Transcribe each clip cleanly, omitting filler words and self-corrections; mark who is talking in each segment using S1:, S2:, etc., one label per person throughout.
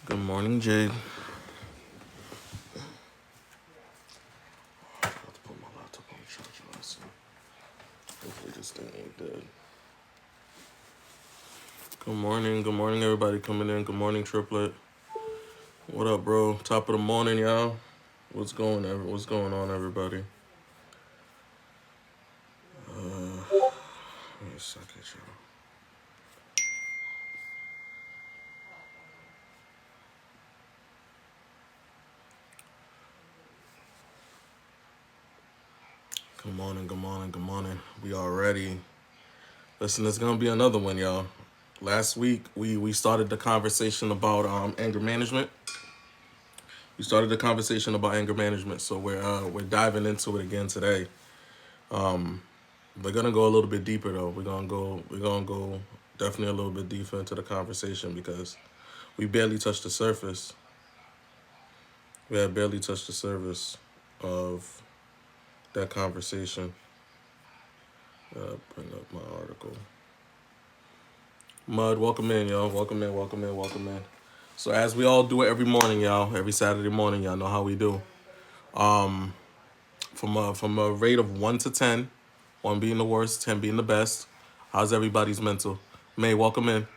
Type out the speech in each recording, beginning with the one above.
S1: Good morning, Jade. I have to put my laptop on the charger last night. Hopefully this thing ain't dead. Good morning, everybody coming in. Good morning, Triplet. What up, bro? Top of the morning, y'all. What's going on, everybody? Wait a second, y'all. Good morning. We are ready. Listen, it's gonna be another one, y'all. Last week we started the conversation about anger management. We started the conversation about anger management, so we're diving into it again today. We're gonna go a little bit deeper though. We're gonna go definitely a little bit deeper into the conversation because we barely touched the surface. We had barely touched the surface of that conversation. Bring up my article. Mud, welcome in, y'all. Welcome in. So as we all do it every morning, y'all, every Saturday morning, y'all know how we do. From a rate of 1 to 10, 1 being the worst, 10 being the best. How's everybody's mental? May, welcome in.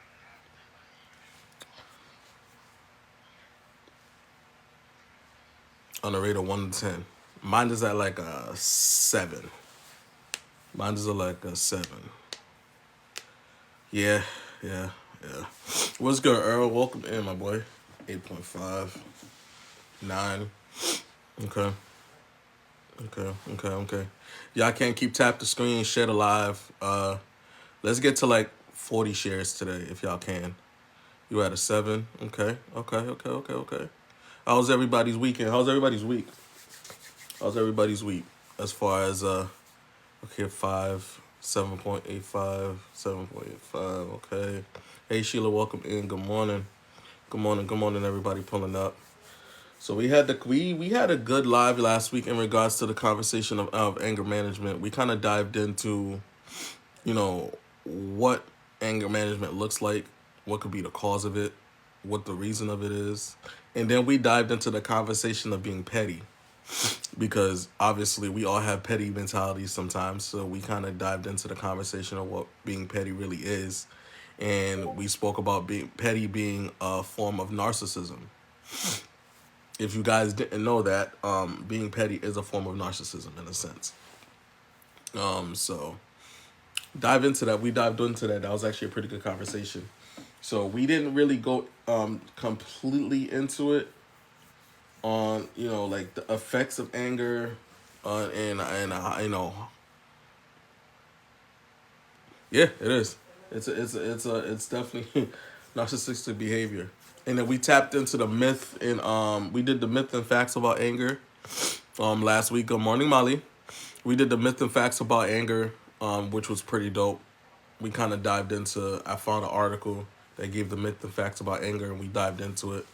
S1: On a rate of 1 to 10. Mine is at like a 7. Mine is at like a 7. Yeah, yeah. What's good, Earl? Welcome in, my boy. 8.5. 9. Okay. Okay. Y'all can't keep tap the screen, share the live. Let's get to like 40 shares today if y'all can. You at a 7. Okay. How's everybody's weekend? How's everybody's week? As far as okay, 5, 7.85, 7.85. Okay. Hey Sheila, welcome in. Good morning. Good morning, everybody pulling up. So we had a good live last week in regards to the conversation of anger management. We kind of dived into, you know, what anger management looks like, what could be the cause of it, what the reason of it is, and then we dived into the conversation of being petty because obviously we all have petty mentalities sometimes. So we kind of dived into the conversation of what being petty really is, and we spoke about being petty being a form of narcissism. If you guys didn't know that, being petty is a form of narcissism in a sense. So dive into that. We dived into that. That was actually a pretty good conversation. So we didn't really go completely into it on like the effects of anger, and yeah, it is. It's definitely narcissistic behavior. And then we tapped into the myth and we did the myth and facts about anger last week. Good morning, Molly. We did the myth and facts about anger, which was pretty dope. We kind of dived into. I found an article that gave the myth and facts about anger, and we dived into it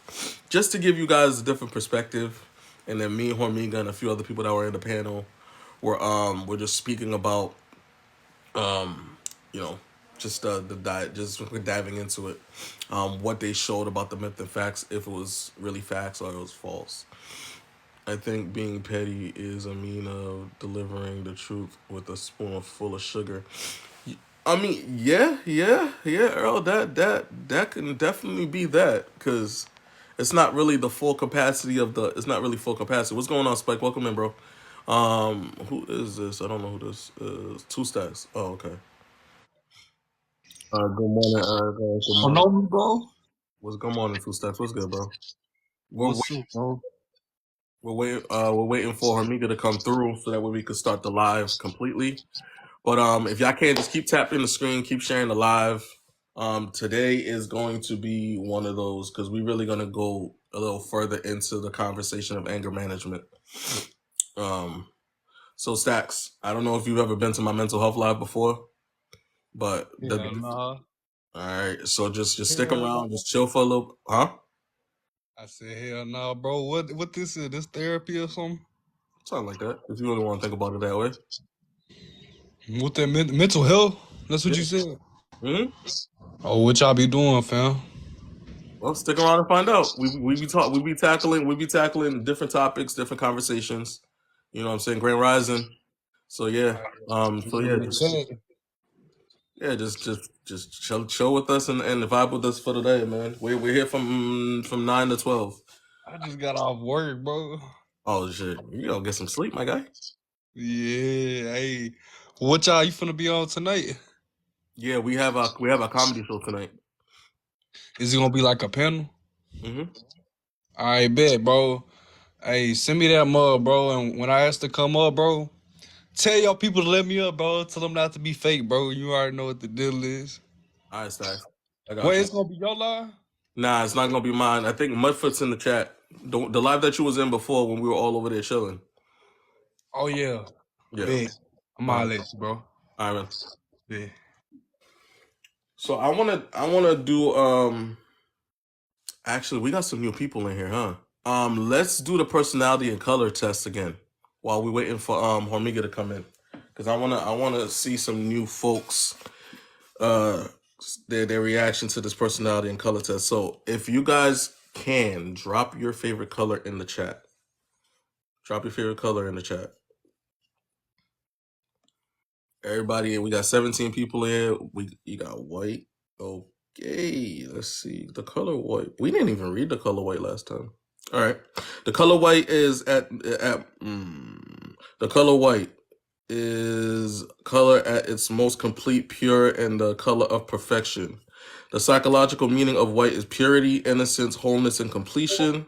S1: just to give you guys a different perspective. And then me, Hormiga, and a few other people that were in the panel were just speaking about you know just the diet, just diving into it, what they showed about the myth and facts, if it was really facts or it was false. I think being petty is a mean of delivering the truth with a spoon full of sugar. I mean, yeah, Earl. That can definitely be that because it's not really the full capacity of the. It's not really full capacity. What's going on, Spike? Welcome in, bro. Who is this? I don't know who this is. Two stacks. Oh, okay. Good morning. Good
S2: Oh
S1: morning.
S2: no, bro.
S1: What's good morning, two stacks? What's good, bro? We're
S2: What's up, bro?
S1: we're waiting for Hamika to come through so that way we could start the live completely. But if y'all can just keep tapping the screen, keep sharing the live. Today is going to be one of those because we're really gonna go a little further into the conversation of anger management. Um, so Stacks, I don't know if you've ever been to my mental health live before, but
S2: Hell nah.
S1: all right. So just stick
S2: Hell
S1: around,
S2: nah.
S1: just chill for a little, huh?
S2: I said hell nah, bro. What this is? This therapy or something?
S1: Something like that. If you really want to think about it that way.
S2: What that mental health? That's what
S1: Yeah.
S2: you said.
S1: Hmm.
S2: Oh, what y'all be doing, fam?
S1: Well, stick around and find out. We be tackling different topics, different conversations. You know what I'm saying? Grand Rising. So yeah. So yeah, just chill with us and vibe with us for the day, man. We're here from 9 to 12.
S2: I just got off work, bro.
S1: Oh shit. You gotta get some sleep, my guy.
S2: Yeah, hey. What y'all you finna be on tonight?
S1: Yeah, we have a comedy show tonight.
S2: Is it gonna be like a panel?
S1: Hmm.
S2: I bet, bro. Hey, send me that mug, bro. And when I ask to come up, bro, tell y'all people to let me up, bro. Tell them not to be fake, bro. You already know what the deal is.
S1: All right, Stacks. I got
S2: Wait,
S1: you.
S2: it's gonna be your live?
S1: Nah, it's not gonna be mine. I think Mudfoot's in the chat. The live that you was in before when we were all over there chilling.
S2: Oh yeah.
S1: Yeah.
S2: Bet. I'm
S1: All
S2: all
S1: right.
S2: let you, bro.
S1: All right, man.
S2: Bet.
S1: So I wanna do actually we got some new people in here, huh? Let's do the personality and color test again while we're waiting for Hormiga to come in. Cause I wanna see some new folks uh their reaction to this personality and color test. So if you guys can drop your favorite color in the chat. Drop your favorite color in the chat. Everybody, we got 17 people in. You got white. Okay, let's see. The color white. We didn't even read the color white last time. All right. The color white is the color white is color at its most complete, pure, and the color of perfection. The psychological meaning of white is purity, innocence, wholeness, and completion.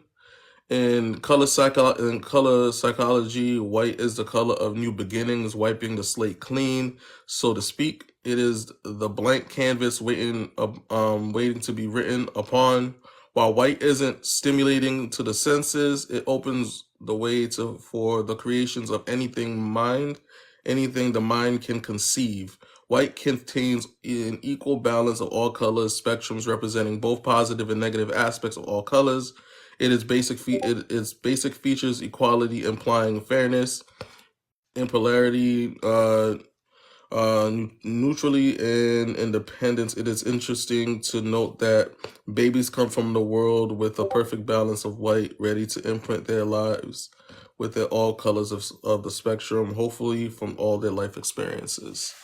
S1: In color psychology, white is the color of new beginnings, wiping the slate clean, so to speak. It is the blank canvas waiting to be written upon. While white isn't stimulating to the senses, it opens the way for the creations of anything the mind can conceive. White contains an equal balance of all colors, spectrums representing both positive and negative aspects of all colors. Its basic features equality, implying fairness, impolarity, neutrally, and independence. It is interesting to note that babies come from the world with a perfect balance of white, ready to imprint their lives with all colors of the spectrum, hopefully from all their life experiences.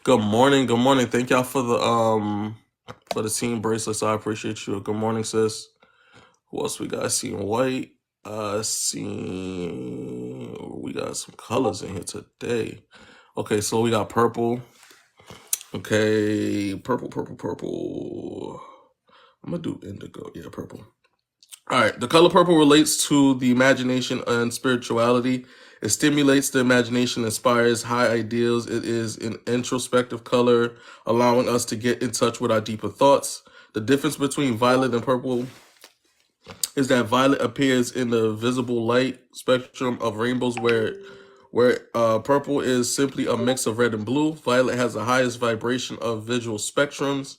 S1: Good morning, good morning. Thank y'all for the team bracelets. I appreciate you. Good morning, sis. Who else we got? Seeing white. We got some colors in here today. Okay, so we got purple. Okay, purple. I'm gonna do indigo. Yeah, purple. All right, the color purple relates to the imagination and spirituality. It stimulates the imagination, inspires high ideals. It is an introspective color, allowing us to get in touch with our deeper thoughts. The difference between violet and purple is that violet appears in the visible light spectrum of rainbows, where purple is simply a mix of red and blue. Violet has the highest vibration of visual spectrums.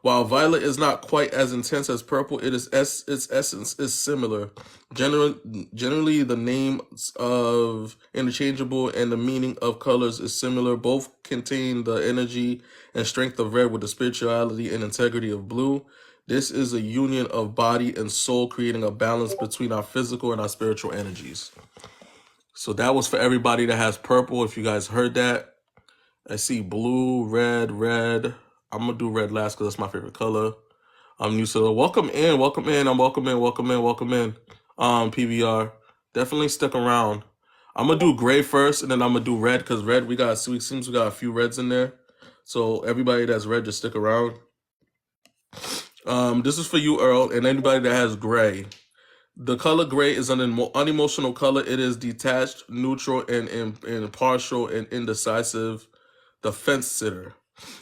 S1: While violet is not quite as intense as purple, its essence is similar. Generally, the names of interchangeable and the meaning of colors is similar. Both contain the energy and strength of red with the spirituality and integrity of blue. This is a union of body and soul, creating a balance between our physical and our spiritual energies. So that was for everybody that has purple. If you guys heard that, I see blue, red. I'm gonna do red last because that's my favorite color. I'm new to the welcome in. Welcome in. PBR. Definitely stick around. I'm gonna do gray first, and then I'm gonna do red because red we got a few reds in there. So everybody that's red, just stick around. This is for you, Earl, and anybody that has gray. The color gray is an unemotional color. It is detached, neutral, and impartial and indecisive. The fence sitter.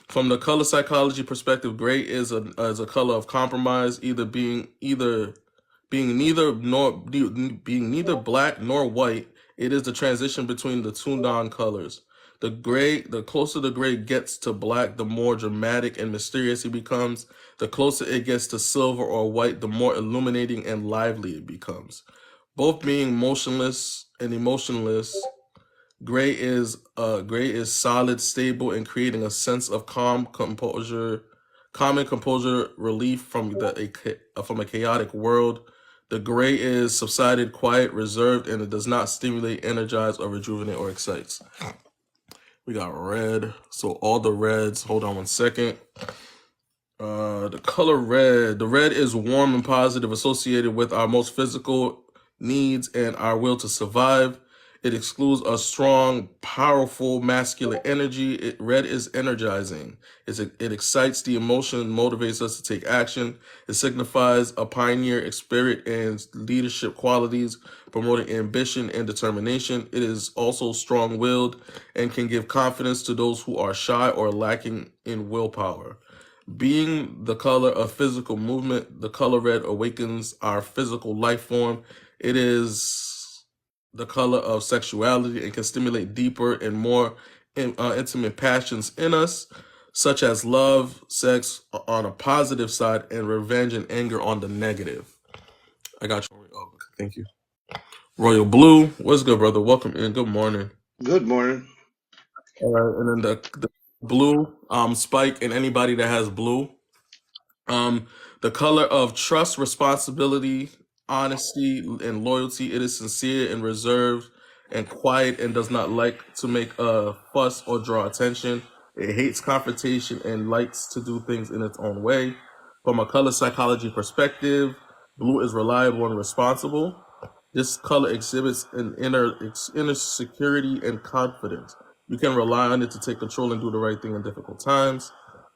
S1: From the color psychology perspective, gray is a color of compromise, being neither black nor white. It is the transition between the two non-colors. The closer the gray gets to black, the more dramatic and mysterious it becomes. The closer it gets to silver or white, the more illuminating and lively it becomes. Both being motionless and emotionless, gray is solid, stable, and creating a sense of calm, common composure, relief from a chaotic world. The gray is subsided, quiet, reserved, and it does not stimulate, energize, or rejuvenate or excites. We got red. So all the reds. Hold on one second. The color red. The red is warm and positive, associated with our most physical needs and our will to survive. It excludes a strong, powerful masculine energy. Red is energizing. It excites the emotion, motivates us to take action. It signifies a pioneer spirit and leadership qualities, promoting ambition and determination. It is also strong willed and can give confidence to those who are shy or lacking in willpower. Being the color of physical movement, the color red awakens our physical life form. It is the color of sexuality and can stimulate deeper and more intimate passions in us, such as love, sex on a positive side, and revenge and anger on the negative. I got you. Oh, thank you. Royal Blue, what's good, brother? Welcome in. Good morning.
S3: Good morning.
S1: All right, and then the blue, Spike, and anybody that has blue. Um, the color of trust, responsibility, honesty, and loyalty. It is sincere and reserved and quiet and does not like to make a fuss or draw attention. It hates confrontation and likes to do things in its own way. From a color psychology perspective, blue is reliable and responsible. This color exhibits an inner security and confidence. You can rely on it to take control and do the right thing in difficult times.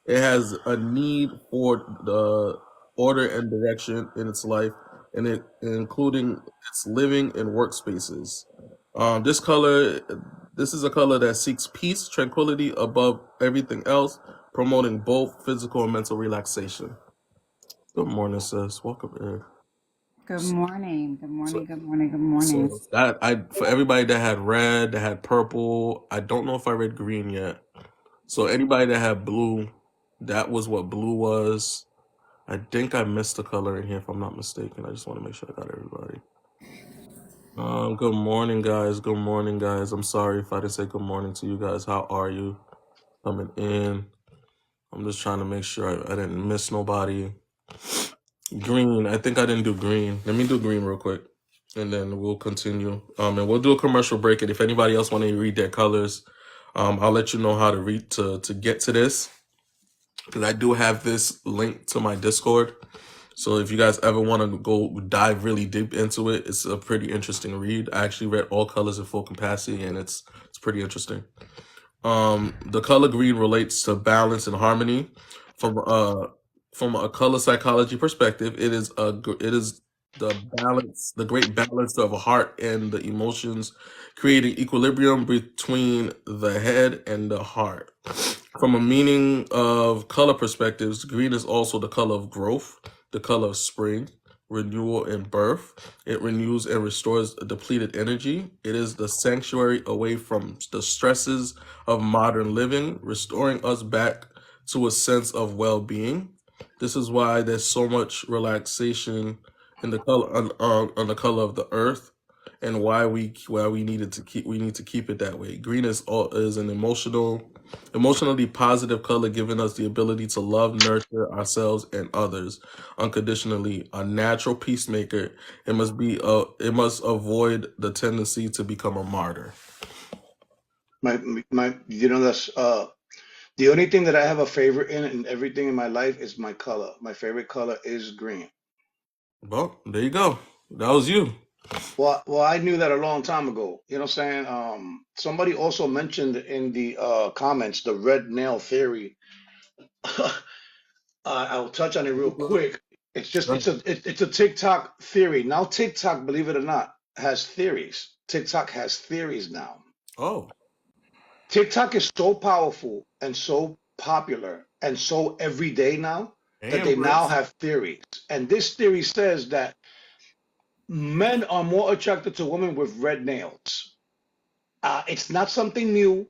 S1: It has a need for the order and direction in its life, and it including its living and workspaces. This color, this is a color that seeks peace, tranquility above everything else, promoting both physical and mental relaxation. Good morning, sis. Welcome in.
S4: Good morning. Good
S1: So,
S4: morning. Good morning. Good morning.
S1: so that I for everybody that had red, that had purple. I don't know if I read green yet. So anybody that had blue, that was what blue was. I think I missed the color in here if I'm not mistaken. I just want to make sure I got everybody. Good morning, guys. Good morning, guys. I'm sorry if I didn't say good morning to you guys. How are you? Coming in. I'm just trying to make sure I didn't miss nobody. Green. I think I didn't do green. Let me do green real quick, and then we'll continue. And we'll do a commercial break. And if anybody else want to read their colors, I'll let you know how to read to get to this. Because I do have this link to my Discord. So if you guys ever want to go dive really deep into it, it's a pretty interesting read. I actually read all colors in full capacity, and it's pretty interesting. The color green relates to balance and harmony. From from a color psychology perspective, it is the balance, the great balance of a heart and the emotions, creating equilibrium between the head and the heart. From a meaning of color perspectives, green is also the color of growth, the color of spring, renewal, and birth. It renews and restores depleted energy. It is the sanctuary away from the stresses of modern living, restoring us back to a sense of well-being. This is why there's so much relaxation in the color on the color of the earth, and why we need to keep it that way. Green is an emotionally positive color, giving us the ability to love, nurture ourselves and others unconditionally. A natural peacemaker. It must avoid the tendency to become a martyr.
S3: My that's the only thing that I have a favorite in everything in my life is my color. My favorite color is green.
S1: Well, there you go. That was you.
S3: Well, I knew that a long time ago. You know what I'm saying? Somebody also mentioned in the comments the red nail theory. I'll touch on it real quick. It's just it's a TikTok theory. Now TikTok, believe it or not, has theories. TikTok has theories now.
S1: Oh,
S3: TikTok is so powerful and so popular and so everyday now that
S1: damn,
S3: they now
S1: Prince.
S3: have theories. And this theory says that men are more attracted to women with red nails. It's not something new.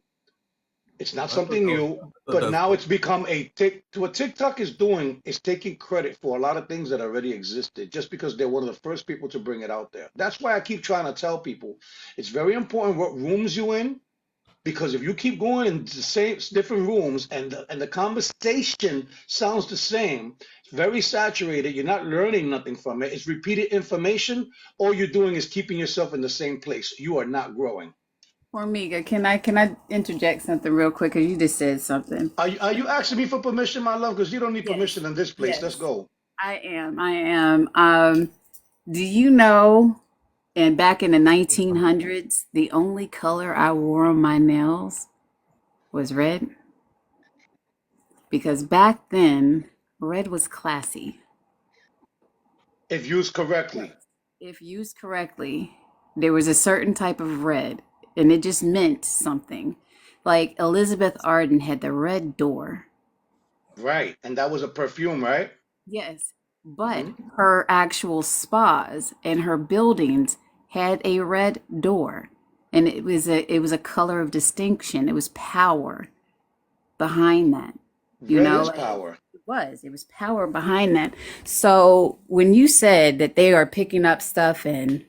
S3: It's not
S1: I thought
S3: something
S1: that was,
S3: new,
S1: I thought
S3: but
S1: that's
S3: now it's become a tick. What TikTok is doing is taking credit for a lot of things that already existed just because they're one of the first people to bring it out there. That's why I keep trying to tell people it's very important what rooms you in, Because if you keep going in the same different rooms and the conversation sounds the same, it's very saturated. You're not learning nothing from it. It's repeated information. All you're doing is keeping yourself in the same place. You are not growing.
S4: Formiga, can I interject something real quick? Because you just said something.
S3: Are you asking me for permission, my love? Because you don't need
S4: Yes.
S3: permission in this place. Let's
S4: Yes.
S3: go.
S4: I am. I am. Do you know, and back in the 1900s, the only color I wore on my nails was red? Because back then, red was classy.
S3: If used correctly.
S4: Yes. If used correctly, there was a certain type of red, and it just meant something. Like Elizabeth Arden had the red door.
S3: Right. And that was a perfume, right?
S4: Yes, but
S3: Hmm.
S4: her actual spas and her buildings had a red door, and it was a color of distinction. It was power behind that.
S3: Red is
S4: Like
S3: power.
S4: it was power behind that. So when you said that they are picking up stuff and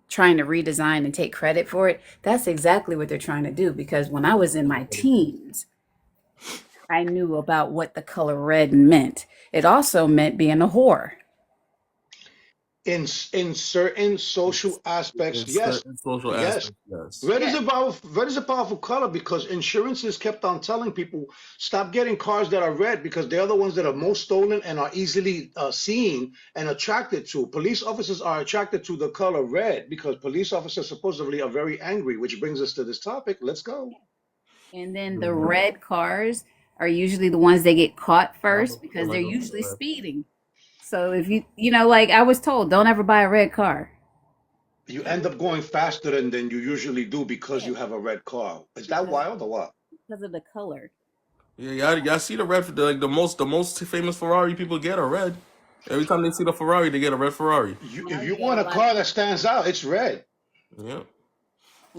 S4: trying to redesign and take credit for it, that's exactly what they're trying to do. Because when I was in my teens, I knew about what the color red meant. It also meant being a whore.
S3: In certain social aspects,
S1: It's
S3: yes,
S1: certain social
S3: yes.
S1: aspects, yes.
S3: Red is
S4: Yes,
S3: a powerful color because insurances kept on telling people stop getting cars that are red because they're the ones that are most stolen and are easily seen and attracted to. Police officers are attracted to the color red because police officers supposedly are very angry, which brings us to this topic. Let's go.
S4: and then the
S1: Mhm.
S4: red cars are usually the ones that get caught
S1: Yeah,
S4: first
S1: I'm
S4: because they're
S1: like, okay,
S4: usually
S1: right.
S4: speeding. So if like I was told, don't ever buy a red car.
S3: You end up going faster than you usually do because
S4: Yeah,
S3: you have a red car. Is that
S4: because
S3: wild or what?
S4: because of the color.
S1: Yeah, y'all see the red, like the most famous Ferrari people get are red. Every time they see the Ferrari, they get a red Ferrari.
S3: If
S4: Well,
S3: you
S4: you got
S3: want
S4: a
S3: a
S4: lot of
S3: car that stands out, it's red.
S1: Yeah,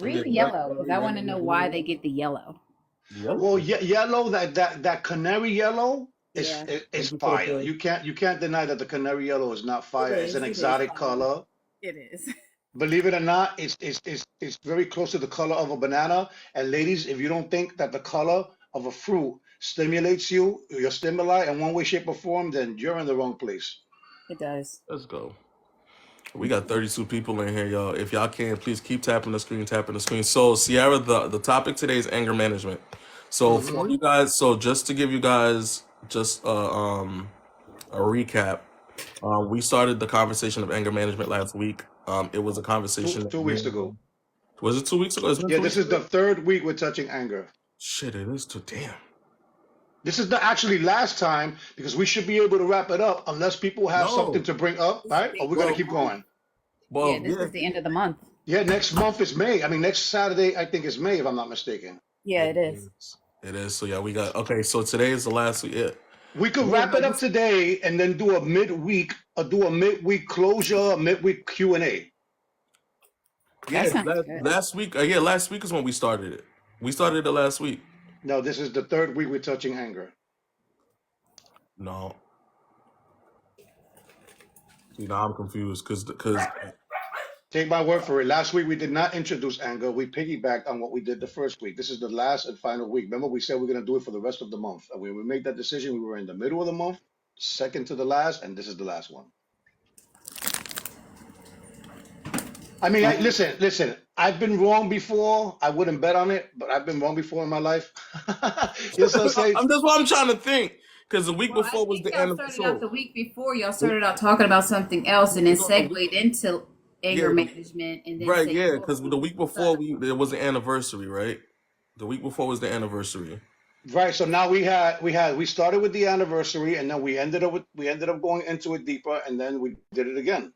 S1: they
S4: read
S1: get
S4: the
S1: red
S4: yellow because
S1: Ferrari,
S4: I
S1: red
S4: want to know why they
S1: Lamborghini.
S4: get the yellow.
S1: Yep.
S3: Well, yellow that canary yellow is
S4: Yeah,
S3: is
S1: Thank you for the
S3: fire.
S1: play.
S3: You can't deny that the canary yellow is not
S4: it
S3: fire. It's an
S4: is. It is
S3: exotic
S4: fire.
S3: color.
S4: It is.
S3: Believe it or not, it's very close to the color of a banana. And ladies, if you don't think that the color of a fruit stimulates you, your stimuli in one way, shape, or form, then you're in the wrong place.
S4: It does.
S1: Let's go. We got 32 people in here, y'all. If y'all can, please keep tapping the screen, tapping the screen. So, Sierra, the topic today is anger management. So, for
S3: Hmm.
S1: you guys, so just to give you guys just a recap, we started the conversation of anger management last week. It was a
S3: Two
S1: conversation that
S3: two
S1: me
S3: weeks
S1: and
S3: ago.
S1: was it 2 weeks ago? It's been
S3: Yeah,
S1: two
S3: this
S1: weeks
S3: is the
S1: ago.
S3: third week we're touching anger.
S1: Shit, it is too damn.
S3: This is the actually last time because we should be able to wrap it up unless people have something
S1: No,
S3: to bring up,
S4: This is
S3: right?
S4: the
S3: Or we're
S4: end of
S3: gonna
S1: well,
S4: the
S3: keep
S4: month.
S3: going.
S4: Yeah,
S1: well,
S4: this
S1: yeah.
S4: is the end of the month.
S3: Yeah, next month is May. I mean, next Saturday I think is May if I'm not mistaken.
S4: Yeah,
S1: It
S4: it is.
S1: is. It is. So yeah, we got okay. So today is the last week. Yeah.
S3: We could
S1: No,
S3: wrap
S1: no,
S3: it up today and then do a midweek closure, a midweek Q&A.
S4: That
S1: yeah.
S4: sounds good.
S1: Last week. Yeah, last week is when we started it. We started it last week.
S3: No, this is the third week we're touching anger.
S1: No, see now I'm confused because
S3: Take my word for it. Last week we did not introduce anger. We piggybacked on what we did the first week. This is the last and final week. Remember, we said we're going to do it for the rest of the month. And when we made that decision, we were in the middle of the month, second to the last, and this is the last one. I mean,
S4: Um,
S3: listen. I've been wrong before. I wouldn't bet on it, but I've been wrong before in my life. You know what I'm saying?
S1: that's what I'm trying to think. Because the week
S4: well, I
S1: before was
S4: think
S1: the
S4: y'all
S1: end of
S4: started out
S1: so
S4: the week before. Y'all
S1: the,
S4: started out talking about something else and then
S1: no, the week
S4: segued into
S1: yeah
S4: anger management and then
S1: right
S4: said,
S1: yeah
S4: you know what,
S1: because
S4: we
S1: the
S4: need
S1: week
S4: to
S1: before
S4: start.
S1: we there was the anniversary right. The week before was the anniversary.
S3: Right. So now we started with the anniversary, and then we ended up going into it deeper, and then we did it again.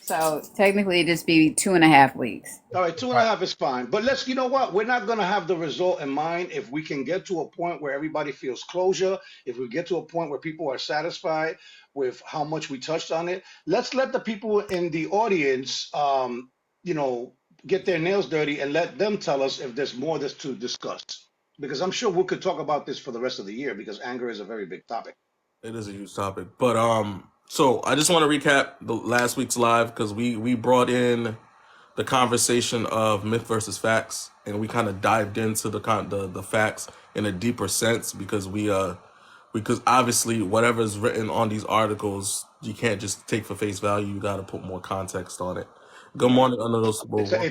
S4: So technically, it'd just be 2.5 weeks.
S3: All right, two and a half is fine. But you know what? We're not going to have the result in mind if we can get to a point where everybody feels closure, if we get to a point where people are satisfied with how much we touched on it. Let's let the people in the audience, you know, get their nails dirty and let them tell us if there's more that's to discuss. Because I'm sure we could talk about this for the rest of the year because anger is a very big topic.
S1: It is a huge topic, but so I just want to recap the last week's live because we brought in the conversation of myth versus facts, and we kind of dived into the facts in a deeper sense because obviously whatever's written on these articles you can't just take for face value. You got to put more context on it. Good
S3: Right.
S1: morning,
S3: It's a
S1: welcome.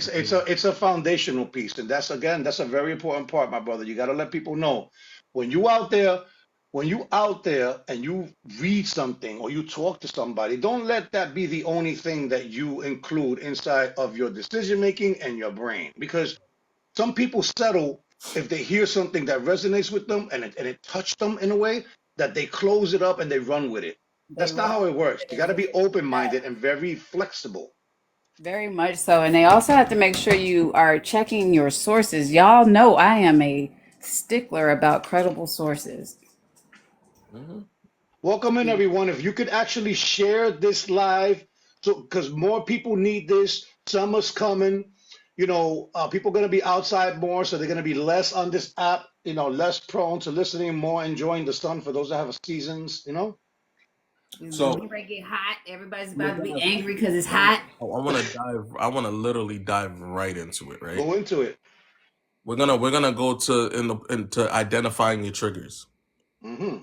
S3: it's a foundational piece, and that's again that's a very important part, my brother. You got to let people know when you out there, when you out there and you read something or you talk to somebody, don't let that be the only thing that you include inside of your decision making and your brain, because some people settle if they hear something that resonates with them and it touched them in a way that they close it up and they run with it.
S4: They
S3: That's not
S4: run
S3: how it works.
S4: with
S3: You
S4: it
S3: got to
S4: and
S3: be
S4: forget
S3: open
S4: that.
S3: minded and very flexible.
S4: Very much so. And they also have to make sure you are checking your sources. Y'all know I am a stickler about credible sources.
S1: Mhm.
S3: Welcome in, everyone. If you could actually share this live, so because more people need this. Summer's coming. People are going to be outside more, so they're going to be less on this app. Less prone to listening, more enjoying the sun for those that have seasons.
S4: It's gonna
S1: So
S4: get ready to get hot. Everybody's
S1: we're
S4: about to be
S1: gonna,
S4: angry because it's hot.
S1: I want to dive. I want to literally dive right into it. Right.
S3: Go into it.
S1: We're gonna go to into identifying your triggers.
S3: Hmm.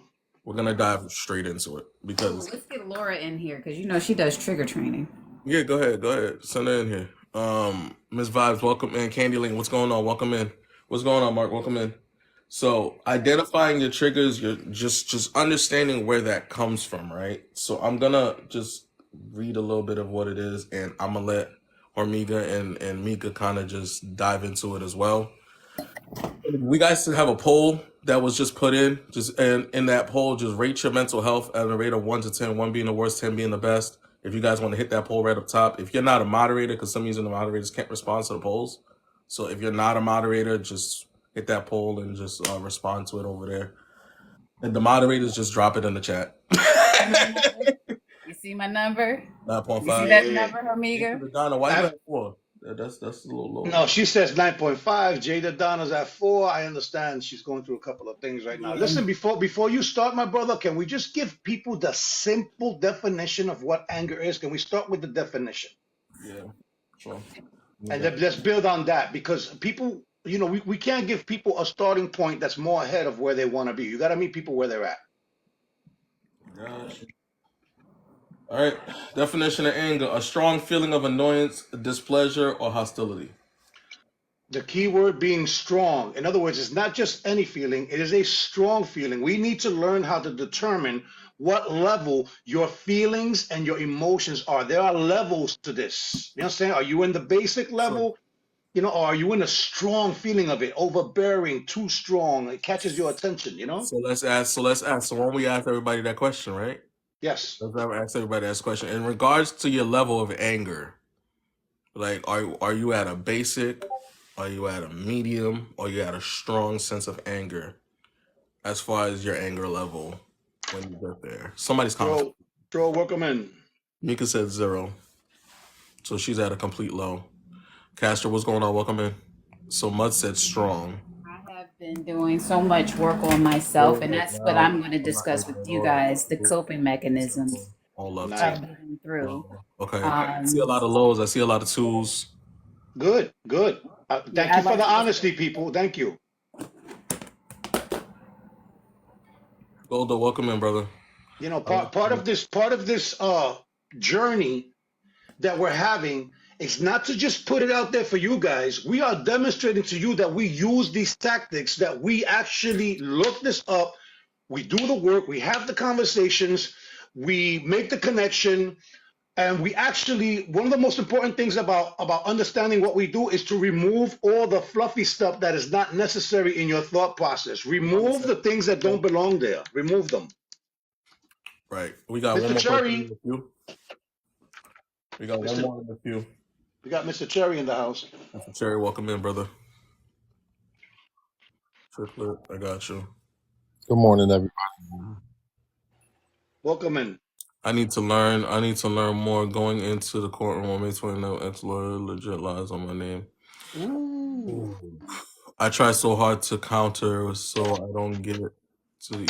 S1: We're gonna dive straight into it
S4: Oh,
S1: because
S4: let's get Laura in here because she does trigger training.
S1: yeah, go ahead, send her in here. Miss Vibes, welcome in. Candy Lane, what's going on? Welcome in. What's going on, Mark? Welcome in. So identifying your triggers, you're just understanding where that comes from, right? So I'm gonna just read a little bit of what it is, and I'm gonna let Hormiga and Mika kind of just dive into it as well. We guys have a poll that was just put in. Just and in that poll, just rate your mental health at a rate of 1 to 10, one being the worst, 10 being the best. If you guys want to hit that poll right up top. If you're not a moderator, because some reason the moderators can't respond to the polls. So if you're not a moderator, just hit that poll and just respond to it over there. And the moderators just drop it in the chat.
S4: See my number? You see my number? You see
S1: 9.5.
S4: that
S3: Yeah.
S4: number,
S1: Hey,
S4: Amiga?
S1: Donna, why you
S3: I've,
S1: at 4? That's a little low.
S3: no, she says 9.5. Jada Donna's at 4. I understand she's going through a couple of things right now.
S4: Yeah.
S3: Listen, before you start, my brother, can we just give people the simple definition of what anger is? Can we start with the definition?
S1: Yeah, sure.
S3: And
S1: Yeah,
S3: let's build on that, because people, we can't give people a starting point that's more ahead of where they want to be. You got to meet people where they're at.
S1: gosh. All right. Definition of anger: a strong feeling of annoyance, displeasure, or hostility.
S3: The key word being strong. In other words, it's not just any feeling, it is a strong feeling. We need to learn how to determine what level your feelings and your emotions are. There are levels to this. You know what I'm saying? Are you in the basic
S1: So,
S3: level? Or are you in a strong feeling of it, overbearing, too strong? It catches your attention?
S1: so let's ask. So when we ask everybody that question, right?
S3: Yes.
S1: Let's ever ask everybody that question in regards to your level of anger. Like, are you at a basic? Are you at a medium? Or you at a strong sense of anger? As far as your anger level when you get there, somebody's comment.
S3: Throw, welcome in.
S1: Mika said 0, so she's at a complete low. Castor, what's going on? Welcome in. So Mud said strong.
S4: I have been doing so much work on myself, and
S1: Good
S4: that's what
S1: now.
S4: I'm going to
S1: I'm not
S4: discuss with
S1: making
S4: you
S1: Laura.
S4: guys, the coping mechanisms
S1: All love to
S3: Nice.
S4: of getting through.
S1: Laura. Okay. I see a
S4: Um,
S1: lot of lows. I see a lot of twos.
S3: Good, good. Thank
S4: yeah,
S3: you
S4: I'd
S3: for
S4: like
S3: the
S4: to discuss.
S3: honesty, people. Thank you.
S1: Goldo, welcome in, brother. I like
S3: Part of this journey that we're having is not to just put it out there for you guys. We are demonstrating to you that we use these tactics, that we actually look this up, we do the work, we have the conversations, we make the connection, and we actually, one of the most important things about understanding what we do is to remove all the fluffy stuff that is not necessary in your thought process.
S1: You know what I'm
S3: Remove
S1: saying?
S3: the things that don't belong there. Remove them.
S1: Right. We got one
S3: Mr.
S1: more person in
S3: Cherry,
S1: the queue. We got one
S3: Mr.
S1: more in the queue.
S3: We got Mr. Cherry in the house.
S1: Mr. Cherry, welcome in, brother. Triplet, I got you.
S5: Good morning, everybody.
S3: Welcome in.
S1: I need to learn. I need to learn more going into the courtroom on May 29th. Ex-lawyer legit lies on my name.
S3: Ooh.
S1: Ooh. I try so hard to counter so I don't get to the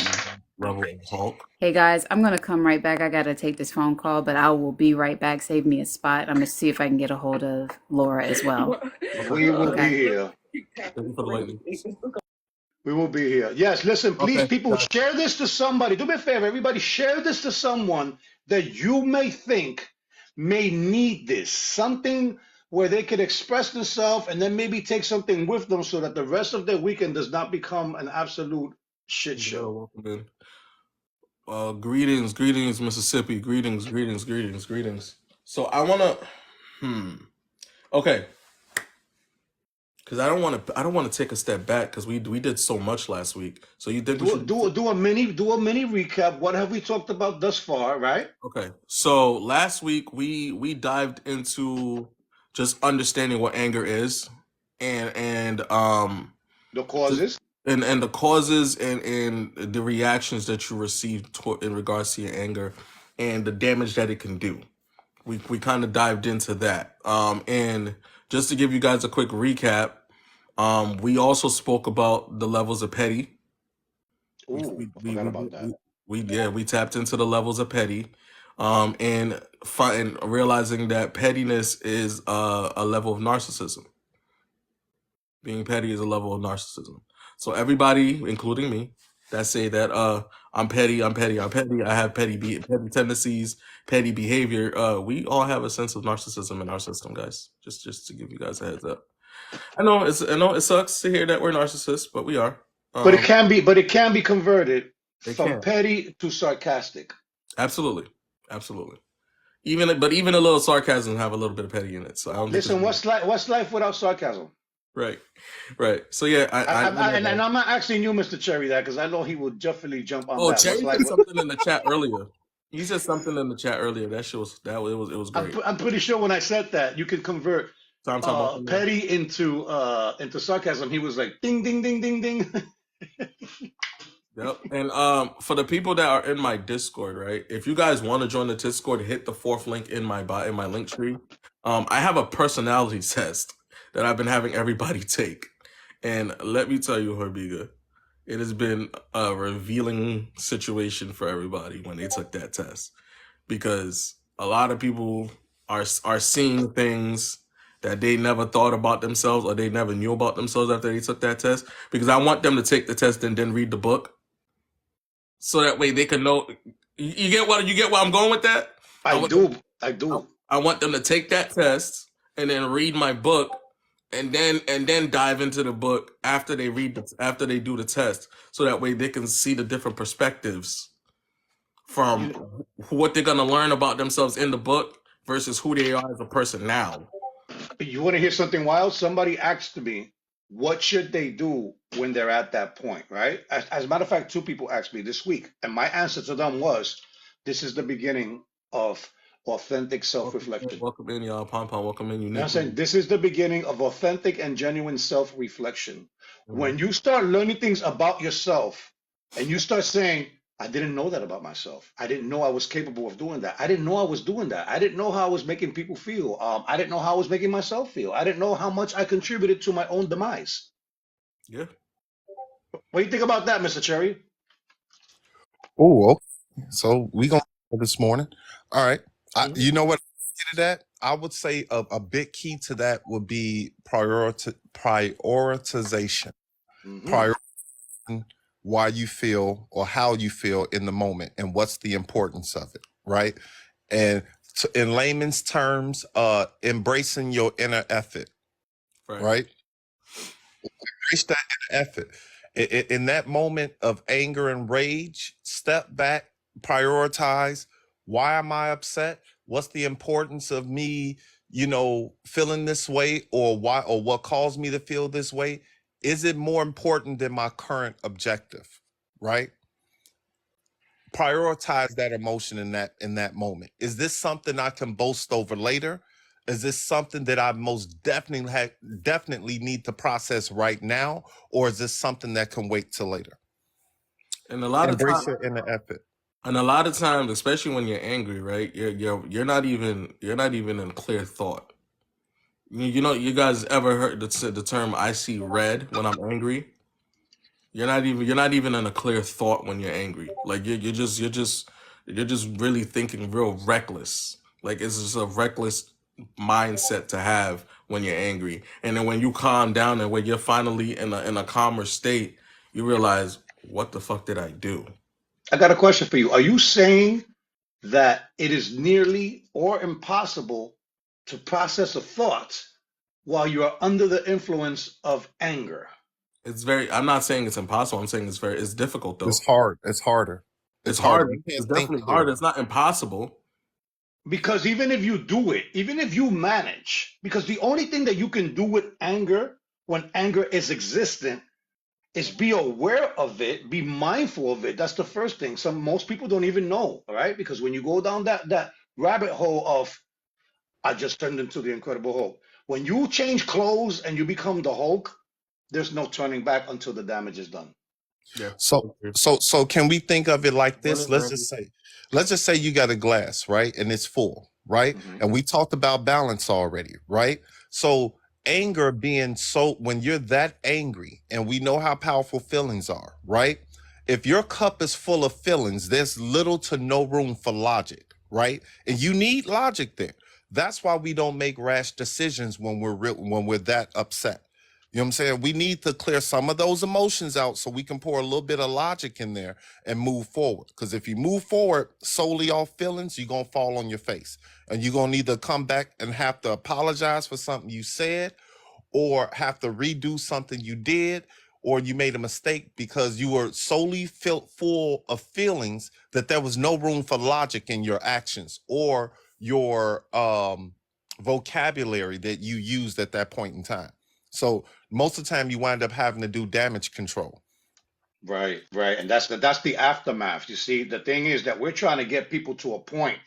S1: level of Hulk.
S4: Hey guys, I'm gonna come right back. I gotta take this phone call, but I will be right back. Save me a spot. I'm gonna see if I can get a hold of Laura as well.
S1: Okay.
S3: We will be
S4: Okay.
S3: here.
S1: Thank you for the lightning.
S3: We will be here. Yes, listen, please,
S1: Okay,
S3: people,
S1: guys.
S3: share this to somebody. Do me a favor, everybody, share this to someone that you may think may need this. Something where they could express themselves and then maybe take something with them so that the rest of their weekend does not become an absolute shit show.
S1: Welcome in. Greetings, Mississippi. Greetings. So I wanna, okay, because I don't want to take a step back because we did so much last week. So you think we
S3: Do a,
S1: should?
S3: do a, do a mini recap. What have we talked about thus far, right?
S1: Okay. So last week we dived into just understanding what anger is, and
S3: The
S1: just
S3: causes.
S1: and the causes and the reactions that you receive in regards to your anger and the damage that it can do. We kind of dived into that. And just to give you guys a quick recap, we also spoke about the levels of petty. We
S3: Ooh,
S1: we
S3: I
S1: we
S3: forgot
S1: we,
S3: about
S1: we,
S3: that.
S1: we tapped into the levels of petty, and realizing that pettiness is a level of narcissism. Being petty is a level of narcissism. So everybody, including me, that say that I'm petty, I have petty tendencies, petty behavior. We all have a sense of narcissism in our system, guys. Just to give you guys a heads up. I know it sucks to hear that we're narcissists, but we are. Um,
S3: But it can be converted
S1: they
S3: from
S1: can.
S3: petty to sarcastic.
S1: Absolutely. Absolutely. Even a little sarcasm have a little bit of petty in it. So I don't think it's
S3: Listen, what's life without sarcasm?
S1: right. Right. So yeah,
S3: And I'm not asking you, Mr. Cherry, that because I know he would definitely jump on
S1: oh,
S3: that. What's
S1: Cherry
S3: life?
S1: said something in the chat earlier. He said something in the chat earlier. That shit was it was great.
S3: I'm pretty sure when I said that, you could convert
S1: So I'm talking about
S3: petty into sarcasm. He was like, ding, ding, ding, ding, ding.
S1: yep. And for the people that are in my Discord, right? If you guys want to join the Discord, hit the fourth link in my link tree. I have a personality test that I've been having everybody take. And let me tell you, Herbiga, it has been a revealing situation for everybody when they took that test because a lot of people are seeing things that they never thought about themselves or they never knew about themselves after they took that test. Because I want them to take the test and then read the book, so that way they can know. You get what I'm going with that. I
S3: I
S1: want them,
S3: do. I do.
S1: I want them to take that test and then read my book and then dive into the book after they after they do the test, so that way they can see the different perspectives from
S3: You
S1: what they're gonna learn about themselves in the book versus who they are as a person now.
S3: you want to hear something wild? Somebody asked me, what should they do when they're at that point, right? As a matter of fact, two people asked me this week, and my answer to them was, this is the beginning of authentic self-reflection.
S1: Welcome in, y'all. Pom pom. Welcome in,
S3: You know what I'm saying?
S1: uniquely.
S3: This is the beginning of authentic and genuine self-reflection.
S1: Mhm.
S3: When you start learning things about yourself and you start saying, I didn't know that about myself. I didn't know I was capable of doing that. I didn't know I was doing that. I didn't know how I was making people feel. I didn't know how I was making myself feel. I didn't know how much I contributed to my own demise.
S1: Yeah.
S3: What do you think about that, Mr. Cherry?
S5: Oh, okay. So we gonna this morning. All right.
S1: Mhm.
S5: You know what? Get that. I would say a big key to that would be prioritization.
S3: Hmm.
S5: Prioritizing why you feel or how you feel in the moment and what's the importance of it, right? And in layman's terms, embracing your inner effort,
S1: Right.
S5: right? Embrace that inner effort. In that moment of anger and rage, step back, prioritize. Why am I upset? What's the importance of me, feeling this way, or why, or what caused me to feel this way? Is it more important than my current objective? Right? Prioritize that emotion in that moment. Is this something I can boast over later? Is this something that I most definitely need to process right now, or is this something that can wait till later?
S1: And a lot of
S5: Embrace
S1: times,
S5: your inner effort.
S1: especially when you're angry, right? You're not even in clear thought. You know, you guys ever heard the term "I see red" when I'm angry? you're not even in a clear thought when you're angry. Like you're just really thinking real reckless. Like it's just a reckless mindset to have when you're angry. And then when you calm down and when you're finally in a calmer state, you realize, what the fuck did I do?
S3: I got a question for you. Are you saying that it is nearly or impossible to process a thought while you are under the influence of anger?
S1: It's very I'm not saying it's impossible. I'm saying it's difficult
S5: It's
S1: though.
S5: hard. It's harder.
S1: It's
S5: It's harder.
S1: hard.
S5: You can't
S1: It's
S5: think
S1: definitely hard.
S5: clearly.
S1: It's not impossible.
S3: Because even if you do it, even if you manage, because the only thing that you can do with anger when anger is existent is be aware of it, be mindful of it. That's the first thing. Most people don't even know, all right? Because when you go down that rabbit hole of I just turned into the Incredible Hulk, when you change clothes and you become the Hulk, there's no turning back until the damage is done.
S1: Yeah.
S5: So can we think of it like this?
S1: Morning, Randy.
S5: Let's just say you got a glass, right? And it's full, right?
S3: Hmm.
S5: And we talked about balance already, right? So anger being so when you're that angry, and we know how powerful feelings are, right? If your cup is full of feelings, there's little to no room for logic, right? And you need logic there. That's why we don't make rash decisions when when we're that upset. You know what I'm saying? We need to clear some of those emotions out so we can pour a little bit of logic in there and move forward. Because if you move forward solely off feelings, you're going to fall on your face. And you're going to either come back and have to apologize for something you said, or have to redo something you did, or you made a mistake because you were solely full of feelings that there was no room for logic in your actions or your vocabulary that you used at that point in time. So most of the time you wind up having to do damage control.
S3: Right, right. And that's the aftermath. You see, the thing is that we're trying to get people to a point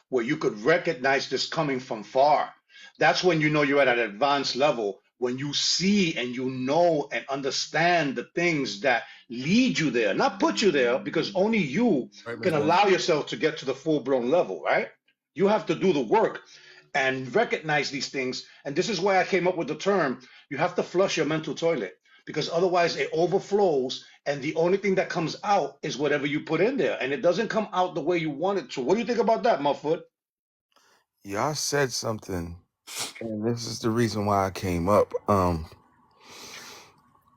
S3: where you could recognize this coming from far. That's when you know you're at an advanced level, when you see and you know and understand the things that lead you there, not put you there, because only you
S1: Right, Miss
S3: can
S1: Wanda?
S3: allow yourself to get to the full-blown level, right? You have to do the work and recognize these things. And this is why I came up with the term, you have to flush your mental toilet, because otherwise it overflows and the only thing that comes out is whatever you put in there, and it doesn't come out the way you want it to. What do you think about that, Muffoot?
S6: Y'all said something, and this is the reason why I came up.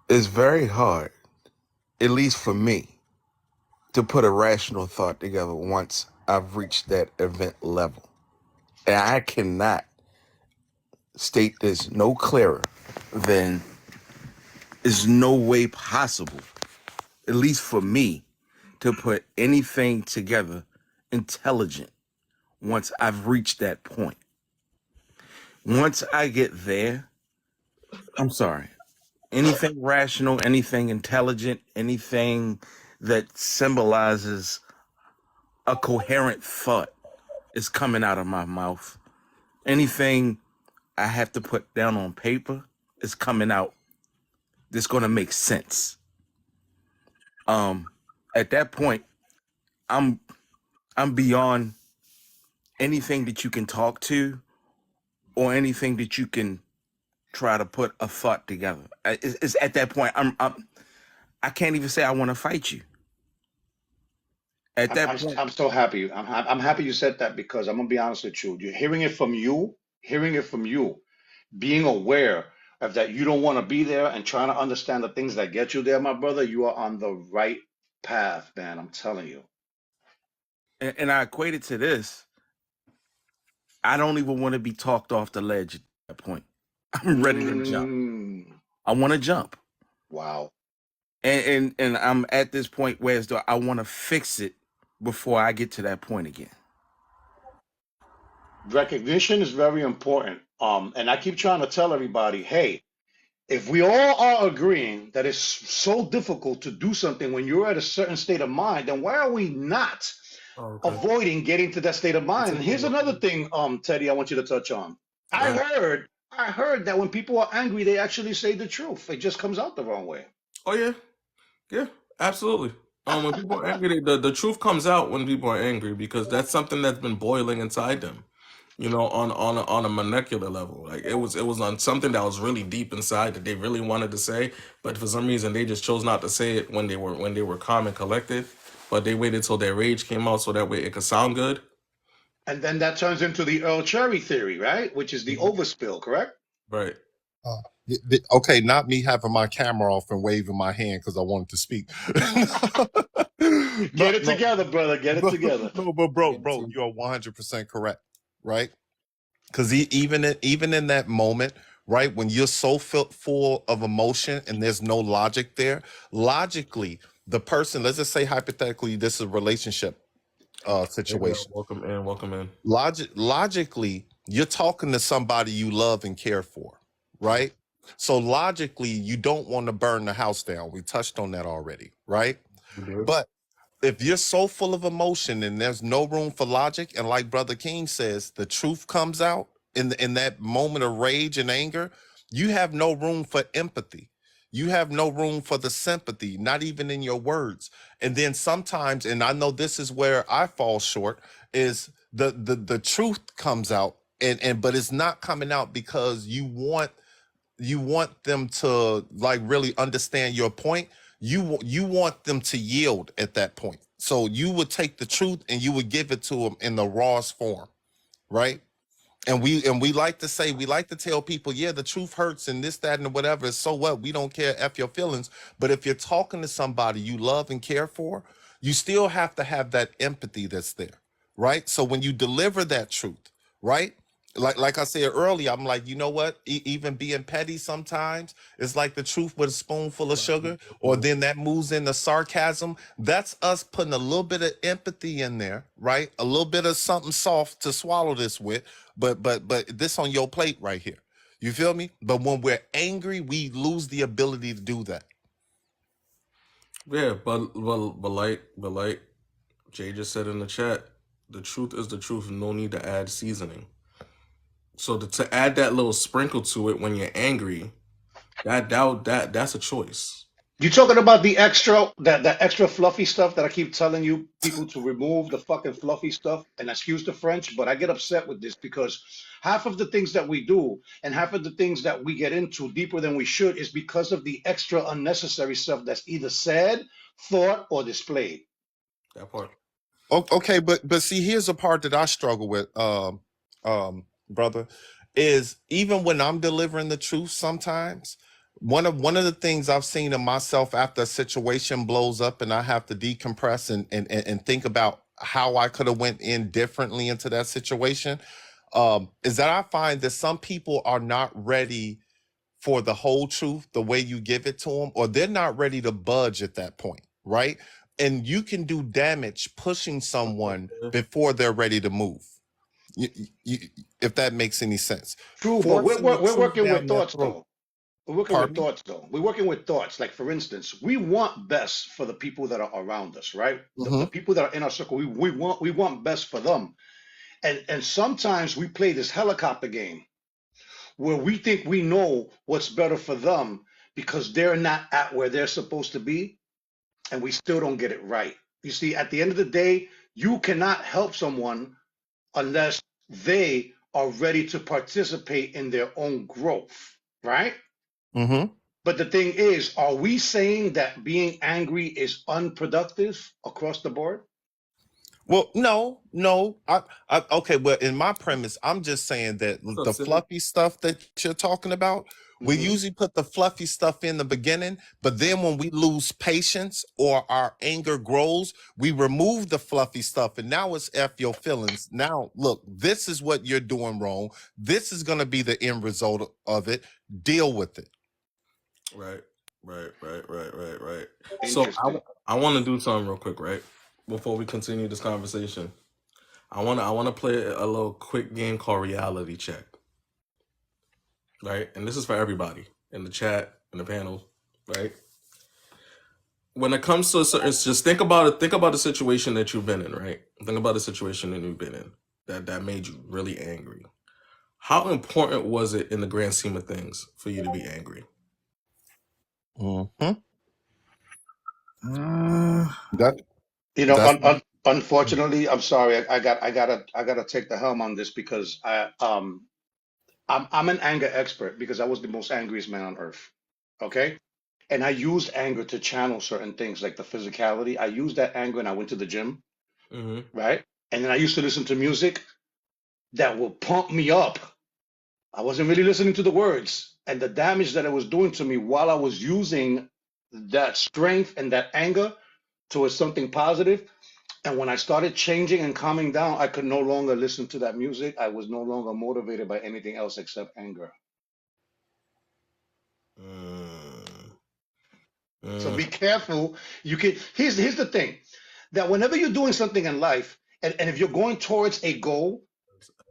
S6: It's very hard, at least for me, to put a rational thought together once I've reached that event level. And I cannot state this no clearer than it's no way possible, at least for me, to put anything together intelligent once I've reached that point. Once I get there, I'm sorry, anything rational, anything intelligent, anything that symbolizes a coherent thought is coming out of my mouth. Anything I have to put down on paper is coming out that's going to make sense. At that point, I'm I'm beyond anything that you can talk to or anything that you can try to put a thought together. It's at that point I can't even say I want to fight you. At
S3: I'm,
S6: that
S3: I'm,
S6: point,
S3: I'm so happy. I'm happy you said that, because I'm gonna be honest with you. You're hearing it from you, being aware of that you don't want to be there and trying to understand the things that get you there, my brother. You are on the right path, man. I'm telling you.
S6: and I equate it to this. I don't even want to be talked off the ledge at that point. I'm ready to jump.
S3: Mm,
S6: I want to jump.
S3: wow.
S6: And I'm at this point where as though I want to fix it before I get to that point again.
S3: Recognition is very important. And I keep trying to tell everybody, hey, if we all are agreeing that it's so difficult to do something when you're at a certain state of mind, then why are we not
S1: Oh, okay.
S3: avoiding getting to that state of
S1: You
S3: mind? And
S1: take the
S3: here's
S1: look.
S3: another thing, Teddy, I want you to touch on.
S1: Go ahead.
S3: I heard that when people are angry, they actually say the truth. It just comes out the wrong way.
S1: Oh yeah, yeah, absolutely. When people are angry, the truth comes out when people are angry because that's something that's been boiling inside them. on a molecular level. Like it was on something that was really deep inside that they really wanted to say, but for some reason they just chose not to say it when they were calm and collected. But they waited till their rage came out so that way it could sound good.
S3: And then that turns into the Earl Cherry theory, right? Which is the overspill, correct?
S1: Right.
S5: Okay, not me having my camera off and waving my hand because I wanted to speak. No,
S3: Get it
S5: no,
S3: together, brother. Get it
S5: but,
S3: together.
S5: no, but bro,
S1: Game
S5: bro,
S1: team.
S5: you are 100% correct, right? Because even in that moment, right, when you're so full of emotion and there's no logic there, logically, the person, let's just say hypothetically, this is a relationship
S1: Hey, yo,
S5: situation.
S1: welcome in. Welcome in.
S5: Logically, you're talking to somebody you love and care for, right? So logically, you don't want to burn the house down. We touched on that already, right?
S1: You did.
S5: But if you're so full of emotion and there's no room for logic, and like Brother King says, the truth comes out in that moment of rage and anger, you have no room for empathy. You have no room for the sympathy, not even in your words. And then sometimes, and I know this is where I fall short, is the truth comes out, and but it's not coming out because you want them to like really understand your point. You want them to yield at that point, so you would take the truth and you would give it to them in the rawest form, right? And we like to say, we like to tell people, yeah, the truth hurts and this, that, and whatever. So what? We don't care F your feelings. But if you're talking to somebody you love and care for, you still have to have that empathy that's there, right? So when you deliver that truth, right? Like I said earlier, I'm like, you know what? Even being petty sometimes it's like the truth with a spoonful of sugar, or then that moves into sarcasm. That's us putting a little bit of empathy in there, right? A little bit of something soft to swallow this with, but this on your plate right here. You feel me? But when we're angry, we lose the ability to do that.
S1: Yeah, but like Jay just said in the chat, the truth is the truth. No need to add seasoning. So to add that little sprinkle to it when you're angry, that's a choice.
S3: You talking about the extra that extra fluffy stuff that I keep telling you people to remove the fucking fluffy stuff, and excuse the French, but I get upset with this because half of the things that we do and half of the things that we get into deeper than we should is because of the extra unnecessary stuff that's either said, thought, or displayed.
S1: That part.
S5: Okay, but see, here's a part that I struggle with, brother, is even when I'm delivering the truth, sometimes one of the things I've seen in myself after a situation blows up and I have to decompress and think about how I could have went in differently into that situation, is that I find that some people are not ready for the whole truth the way you give it to them, or they're not ready to budge at that point, right? And you can do damage pushing someone before they're ready to move. You, you, if that makes any sense,
S3: True, but
S5: forcing the
S3: we're
S5: truth
S3: working with
S5: down their
S3: thoughts
S5: throat.
S3: though. We're working with
S5: Pardon me.
S3: thoughts though. We're working with thoughts. Like for instance, we want best for the people that are around us, right? The
S5: Hmm.
S3: people that are in our circle, we want best for them. And sometimes we play this helicopter game where we think we know what's better for them because they're not at where they're supposed to be, and we still don't get it right. You see, at the end of the day, you cannot help someone unless they are ready to participate in their own growth, right?
S5: Hmm.
S3: But the thing is, are we saying that being angry is unproductive across the board?
S5: Well, no, no. Okay. Well, in my premise, I'm just saying that
S1: What's up,
S5: the
S1: Sid?
S5: fluffy stuff that you're talking about, we
S3: Hmm.
S5: usually put the fluffy stuff in the beginning, but then when we lose patience or our anger grows, we remove the fluffy stuff, and now it's F your feelings. Now, look, this is what you're doing wrong. This is going to be the end result of it. Deal with it.
S1: Right, right. So
S3: Interesting.
S1: I want to do something real quick, right? Before we continue this conversation, I want to play a little quick game called reality check, right? And this is for everybody in the chat, in the panel, right? When it comes to a certain, it's just think about it. Think about the situation that you've been in, right? Think about the situation that you've been in that made you really angry. How important was it in the grand scheme of things for you to be angry?
S5: Hmm.
S6: Uh,
S5: That
S3: You know,
S5: that's
S3: Unfortunately, I'm sorry. I gotta take the helm on this because I'm an anger expert because I was the most angriest man on earth. Okay. And I used anger to channel certain things like the physicality. I used that anger and I went to the gym,
S1: Mm-hmm.
S3: right? And then I used to listen to music that will pump me up. I wasn't really listening to the words and the damage that it was doing to me while I was using that strength and that anger towards something positive. And when I started changing and calming down, I could no longer listen to that music. I was no longer motivated by anything else except anger.
S1: Mm.
S3: So
S1: Mm.
S3: be careful. You can here's the thing that whenever you're doing something in life, and if you're going towards a goal,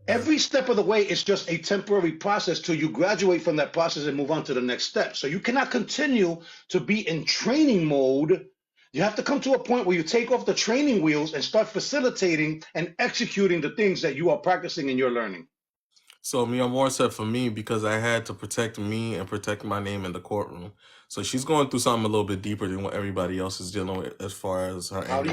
S3: every step of the way is just a temporary process till you graduate from that process and move on to the next step. So you cannot continue to be in training mode. You have to come to a point where you take off the training wheels and start facilitating and executing the things that you are practicing in your learning.
S1: So Mia Moore said for me because I had to protect me and protect my name in the courtroom. So she's going through something a little bit deeper than what everybody else is dealing with as far as her anger.
S3: How do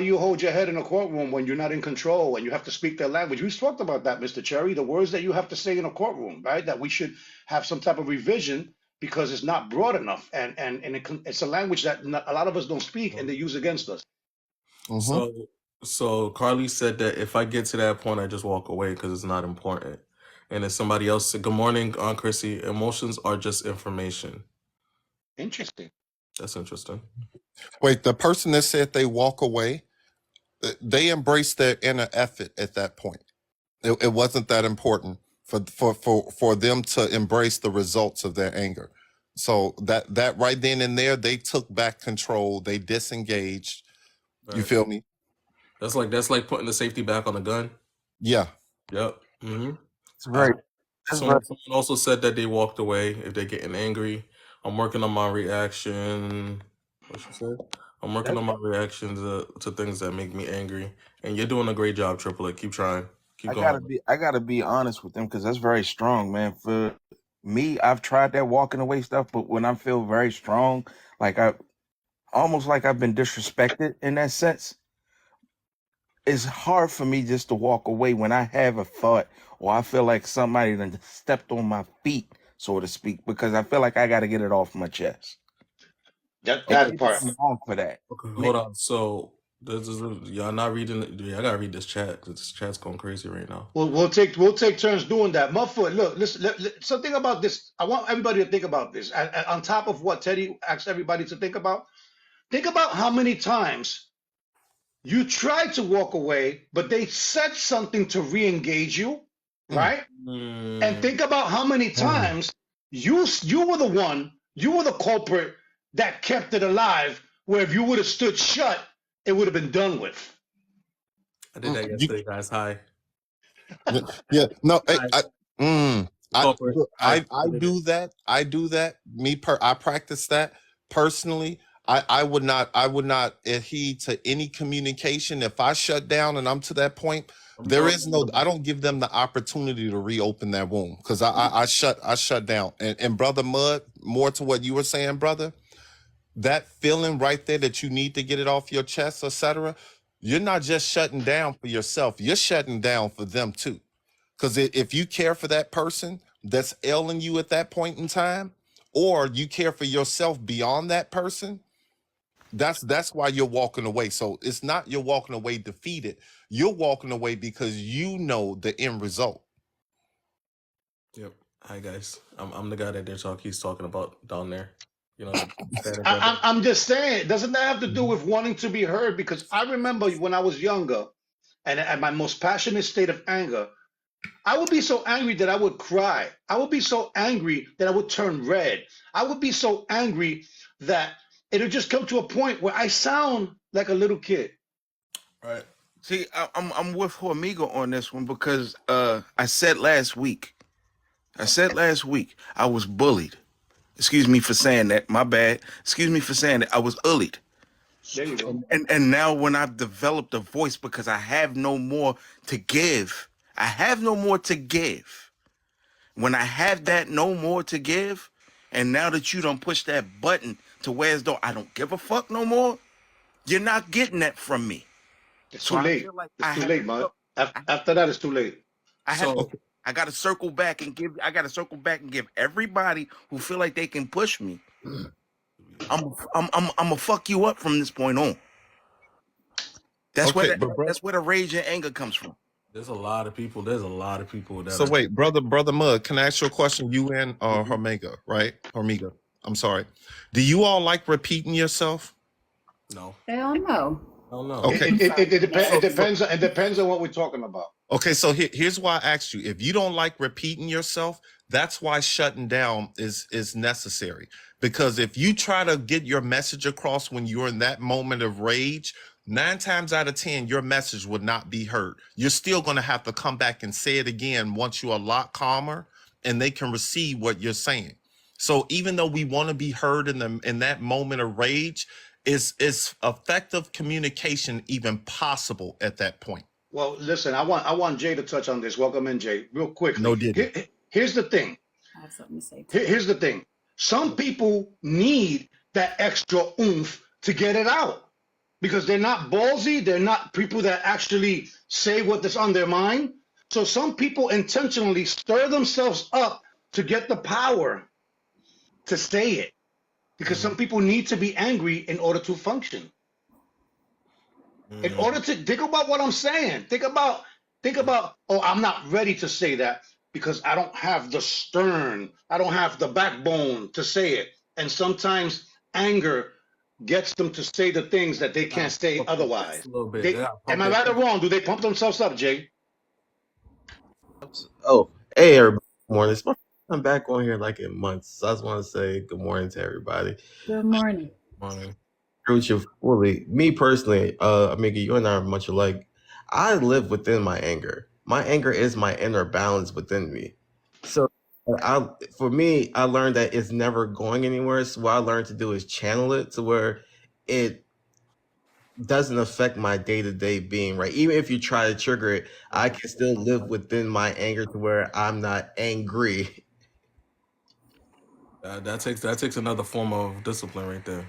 S3: you hold your head in a courtroom when you're not in control and you have to speak their language? We talked about that, Mr. Cherry. The words that you have to say in a courtroom, right? That we should have some type of revision because it's not broad enough, it's a language that a lot of us don't speak and they use against us.
S5: Mm-hmm.
S1: So so Carly said that if I get to that point, I just walk away because it's not important. And then somebody else said, "Good morning, Aunt Chrissy. Emotions are just information."
S3: Interesting.
S1: That's interesting.
S5: Wait, the person that said they walk away, they embrace their inner effort at that point. It wasn't that important for them to embrace the results of their anger. So that right then and there, they took back control. They disengaged. You
S1: Right.
S5: feel me?
S1: That's like putting the safety back on the gun.
S5: Yeah.
S1: Yep. Mm-hmm.
S6: It's very, that's very.
S1: Someone also said that they walked away if they're getting angry. I'm working on my reaction. What she said? I'm working
S6: That,
S1: on my reaction to things that make me angry. And you're doing a great job, Triplet. Keep trying. Keep going.
S6: I gotta be honest with them because that's very strong, man. For me, I've tried that walking away stuff, but when I feel very strong, like I almost like I've been disrespected in that sense. It's hard for me just to walk away when I have a thought or I feel like somebody done stepped on my feet, so to speak, because I feel like I got to get it off my chest. And
S3: That
S6: maybe
S3: part.
S6: I'm wrong for that.
S1: Okay,
S6: May-
S1: hold on. So this is y'all not reading it. Yeah, I gotta read this chat 'cause this chat's going crazy right now.
S3: We'll take turns doing that. Mudfoot, look, listen, something about this. I want everybody to think about this. And on top of what Teddy asked everybody to think about how many times you tried to walk away, but they said something to re-engage you,
S5: Mm,
S3: right? And
S1: Mm,
S3: think about how many
S5: mm.
S3: times you were the one, you were the culprit that kept it alive. Where if you would have stood shut, it would have been done with.
S1: I did
S5: Mm.
S1: that yesterday, guys. Hi.
S5: Yeah, yeah. No,
S1: Hi.
S5: mm,
S1: Culprit. Hi.
S5: I
S1: I did it.
S5: do that. I do that. I practice that personally. I would not adhere to any communication. If I shut down and I'm to that point,
S1: I'm
S5: there
S1: done.
S5: is no, I don't give them the opportunity to reopen that wound because I shut down. And brother Mud, more to what you were saying, brother, that feeling right there that you need to get it off your chest, etc. You're not just shutting down for yourself, you're shutting down for them too. Because if you care for that person that's ailing you at that point in time, or you care for yourself beyond that person, that's why you're walking away. So it's not you're walking away defeated. You're walking away because you know the end result.
S1: Yep. Hi, guys. I'm the guy that he's talking about down there. You know, the Spanish
S3: I,
S1: brother.
S3: I'm just saying, doesn't that have to do
S5: Mhm.
S3: with wanting to be heard? Because I remember when I was younger and at my most passionate state of anger, I would be so angry that I would cry. I would be so angry that I would turn red. I would be so angry that it would just come to a point where I sound like a little kid.
S1: Right.
S6: See, I'm with Hormiga on this one because I said last week. I said last week I was bullied. Excuse me for saying that. My bad. Excuse me for saying that. I was bullied.
S3: There you go.
S6: And now when I've developed a voice because I have no more to give. I have no more to give. When I have that no more to give, and now that you don't push that button to where as though I don't give a fuck no more, you're not getting that from me.
S3: It's
S7: So
S3: too
S7: I
S3: late.
S7: feel like
S3: It's
S7: I
S3: too
S7: have
S3: late,
S7: to
S3: man.
S7: go. I,
S3: After that, it's too late.
S7: I have
S1: So
S5: Okay.
S7: I got to circle back and give. I got to circle back and give everybody who feel like they can push me. I'm gonna fuck you up from this point on.
S5: Okay, but brother.
S7: That's where the rage and anger comes from.
S1: there's a lot of people. There's a lot of people that
S5: So
S1: are.
S5: wait, brother Mud, can I ask you a question? You and
S1: Mhm.
S5: Hermega, right? Hermega. I'm sorry. Do you all like repeating yourself?
S1: No,
S4: Hell no.
S1: I don't know.
S5: Okay.
S3: It
S1: So
S3: depends. It depends on what we're talking about.
S5: Okay, so here's why I asked you. If you don't like repeating yourself, that's why shutting down is necessary. Because if you try to get your message across when you're in that moment of rage, 9 times out of 10, your message would not be heard. You're still going to have to come back and say it again once you're a lot calmer and they can receive what you're saying. So even though we want to be heard in that moment of rage, is effective communication even possible at that point?
S3: Well, listen, I want Jay to touch on this. Welcome in, Jay, real
S5: No
S3: quickly.
S5: diddy.
S3: Here's the thing.
S4: I have something to say too.
S3: Here's the thing. Some people need that extra oomph to get it out because they're not ballsy. They're not people that actually say what is on their mind. So some people intentionally stir themselves up to get the power to say it because
S1: Mhm.
S3: some people need to be angry in order to function. In order
S1: Mhm.
S3: to think about what I'm saying, think about, oh, I'm not ready to say that because I don't have the stern, I don't have the backbone to say it. And sometimes anger gets them to say the things that they can't say
S1: Pump their
S3: otherwise.
S1: fists a little bit. They
S3: They
S1: gotta
S3: am
S1: pump
S3: I
S1: their
S3: right or
S1: fists.
S3: wrong? Do they pump themselves up, Jay?
S8: Oh, hey everybody. Good morning. It's my first time back on here like in months. So I just want to say good morning to everybody.
S4: Good morning.
S1: Money.
S8: Agree with you fully. Me personally, Amiga, you and I are much alike. I live within my anger. My anger is my inner balance within me. So for me, I learned that it's never going anywhere. So what I learned to do is channel it to where it doesn't affect my day to day being, right? Even if you try to trigger it, I can still live within my anger to where I'm not angry.
S1: That takes another form of discipline right there.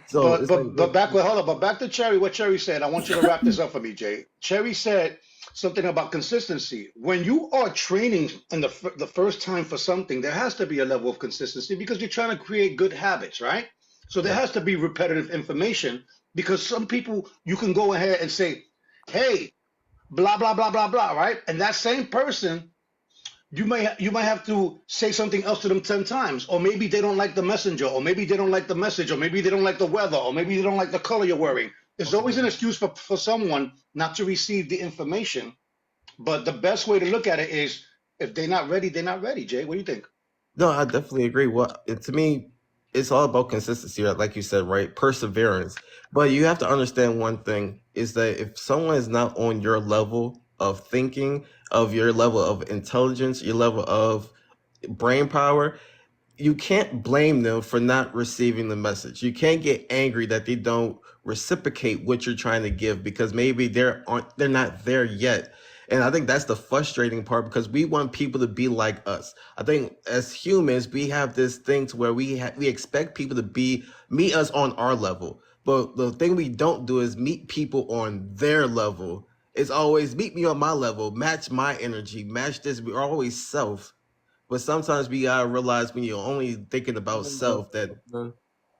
S8: So
S3: But
S8: it's like
S3: but but back hold up, but back to Cherry. What Cherry said. I want you to wrap this up for me, Jay. Cherry said something about consistency. When you are training in the first time for something, there has to be a level of consistency because you're trying to create good habits, right? So there
S8: yeah.
S3: has to be repetitive information because some people you can go ahead and say, "Hey, blah blah blah blah blah," right? And that same person you might have to say something else to them 10 times, or maybe they don't like the messenger, or maybe they don't like the message, or maybe they don't like the weather, or maybe they don't like the color you're wearing. There's
S1: Okay.
S3: always an excuse for someone not to receive the information. But the best way to look at it is if they're not ready, they're not ready. Jay, what do you think?
S8: No, I definitely agree. Well, to me, it's all about consistency, like you said, right? Perseverance. But you have to understand one thing is that if someone is not on your level of thinking, of your level of intelligence, your level of brain power, you can't blame them for not receiving the message. You can't get angry that they don't reciprocate what you're trying to give because maybe they're not there yet. And I think that's the frustrating part because we want people to be like us. I think as humans, we have this thing to where we expect people to be meet us on our level. But the thing we don't do is meet people on their level. It's always meet me on my level, match my energy, match this. We're always self, but sometimes we gotta realize when you're only thinking about self that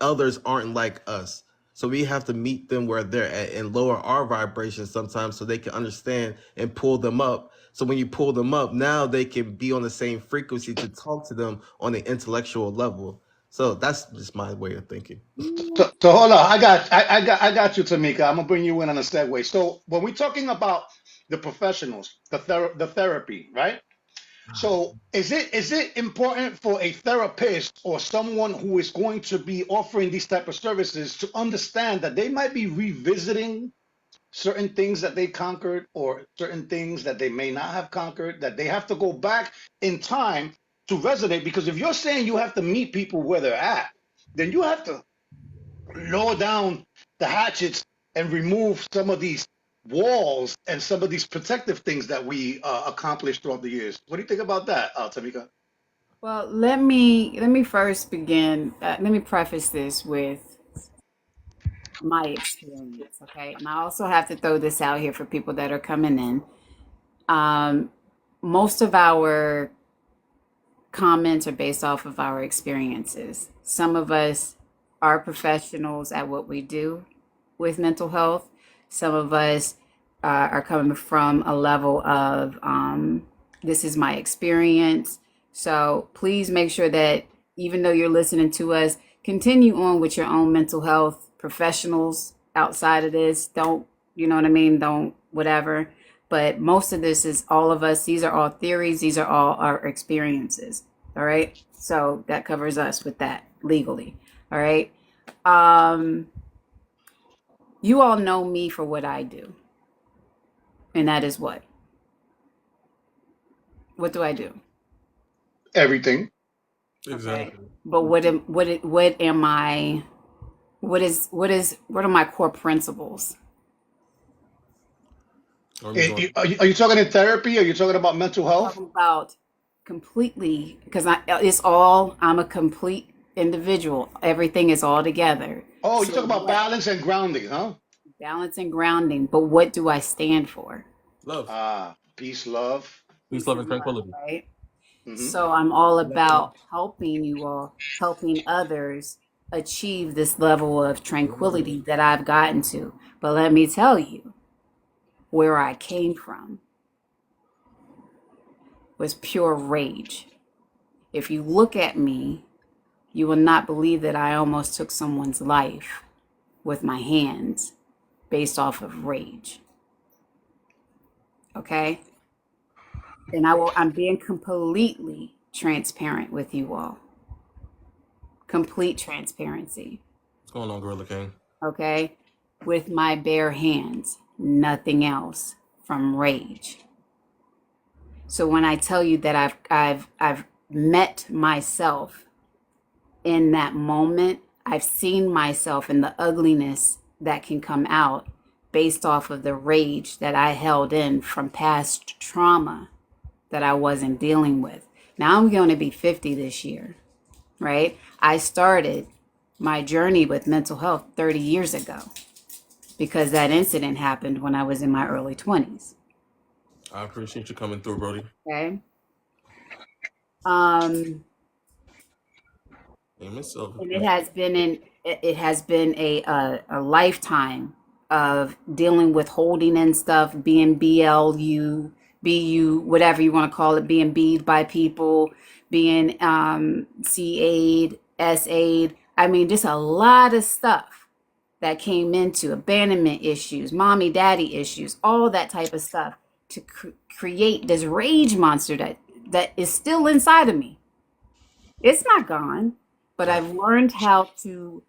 S8: others aren't like us. So we have to meet them where they're at and lower our vibrations sometimes so they can understand and pull them up. So when you pull them up, now they can be on the same frequency to talk to them on the intellectual level. So that's just my way of thinking.
S3: So hold on, I got you, Tamika. I'm gonna bring you in on a segue. So when we're talking about the professionals, the therapy, right? So is it important for a therapist or someone who is going to be offering these type of services to understand that they might be revisiting certain things that they conquered or certain things that they may not have conquered, that they have to go back in time to resonate? Because if you're saying you have to meet people where they're at, then you have to lower down the hatchets and remove some of these walls and some of these protective things that we accomplished throughout the years. What do you think about that, Tamika?
S4: Well, let me first begin. Let me preface this with my experience. Okay. And I also have to throw this out here for people that are coming in. Most of our comments are based off of our experiences. Some of us are professionals at what we do with mental health. Some of us are coming from a level of this is my experience. So please make sure that even though you're listening to us, continue on with your own mental health professionals outside of this. Don't, you know what I mean? Don't, whatever. But most of this is all of us. These are all theories. These are all our experiences. All right. So that covers us with that legally. All right. You all know me for what I do. And that is what? What do I do?
S3: Everything.
S4: Okay.
S1: Exactly.
S4: But what am I? What are my core principles?
S1: Are we doing?
S3: Are you talking in therapy? Are you talking about mental health?
S4: Talking about completely because I'm a complete individual. Everything is all together.
S3: Oh, you
S4: So
S3: talk about
S4: what
S3: balance and grounding, huh?
S4: balance and grounding, but what do I stand for?
S1: Love,
S3: Peace, love.
S1: peace,
S4: Peace
S1: love,
S4: and
S1: and
S4: love,
S1: tranquility.
S4: right?
S3: Hmm.
S4: So I'm all about helping you all, helping others achieve this level of tranquility that I've gotten to. But let me tell you, where I came from was pure rage. If you look at me, you will not believe that I almost took someone's life with my hands based off of rage. Okay? And I'm being completely transparent with you all. Complete transparency.
S1: What's going on, Gorilla King?
S4: Okay? With my bare hands, nothing else from rage. So when I tell you that I've met myself in that moment, I've seen myself in the ugliness that can come out based off of the rage that I held in from past trauma that I wasn't dealing with. Now I'm going to be 50 this year, right? I started my journey with mental health 30 years ago because that incident happened when I was in my early 20s.
S1: I appreciate you coming through, Brody.
S4: Okay. Um,
S1: Hey, Miss Silver.
S4: and it has been a lifetime of dealing with holding in stuff, being BU, whatever you want to call it, being B'd by people, being C-aid, S-aid. I mean, just a lot of stuff that came into abandonment issues, mommy, daddy issues, all that type of stuff to create this rage monster that is still inside of me. It's not gone, but I've learned how to,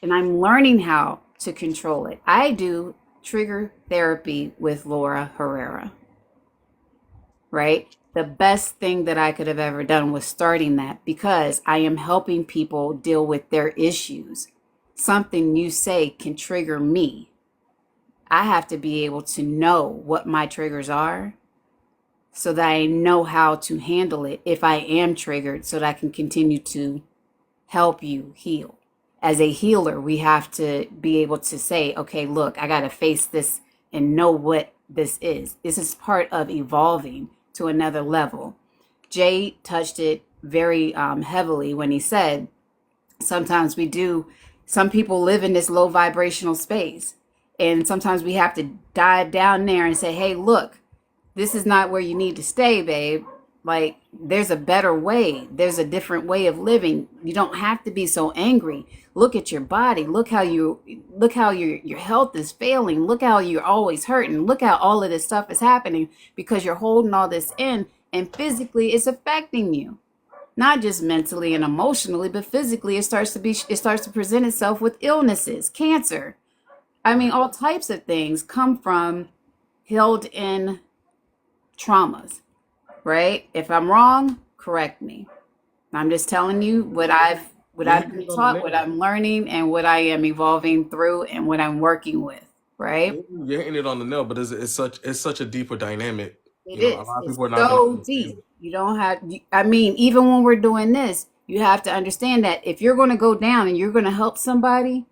S4: and I'm learning how to control it. I do trigger therapy with Laura Herrera, right? The best thing that I could have ever done was starting that because I am helping people deal with their issues. Something you say can trigger me. I have to be able to know what my triggers are so that I know how to handle it if I am triggered so that I can continue to help you heal. As a healer, we have to be able to say, okay, look, I got to face this and know what this is. This is part of evolving to another level. Jay touched it very heavily when he said, sometimes some people live in this low vibrational space. And sometimes we have to dive down there and say, hey, look, this is not where you need to stay, babe. Like there's a better way. There's a different way of living. You don't have to be so angry. Look at your body. Look how your health is failing. Look how you're always hurting. Look how all of this stuff is happening because you're holding all this in and physically it's affecting you. Not just mentally and emotionally, but physically it starts to present itself with illnesses, cancer. I mean, all types of things come from held in traumas, right? If I'm wrong, correct me. I'm just telling you what
S1: You're
S4: I've
S1: hitting
S4: been
S1: it on the
S4: taught, what
S1: nail.
S4: I'm learning, and what I am evolving through, and what I'm working with. Right?
S1: You're hitting it on the nail, but it's such a deeper dynamic.
S4: It
S1: You know, a
S4: is.
S1: lot of
S4: It's
S1: people are not going to
S4: so
S1: understand
S4: deep.
S1: it.
S4: You don't have. I mean, even when we're doing this, you have to understand that if you're going to go down and you're going to help somebody,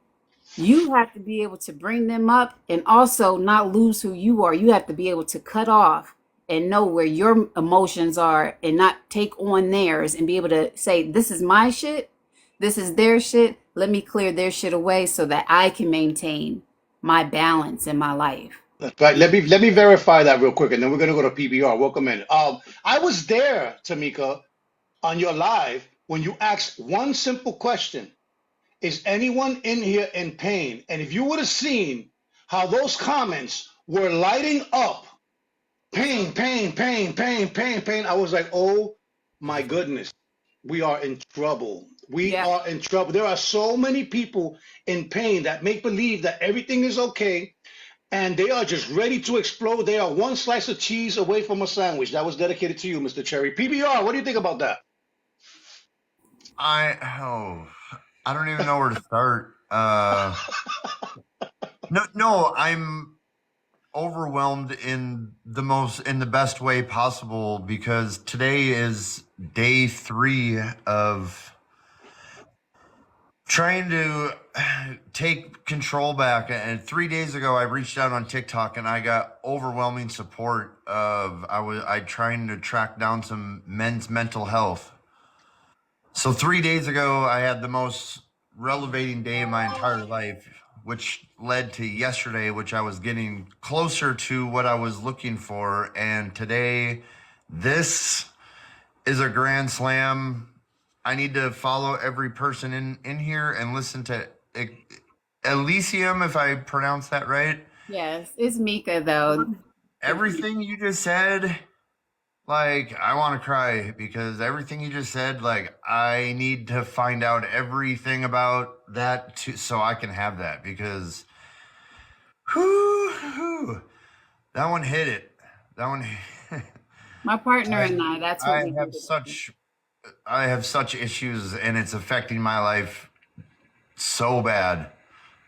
S4: you have to be able to bring them up and also not lose who you are. You have to be able to cut off and know where your emotions are and not take on theirs and be able to say, this is my shit, this is their shit. Let me clear their shit away so that I can maintain my balance in my life.
S3: That's right. Let me verify that real quick, and then we're gonna go to PBR. Welcome in. I was there, Tamika, on your live when you asked one simple question: is anyone in here in pain? And if you would have seen how those comments were lighting up, pain, pain, pain, pain, pain, pain, I was like, oh my goodness, we are in trouble. We
S4: Yeah.
S3: are in trouble. There are so many people in pain that make believe that everything is okay and they are just ready to explode. They are one slice of cheese away from a sandwich. That was dedicated to you, Mr. Cherry. PBR, what do you think about that?
S9: I don't even know where to start. No, I'm overwhelmed in the best way possible because today is day 3 of trying to take control back. And 3 days ago, I reached out on TikTok and I got overwhelming support of I trying to track down some men's mental health. So 3 days ago, I had the most relevating day of my entire life, which led to yesterday, which I was getting closer to what I was looking for. And today, this is a grand slam. I need to follow every person in here and listen to Elysium, if I pronounce that right.
S4: Yes, it's Mika though.
S9: Everything you just said, like, I want to cry because everything you just said, like, I need to find out everything about that so I can have that because, whoo, that one hit it. That one.
S4: My partner and I, that's what
S9: I
S4: we do.
S9: have such issues and it's affecting my life so bad.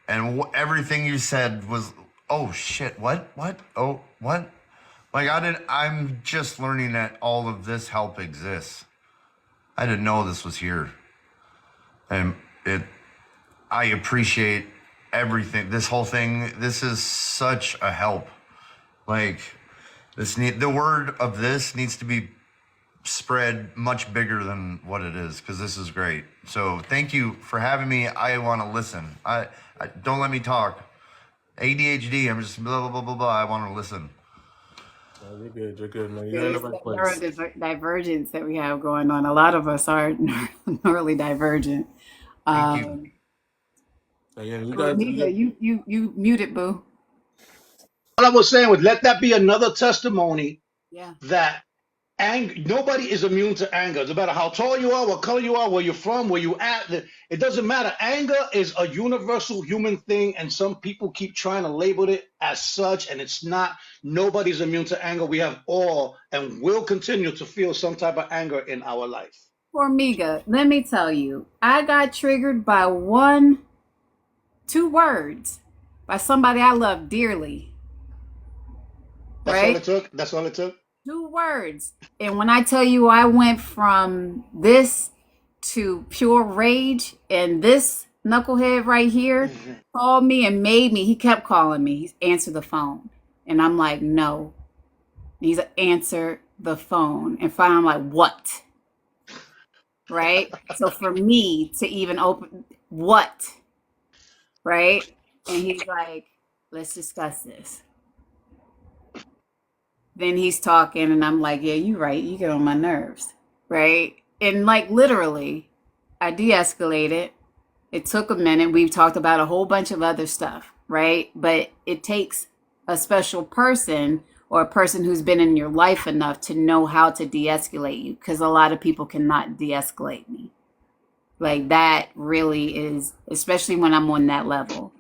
S9: And everything you said was, oh shit, what? Oh, what? Like I'm just learning that all of this help exists. I didn't know this was here. And I appreciate everything. This whole thing, this is such a help. Like the word of this needs to be spread much bigger than what it is because this is great. So thank you for having me. I want to listen. I don't let me talk. ADHD, I'm just blah, blah, blah, blah, blah. I want to listen.
S1: No, you're good, man. You're in the
S4: It's
S1: right
S4: that
S1: place.
S4: neurodivergence that we have going on. A lot of us are neurally divergent.
S9: Thank you.
S1: Again, you
S4: Well,
S1: guys,
S4: Mika, you muted, boo.
S3: All I was saying was let that be another testimony
S4: Yeah.
S3: that nobody is immune to anger. No matter how tall you are, what color you are, where you're from, where you at, it doesn't matter. Anger is a universal human thing, and some people keep trying to label it as such, and it's not. Nobody's immune to anger. We have all and will continue to feel some type of anger in our life.
S4: For Mika, let me tell you, I got triggered by two words by somebody I love dearly,
S3: That's all
S4: right?
S3: it took. That's all it took.
S4: 2 words. And when I tell you I went from this to pure rage, and this knucklehead right here called me and made me, he kept calling me. He's answered the phone. And I'm like, no. He's answer the phone. And finally I'm like, what? Right? So for me to even open, what? Right? And he's like, let's discuss this. Then he's talking and I'm like, yeah, you're right. You get on my nerves. Right? And like literally, I de-escalated. It took a minute. We've talked about a whole bunch of other stuff, right? But it takes a special person or a person who's been in your life enough to know how to de-escalate you, because a lot of people cannot de-escalate me. Like that really is, especially when I'm on that level,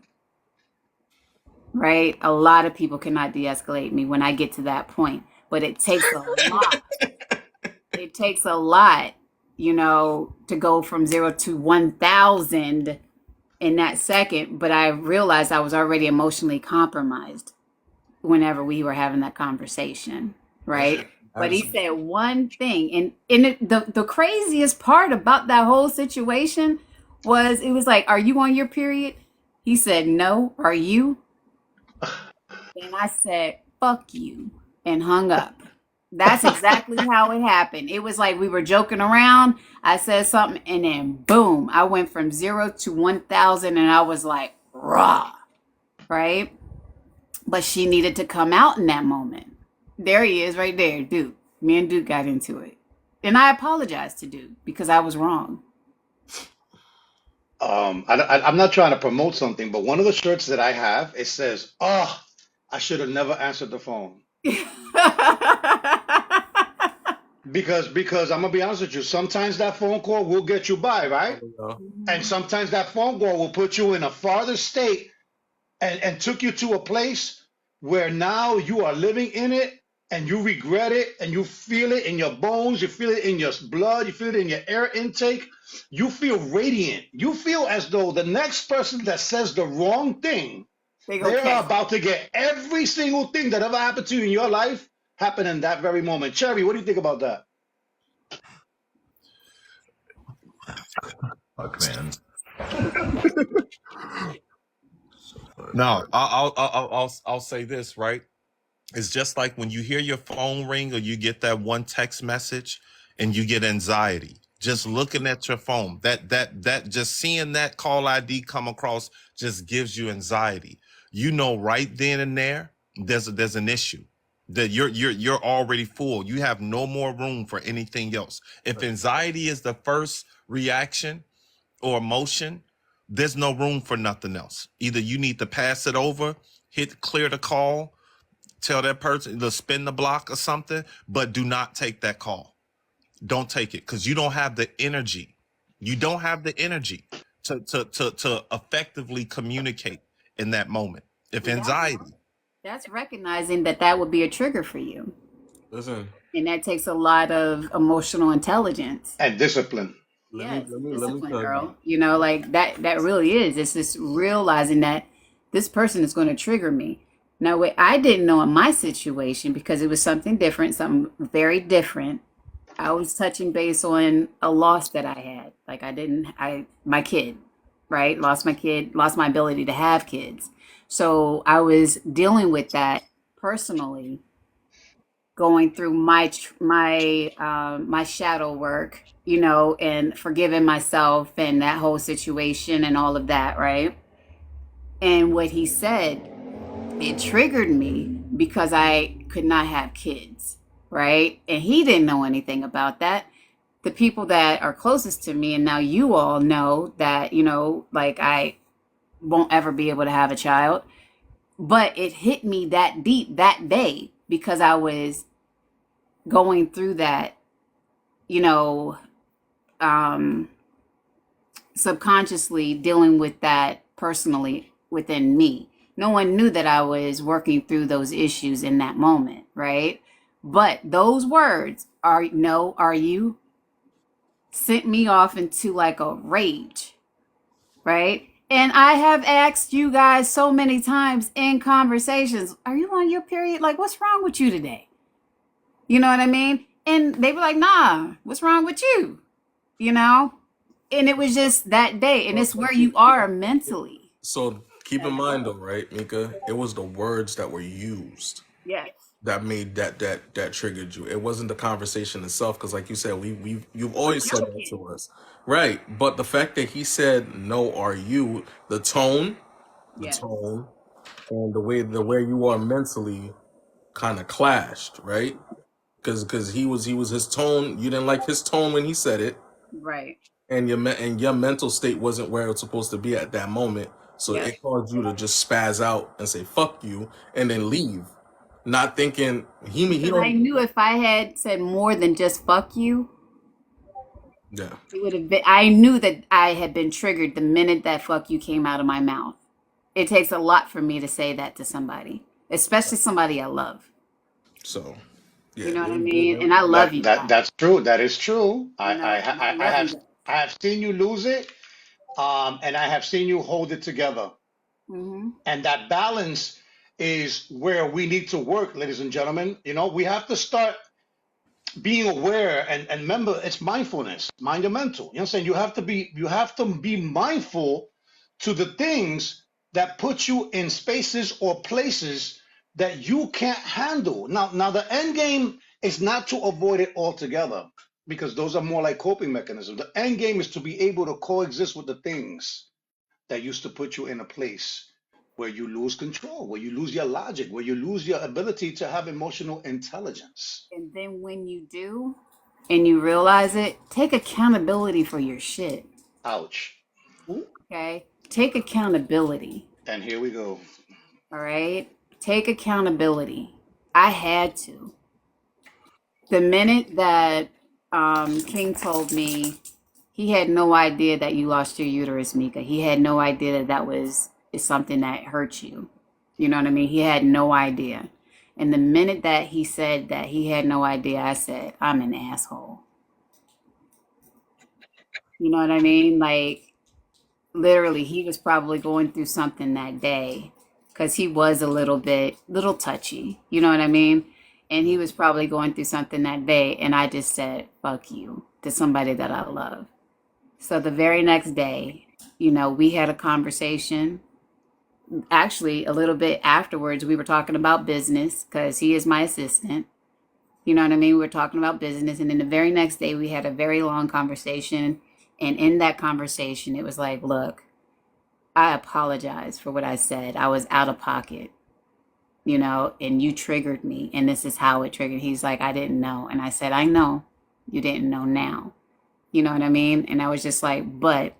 S4: right? A lot of people cannot de-escalate me when I get to that point, but it takes a lot. It takes a lot, to go from 0 to 1,000 in that second. But I realized I was already emotionally compromised whenever we were having that conversation, right? But he said one thing, and the craziest part about that whole situation was, it was like, "Are you on your period?" He said, "No, are you?" And I said, "Fuck you," and hung up. That's exactly how it happened. It was like we were joking around. I said something, and then boom, I went from 0 to 1,000, and I was like, raw, right? But she needed to come out in that moment. There he is, right there, Duke. Me and Duke got into it. And I apologized to Duke because I was wrong.
S3: I'm not trying to promote something, but one of the shirts that I have, it says, "Oh, I should have never answered the phone." Because I'm gonna be honest with you, sometimes that phone call will get you by, right? And sometimes that phone call will put you in a farther state and took you to a place where now you are living in it and you regret it and you feel it in your bones, you feel it in your blood, you feel it in your air intake. You feel radiant. You feel as though the next person that says the wrong thing,
S4: They go
S3: they are
S4: catch.
S3: about to get every single thing that ever happened to you in your life happen in that very moment. Cherry, what do you think about that?
S9: Fuck, man.
S5: No, I'll say this, right? It's just like when you hear your phone ring or you get that one text message and you get anxiety. Just looking at your phone, that just seeing that call ID come across just gives you anxiety. You know, right then and there, there's an issue that you're already full. You have no more room for anything else. If anxiety is the first reaction or emotion, there's no room for nothing else. Either you need to pass it over, hit clear the call, tell that person to spin the block or something, but do not take that call. Don't take it because you don't have the energy. You don't have the energy to effectively communicate in that moment. If
S4: And
S5: anxiety,
S4: that's recognizing that that would be a trigger for you.
S1: Listen,
S4: And that takes a lot of emotional intelligence.
S3: And discipline.
S4: Yes,
S1: let me
S4: discipline,
S1: tell you.
S4: girl. Like that really is. It's just realizing that this person is going to trigger me. Now, what I didn't know in my situation, because it was something different, something very different. I was touching base on a loss that I had. Like my kid, right? Lost my kid, lost my ability to have kids. So I was dealing with that personally, going through my shadow work, and forgiving myself and that whole situation and all of that, right? And what he said, it triggered me because I could not have kids, right? And he didn't know anything about that. The people that are closest to me, and now you all know that, like I won't ever be able to have a child. But it hit me that deep that day because I was going through that, you know, um, subconsciously dealing with that personally within me. No one knew that I was working through those issues in that moment, right? But those words, are you, sent me off into like a rage, right? And I have asked you guys so many times in conversations, are you on your period? Like, what's wrong with you today? You know what I mean? And they were like, nah, what's wrong with you? You know? And it was just that day. And it's where you are mentally.
S1: So keep in mind though, right, Mika? It was the words that were used
S4: Yes.
S1: that made that triggered you. It wasn't the conversation itself, because like you said, you've always said that
S4: Joking.
S1: to us, right? But the fact that he said no, are you, the
S4: Yes.
S1: tone, and the way you are mentally kind of clashed, right? Because he was his tone. You didn't like his tone when he said it,
S4: Right.
S1: and your mental state wasn't where it's supposed to be at that moment. So
S4: Yep.
S1: it caused you to just spaz out and say "fuck you" and then leave, not thinking he
S4: Because I
S1: don't.
S4: knew if I had said more than just fuck you,
S1: Yeah.
S4: it would have been, I knew that I had been triggered the minute that fuck you came out of my mouth. It takes a lot for me to say that to somebody, especially somebody I love.
S1: So
S4: You
S1: yeah,
S4: know what I
S1: they
S4: mean? And I love
S3: That
S4: you
S3: that
S4: guys,
S3: that's true. That is true.
S4: and I love you guys.
S3: I have seen you lose it, and I have seen you hold it together.
S4: Hmm.
S3: And that balance is where we need to work, ladies and gentlemen. We have to start being aware and remember it's mindfulness, mind and mental. You know what I'm saying? You have to be mindful to the things that puts you in spaces or places that you can't handle. Now the end game is not to avoid it altogether, because those are more like coping mechanisms. The end game is to be able to coexist with the things that used to put you in a place where you lose control, where you lose your logic, where you lose your ability to have emotional intelligence.
S4: And then when you do and you realize it, take accountability for your shit.
S3: Ouch.
S4: Okay? Take accountability.
S3: And here we go.
S4: All right? Take accountability. I had to. The minute that King told me he had no idea that you lost your uterus, Mika. He had no idea that that was is something that hurt you. You know what I mean? He had no idea. And the minute that he said that he had no idea, I said, I'm an asshole. You know what I mean? Like, literally, he was probably going through something that day because he was a little touchy. You know what I mean? And he was probably going through something that day. And I just said, fuck you to somebody that I love. So the very next day, we had a conversation. Actually, a little bit afterwards, we were talking about business because he is my assistant. You know what I mean? We were talking about business. And then the very next day, we had a very long conversation. And in that conversation, it was like, look, I apologize for what I said. I was out of pocket, and you triggered me. And this is how it triggered. He's like, I didn't know. And I said, I know you didn't know now. You know what I mean? And I was just like, but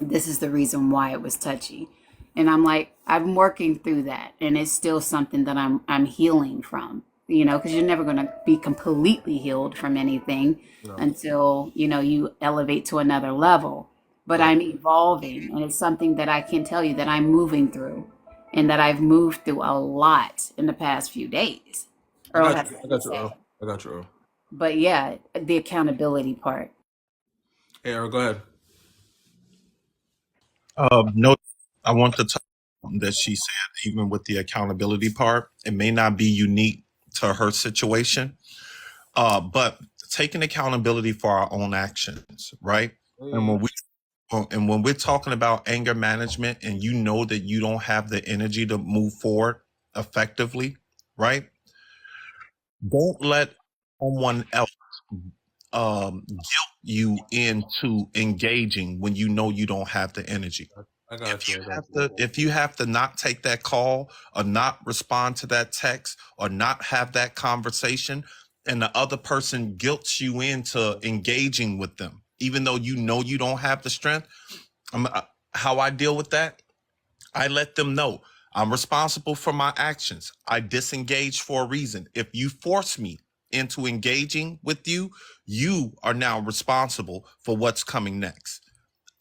S4: this is the reason why it was touchy. And I'm like, I'm working through that. And it's still something that I'm healing from, because you're never going to be completely healed from anything
S1: No.
S4: until, you elevate to another level. But
S1: Right.
S4: I'm evolving. And it's something that I can tell you that I'm moving through and that I've moved through a lot in the past few days.
S1: I
S4: Earl
S1: got
S4: has
S1: you. I
S4: something to
S1: got you,
S4: say.
S1: Earl. I got you, Earl.
S4: But yeah, the accountability part.
S1: Hey, Earl, go ahead.
S5: No, I want to talk that she said, even with the accountability part, it may not be unique to her situation, but taking accountability for our own actions, right? And
S1: Hey.
S5: when we're talking about anger management, and you know that you don't have the energy to move forward effectively, right? Don't let someone else guilt you into engaging when you know you don't have the energy.
S1: I
S5: If
S1: got you. I
S5: you
S1: got
S5: have
S1: you.
S5: to, if you have to not take that call or not respond to that text or not have that conversation, and the other person guilts you into engaging with them, even though you know you don't have the strength, how I deal with that, I let them know I'm responsible for my actions. I disengage for a reason. If you force me into engaging with you, you are now responsible for what's coming next.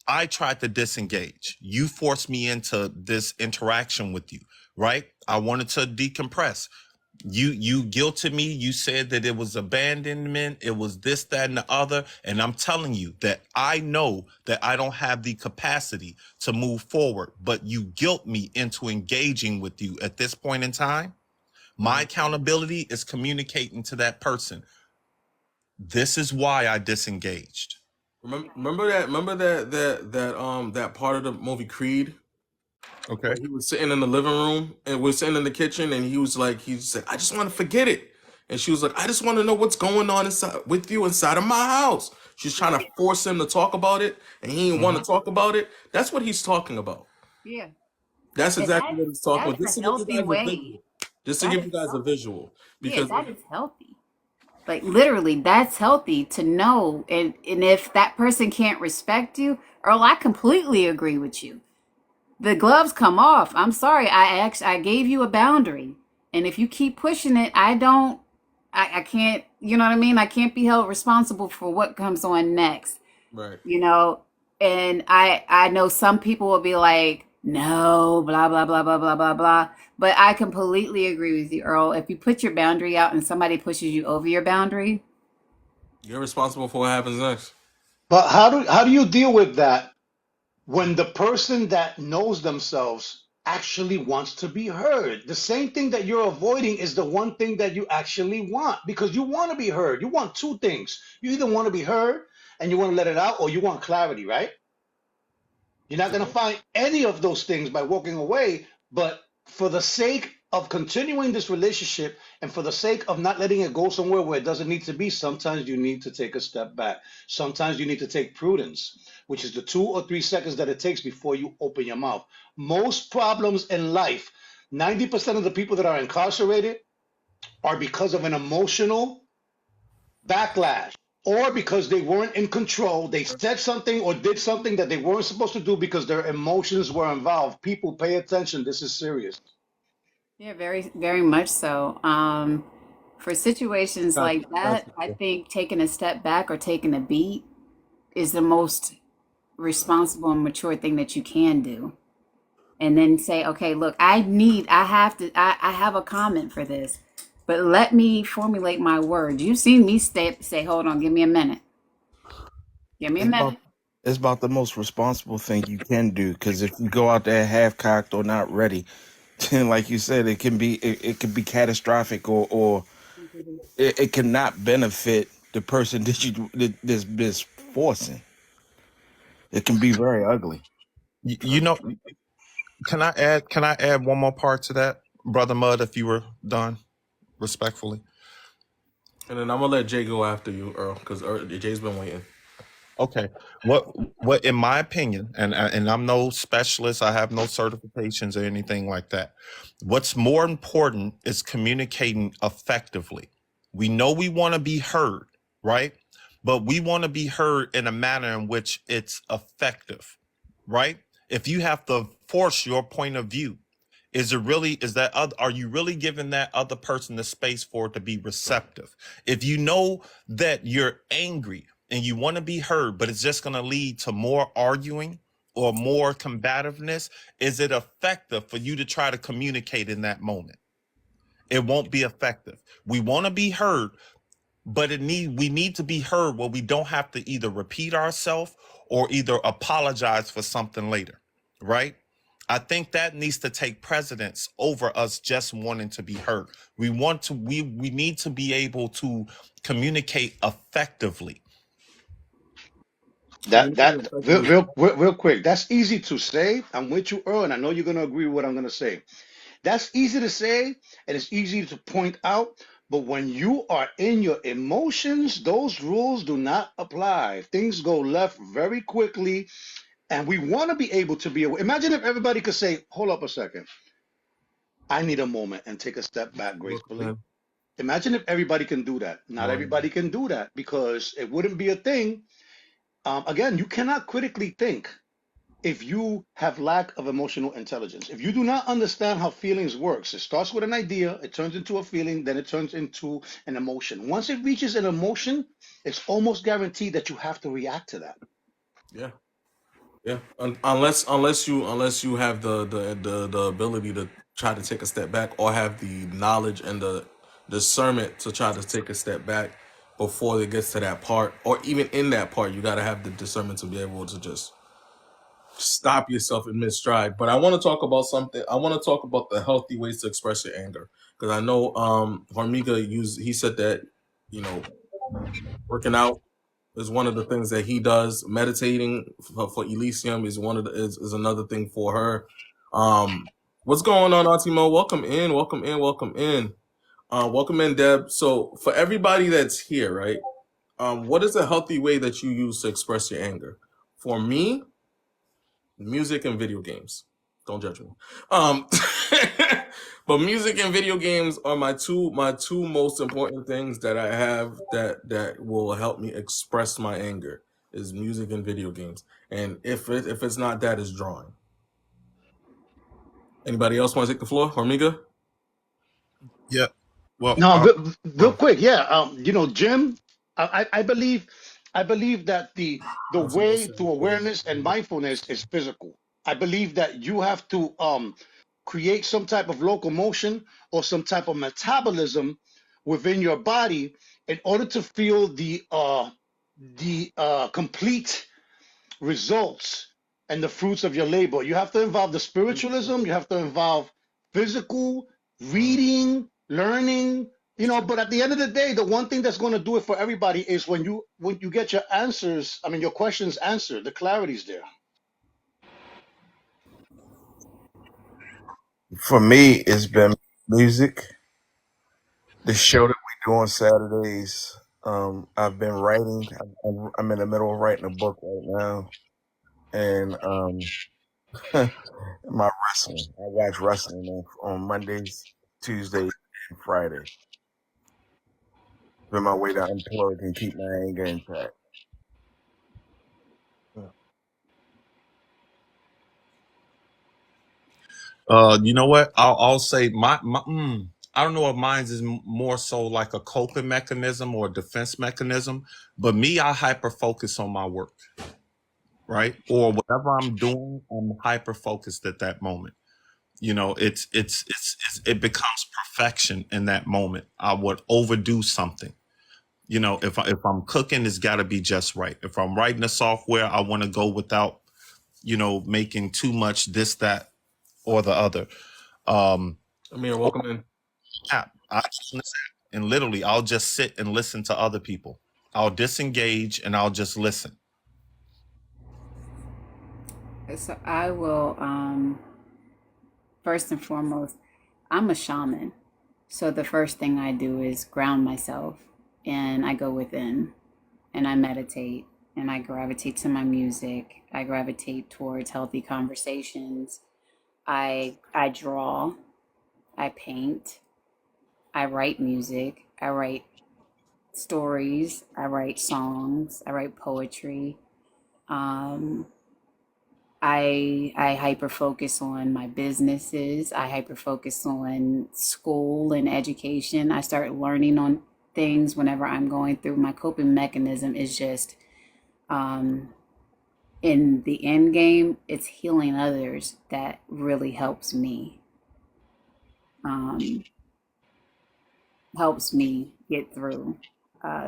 S5: I tried to disengage. You forced me into this interaction with you, right? I wanted to decompress. You guilted me. You said that it was abandonment, it was this, that, and the other. And I'm telling you that I know that I don't have the capacity to move forward, but you guilt me into engaging with you at this point in time. My accountability is communicating to that person, this is why I disengaged.
S1: Remember that part of the movie Creed
S5: Okay.
S1: where he was sitting in the living room and we're sitting in the kitchen and he said, I just want to forget it. And she was like, I just want to know what's going on inside with you inside of my house. She's trying to force him to talk about it and he didn't want
S5: Mhm.
S1: to talk about it. That's what he's talking about.
S4: Yeah.
S1: That's
S4: And
S1: exactly what he's talking about.
S4: that's a
S1: Just to give you
S4: healthy
S1: guys a
S4: way.
S1: visual. Just to
S4: That
S1: give
S4: is
S1: you guys a
S4: healthy.
S1: visual.
S4: Yeah,
S1: Because
S4: that is healthy. Like literally, that's healthy to know. And if that person can't respect you, Earl, I completely agree with you. The gloves come off. I'm sorry. I gave you a boundary. And if you keep pushing it, I can't, you know what I mean? I can't be held responsible for what comes on next.
S1: right.
S4: you know and I know some people will be like, no, blah blah blah blah blah blah blah, but I completely agree with you, Earl. If you put your boundary out and somebody pushes you over your boundary,
S1: You're responsible for what happens next.
S3: But how do you deal with that when the person that knows themselves actually wants to be heard? The same thing that you're avoiding is the one thing that you actually want, because you want to be heard. You want two things. You either want to be heard and you want to let it out, or you want clarity, right? You're not going to find any of those things by walking away. But for the sake of continuing this relationship and for the sake of not letting it go somewhere where it doesn't need to be, sometimes you need to take a step back. Sometimes you need to take prudence, which is the 2 or 3 seconds that it takes before you open your mouth. Most problems in life, 90% of the people that are incarcerated are because of an emotional backlash or because they weren't in control. They said something or did something that they weren't supposed to do because their emotions were involved. People, pay attention. This is serious.
S4: Yeah, very, very much so. For situations
S1: Got
S4: like
S1: got
S4: that, I
S1: you.
S4: think taking a step back or taking a beat is the most responsible and mature thing that you can do. And then say, okay, look, I have a comment for this, but let me formulate my words. You've seen me say, hold on, give me a minute. Give me a
S6: It's about
S4: minute.
S6: it's about the most responsible thing you can do. Because if you go out there half cocked or not ready, then like you said, it can be catastrophic, or it cannot benefit the person that's forcing. It can be very ugly.
S5: You know, can I add one more part to that, Brother Mud, if you were done, respectfully?
S1: And then I'm gonna let Jay go after you, Earl, because Jay's been waiting.
S5: Okay. What in my opinion, and I'm no specialist, I have no certifications or anything like that. What's more important is communicating effectively. We know we want to be heard, right? But we want to be heard in a manner in which it's effective, right? If you have to force your point of view, are you really giving that other person the space for it to be receptive? If you know that you're angry and you want to be heard, but it's just going to lead to more arguing or more combativeness, is it effective for you to try to communicate in that moment? It won't be effective. We want to be heard, but we need to be heard where we don't have to either repeat ourselves or either apologize for something later, right? I think that needs to take precedence over us just wanting to be heard. We need to be able to communicate effectively.
S1: Communicating
S3: Real,
S1: effectively.
S3: real, real, real quick. That's easy to say. I'm with you, Earl, and I know you're gonna agree with what I'm gonna say. That's easy to say, and it's easy to point out. But when you are in your emotions, those rules do not apply. Things go left very quickly, and we want to be able to be aware. Imagine if everybody could say, "Hold up a second, I need a moment," and take a step back
S1: Welcome
S3: gracefully.
S1: in.
S3: Imagine if everybody can do that. Not
S1: Morning.
S3: everybody can do that because it wouldn't be a thing. Again, you cannot critically think if you have lack of emotional intelligence. If you do not understand how feelings works, it starts with an idea, it turns into a feeling, then it turns into an emotion. Once it reaches an emotion, it's almost guaranteed that you have to react to that.
S1: Yeah. Yeah, unless you have the ability to try to take a step back, or have the knowledge and the discernment to try to take a step back before it gets to that part, or even in that part, you got to have the discernment to be able to just stop yourself in mid stride. But I want to talk about something. I want to talk about the healthy ways to express your anger, because I know Hormiga used. He said that, you know, working out is one of the things that he does. Meditating for Elysium is one of the is another thing for her. What's going on, Auntie Mo? Welcome in, welcome in, welcome in. Welcome in, Deb. So for everybody that's here, right? What is a healthy way that you use to express your anger? For me, music and video games. Don't judge me. Um, but music and video games are my two most important things that I have that will help me express my anger, is music and video games. And if it's not that, is drawing. Anybody else want to take the floor? Hormiga?
S5: Yeah. Well,
S3: No, real
S5: oh,
S3: quick, yeah. Jim, I believe that the
S1: Auntie Mo
S3: way
S1: said,
S3: to awareness and mindfulness is physical. I believe that you have to create some type of locomotion or some type of metabolism within your body in order to feel the complete results and the fruits of your labor. You have to involve the spiritualism, you have to involve physical, reading, learning, but at the end of the day, the one thing that's going to do it for everybody is when you get your answers, I mean your questions answered, the clarity's there.
S6: For me, it's been music. The show that we do on Saturdays. I've been writing. I'm in the middle of writing a book right now, and my wrestling. I watch wrestling on Mondays, Tuesdays, and Friday. Been my way to unplug and keep my anger intact.
S5: You know what? I'll say I don't know if mine's is more so like a coping mechanism or a defense mechanism, but me, I hyper focus on my work, right? Or whatever I'm doing, I'm hyper focused at that moment. You know, it becomes perfection in that moment. I would overdo something. You know, if I'm cooking, it's got to be just right. If I'm writing a software, I want to go without, making too much this, that, or the other.
S1: Amir, welcome in.
S5: I just listen, and literally I'll just sit and listen to other people. I'll disengage and I'll just listen.
S4: So I will, first and foremost, I'm a shaman. So the first thing I do is ground myself and I go within and I meditate and I gravitate to my music. I gravitate towards healthy conversations. I draw, I paint, I write music, I write stories, I write songs, I write poetry. Um, I hyper focus on my businesses. I hyper focus on school and education. I start learning on things whenever I'm going through. My coping mechanism is just um, in the end game. It's healing others that really um, helps me get through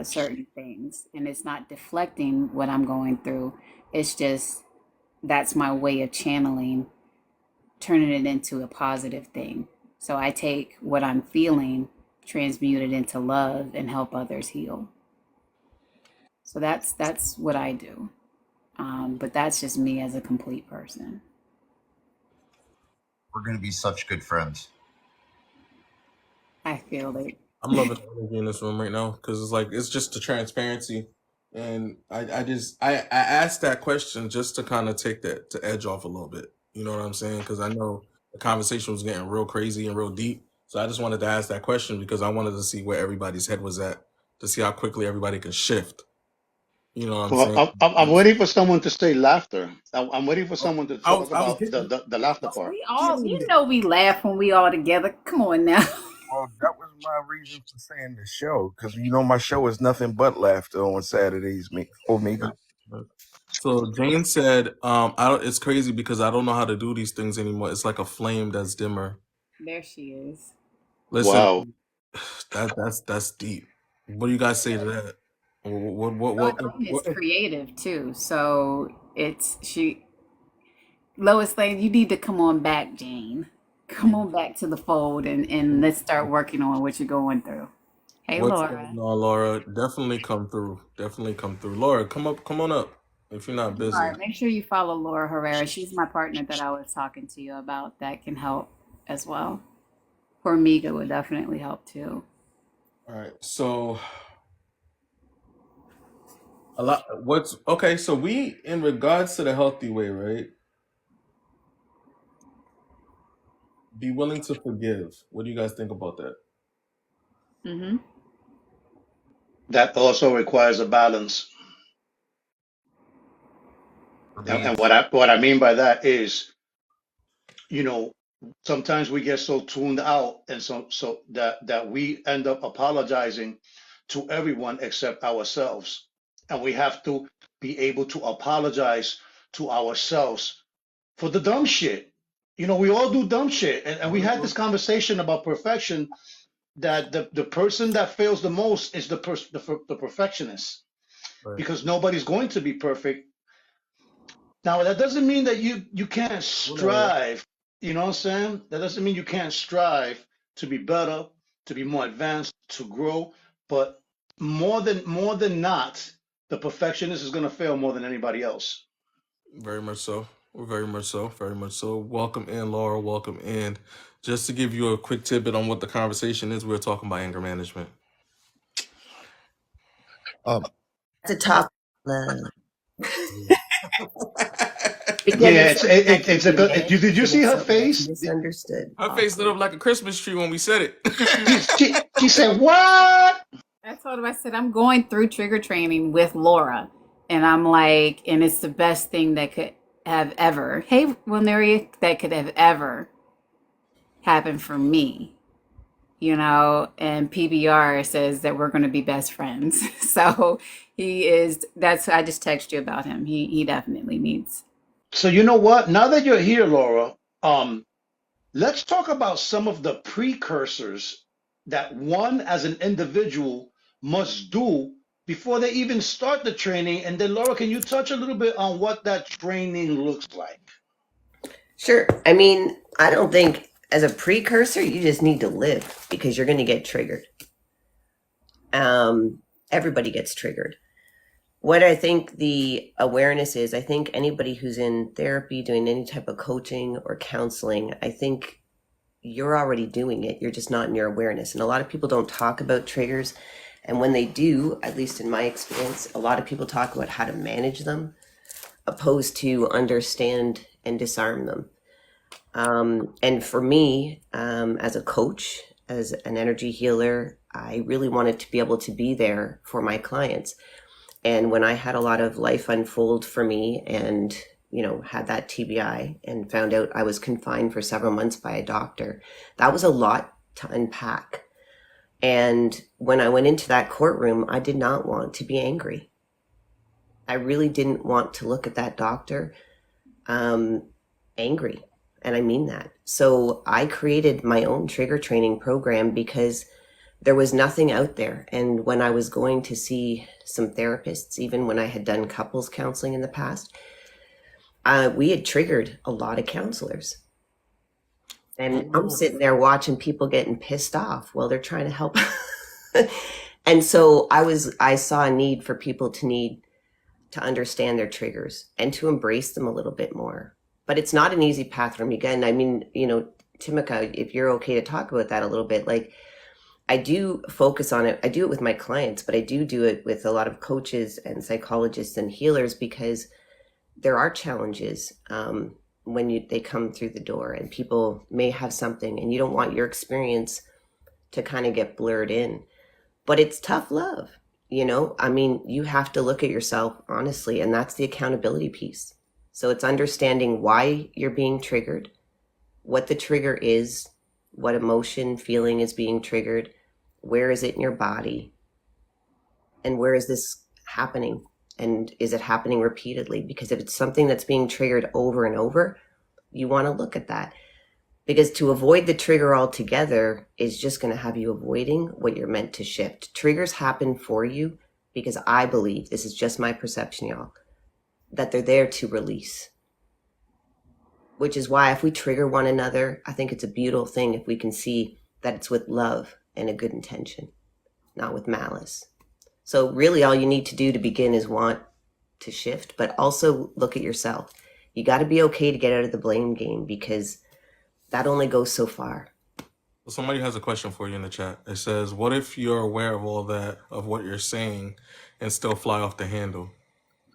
S4: certain things, and it's not deflecting what I'm going through. It's just that's my way of channeling, turning it into a positive thing. So I take what I'm feeling, transmute it into love, and help others heal. So that's what I do. But that's just me as a complete person.
S9: We're going to be such good friends.
S4: I feel it.
S1: I'm loving the energy in this room right now because it's just the transparency, and I asked that question just to kind of take that to edge off a little bit. You know what I'm saying? Because I know the conversation was getting real crazy and real deep, so I just wanted to ask that question because I wanted to see where everybody's head was at, to see how quickly everybody could shift. You know what I'm
S3: Well,
S1: saying?
S3: I'm waiting for someone to say laughter. I'm waiting for someone to talk
S1: I was
S3: about
S1: getting
S3: the laughter
S1: I was
S3: part.
S4: We all,
S1: getting
S4: you
S1: there.
S4: know, we laugh when we all together. Come on now.
S6: Well, that was my reason for saying the show because my show is nothing but laughter on Saturdays. Me, Omega.
S1: So Jane said, I don't, it's crazy because I don't know how to do these things anymore. It's like a flame that's dimmer.
S4: There she is.
S1: Listen,
S3: Wow.
S1: that's deep. What do you guys say to that?
S4: Oh, Jane is
S1: what
S4: creative too. So it's she Lois Lane, you need to come on back, Jane. Come on back to the fold and let's start working on what you're going through. Hey,
S1: what's going
S4: Laura.
S1: on, Laura? Definitely come through. Definitely come through. Laura, come on up if you're not
S4: All
S1: busy.
S4: right, make sure you follow Laura Herrera. She's my partner that I was talking to you about that can help as well. Formiga would definitely help too.
S1: All right. So a lot what's okay, so we in regards to the healthy way, right? Be willing to forgive. What do you guys think about that?
S4: Mm-hmm.
S3: That also requires a balance.
S5: For me,
S3: And
S5: it's
S3: what I mean by that is, you know, sometimes we get so tuned out and so that we end up apologizing to everyone except ourselves. And we have to be able to apologize to ourselves for the dumb shit. You know, we all do dumb shit. And we had this conversation about perfection, that the person that fails the most is the perfectionist,
S1: Right.
S3: because nobody's going to be perfect. Now, that doesn't mean that you can't
S1: Hold on, yeah.
S3: strive. You know what I'm saying? That doesn't mean you can't strive to be better, to be more advanced, to grow. But more than not, the perfectionist is going to fail more than anybody else.
S1: Very much so. Very much so. Very much so. Welcome in, Laura. Welcome in. Just to give you a quick tidbit on what the conversation is, we're talking about anger management.
S10: It's a topic. Again,
S3: Yeah,
S10: it's something that can
S3: it's a
S10: be
S3: good.
S10: managed,
S3: Did you
S10: and
S3: see
S10: it's
S3: her
S10: something that's
S3: face?
S10: misunderstood.
S1: Her face lit
S10: Often.
S1: up like a Christmas tree when we said it.
S3: She said what?
S4: I told him, I said, I'm going through trigger training with Laura. And I'm like, and it's the best thing that could have ever, hey, Wilneria, that could have ever happened for me. And PBR says that we're going to be best friends. So I just text you about him. He definitely needs.
S3: So you know what? Now that you're here, Laura, let's talk about some of the precursors that one as an individual must do before they even start the training. And then, Laura, can you touch a little bit on what that training looks like?
S10: Sure. I mean, I don't think as a precursor, you just need to live because you're going to get triggered. Everybody gets triggered. What I think the awareness is, I think anybody who's in therapy, doing any type of coaching or counseling, I think you're already doing it. You're just not in your awareness. And a lot of people don't talk about triggers. And when they do, at least in my experience, a lot of people talk about how to manage them opposed to understand and disarm them. And for me, as a coach, as an energy healer, I really wanted to be able to be there for my clients. And when I had a lot of life unfold for me and, had that TBI and found out I was confined for several months by a doctor, that was a lot to unpack. And when I went into that courtroom, I did not want to be angry. I really didn't want to look at that doctor angry. And I mean that. So I created my own trigger training program because there was nothing out there. And when I was going to see some therapists, even when I had done couples counseling in the past, we had triggered a lot of counselors. And I'm sitting there watching people getting pissed off while they're trying to help. And so I saw a need for people to understand their triggers and to embrace them a little bit more. But it's not an easy path for me. Again, I mean, Timika, if you're okay to talk about that a little bit, like I do focus on it. I do it with my clients, but I do it with a lot of coaches and psychologists and healers because there are challenges when they come through the door and people may have something and you don't want your experience to kind of get blurred in. But it's tough love, I mean, you have to look at yourself honestly, and that's the accountability piece. So it's understanding why you're being triggered, what the trigger is, what emotion, feeling is being triggered, where is it in your body, and where is this happening, and is it happening repeatedly? Because if it's something that's being triggered over and over, you want to look at that. Because to avoid the trigger altogether is just going to have you avoiding what you're meant to shift. Triggers happen for you because I believe, this is just my perception, y'all, that they're there to release. Which is why if we trigger one another, I think it's a beautiful thing if we can see that it's with love and a good intention, not with malice. So really all you need to do to begin is want to shift, but also look at yourself. You got to be okay to get out of the blame game because that only goes so far.
S1: Somebody has a question for you in the chat. It says, what if you're aware of all that, of what you're saying, and still fly off the handle?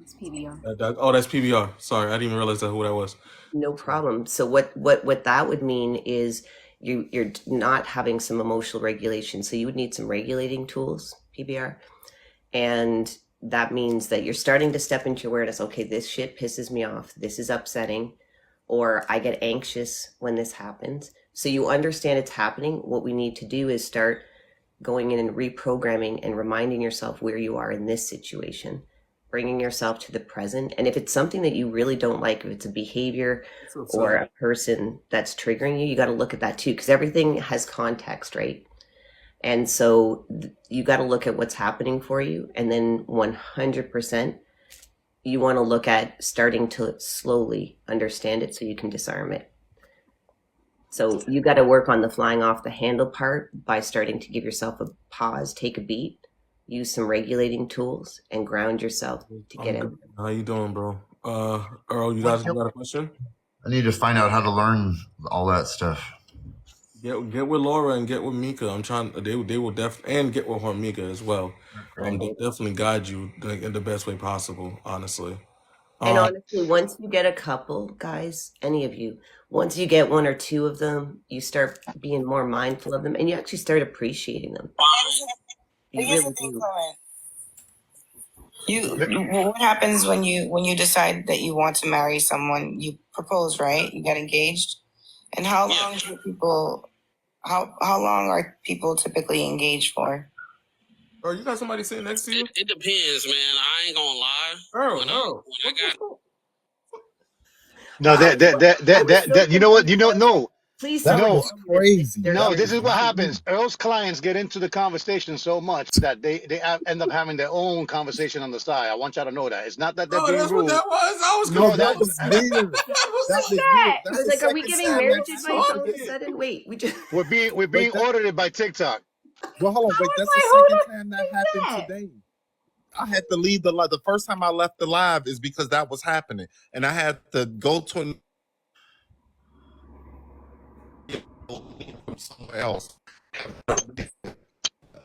S4: It's PBR.
S1: That's PBR. Sorry, I didn't even realize who that was.
S10: No problem. So what that would mean is you're not having some emotional regulation. So you would need some regulating tools, PBR. And that means that you're starting to step into awareness. Okay, this shit pisses me off. This is upsetting. Or I get anxious when this happens. So you understand it's happening. What we need to do is start going in and reprogramming and reminding yourself where you are in this situation, bringing yourself to the present. And if it's something that you really don't like, if it's a behavior or a person that's triggering you, you got to look at that too, because everything has context, right? And so you got to look at what's happening for you. And then 100%, you want to look at starting to slowly understand it so you can disarm it. So you got to work on the flying off the handle part by starting to give yourself a pause, take a beat, use some regulating tools, and ground yourself to get in.
S1: How you doing, bro? Earl, you guys got a question?
S9: I need to find out how to learn all that stuff.
S1: Get with Laura and get with Mika. I'm trying. They will definitely, and get with Hormika as well.
S8: Right.
S1: They'll definitely guide you in the best way possible. Honestly.
S10: And
S1: Um.
S10: honestly, once you get a couple, guys, any of you, once you get one or two of them, you start being more mindful of them and you actually start appreciating them. You
S11: Here's
S10: really
S11: the thing,
S10: do.
S11: Carmen. What happens when you decide that you want to marry someone? You propose, right? You get engaged. And how long do people? How long are people typically engaged for?
S1: Oh, you got somebody sitting next to you?
S12: It depends, man. I ain't gonna lie.
S1: Earl.
S12: When I got
S3: No,
S10: I was so
S3: you know what?
S10: confused.
S3: No,
S10: Please
S8: That
S10: tell me
S3: no,
S8: is
S10: how many
S8: crazy.
S10: sisters
S3: no.
S8: That
S10: there.
S3: This
S8: is
S3: is what
S8: really
S3: happens. Earl's clients get into the conversation so much that end up having their own conversation on the side. I want y'all to know that it's not that they're
S1: Oh,
S3: being
S1: that's what
S3: rude.
S1: that was. I was
S8: no.
S3: No,
S8: That
S1: confused.
S8: was weird.
S1: I was
S8: That
S1: like,
S8: is weird.
S10: I
S8: That's
S10: was
S8: the
S10: like, are we
S8: second
S10: getting
S8: time
S10: married
S8: that
S10: advice all of a
S8: happened.
S10: sudden? Wait, we just
S3: we're
S8: Wait,
S3: being audited by TikTok.
S8: well, hold on. Wait, that's the
S10: like, hold
S8: second
S10: on,
S8: time that
S10: who's
S8: happened
S10: that?
S8: today. I had to leave the live. The first time I left the live is because that was happening, and I had to go to somewhere else.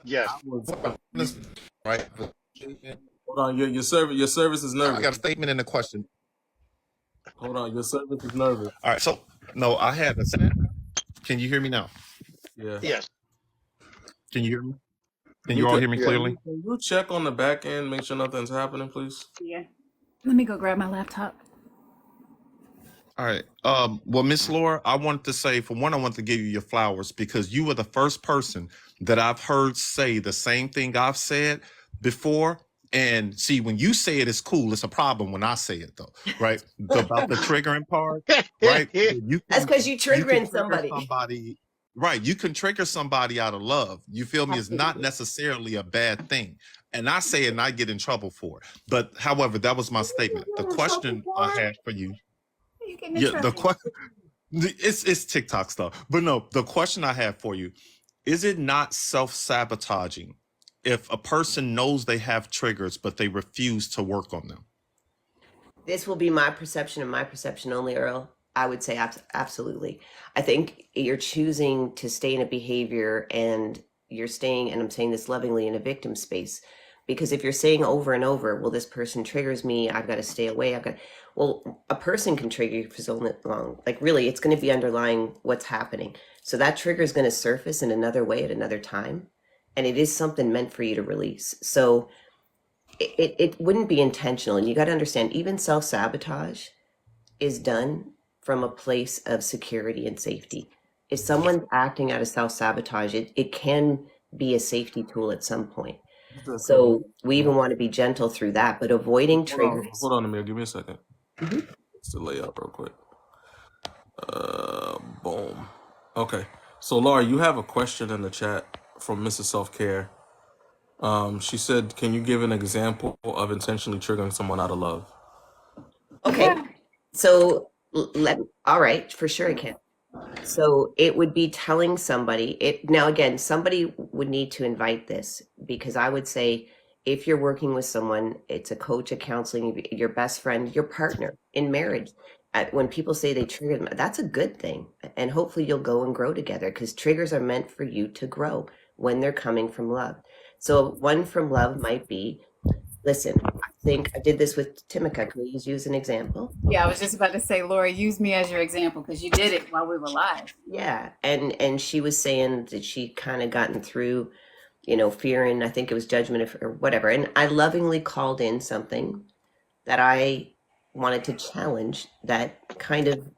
S3: Yes.
S1: I was
S5: Right.
S1: hold on. Your service is
S5: I
S1: nervous.
S5: got a statement and a question.
S1: Hold on. Your service is nervous.
S5: All right. So no, I had a. Can you hear me now?
S1: Yeah.
S3: Yes.
S5: Can you hear me? Can you all
S1: Mika,
S5: hear me
S3: Yeah.
S5: clearly?
S1: can you check on the back end, make sure nothing's happening, please?
S4: Yeah. Let me go grab my laptop.
S5: All right. Well, Miss Laura, I wanted to say, for one, I want to give you your flowers because you were the first person that I've heard say the same thing I've said before. And see, when you say it, it's cool. It's a problem when I say it, though, right? About the triggering part, right? You
S10: That's
S5: can
S10: because you
S5: trigger
S10: triggering somebody.
S5: somebody, right? You can trigger somebody out of love. You feel me? It's not
S10: Absolutely.
S5: necessarily a bad thing. And I say it, and I get in trouble for it. But however, that was my statement. The question I had for you.
S4: You getting in
S5: Yeah, the
S4: trouble?
S5: question it's TikTok stuff. But no, the question I have for you, is it not self-sabotaging if a person knows they have triggers but they refuse to work on them?
S10: This will be my perception and my perception only, Earl. I would say absolutely. I think you're choosing to stay in a behavior and you're staying, and I'm saying this lovingly, in a victim space. Because if you're saying over and over, well, this person triggers me, I've got to stay away, well, a person can trigger you for so long. Like, really, it's going to be underlying what's happening. So that trigger is going to surface in another way at another time. And it is something meant for you to release. So it wouldn't be intentional. And you got to understand, even self-sabotage is done from a place of security and safety. If someone's acting out of self-sabotage, it can be a safety tool at some point. So we even want to be gentle through that, but avoiding triggers.
S1: Hold on, Amir. Give me a second.
S10: Mhm.
S1: It's the layout real quick. Boom. Okay. So Laura, you have a question in the chat from Mrs. Self Care. She said, "Can you give an example of intentionally triggering someone out of love?"
S10: Okay, so all right, for sure I can. So it would be telling somebody it now again, somebody would need to invite this because I would say if you're working with someone, it's a coach, a counseling, your best friend, your partner in marriage. When people say they trigger them, that's a good thing. And hopefully you'll go and grow together because triggers are meant for you to grow when they're coming from love. So one from love might be, listen, I think I did this with Timika. Can we use you as an example?
S4: Yeah, I was just about to say, Laura, use me as your example because you did it while we were live.
S10: Yeah, and she was saying that she kind of gotten through, fear and I think it was judgment or whatever. And I lovingly called in something that I wanted to challenge that kind of,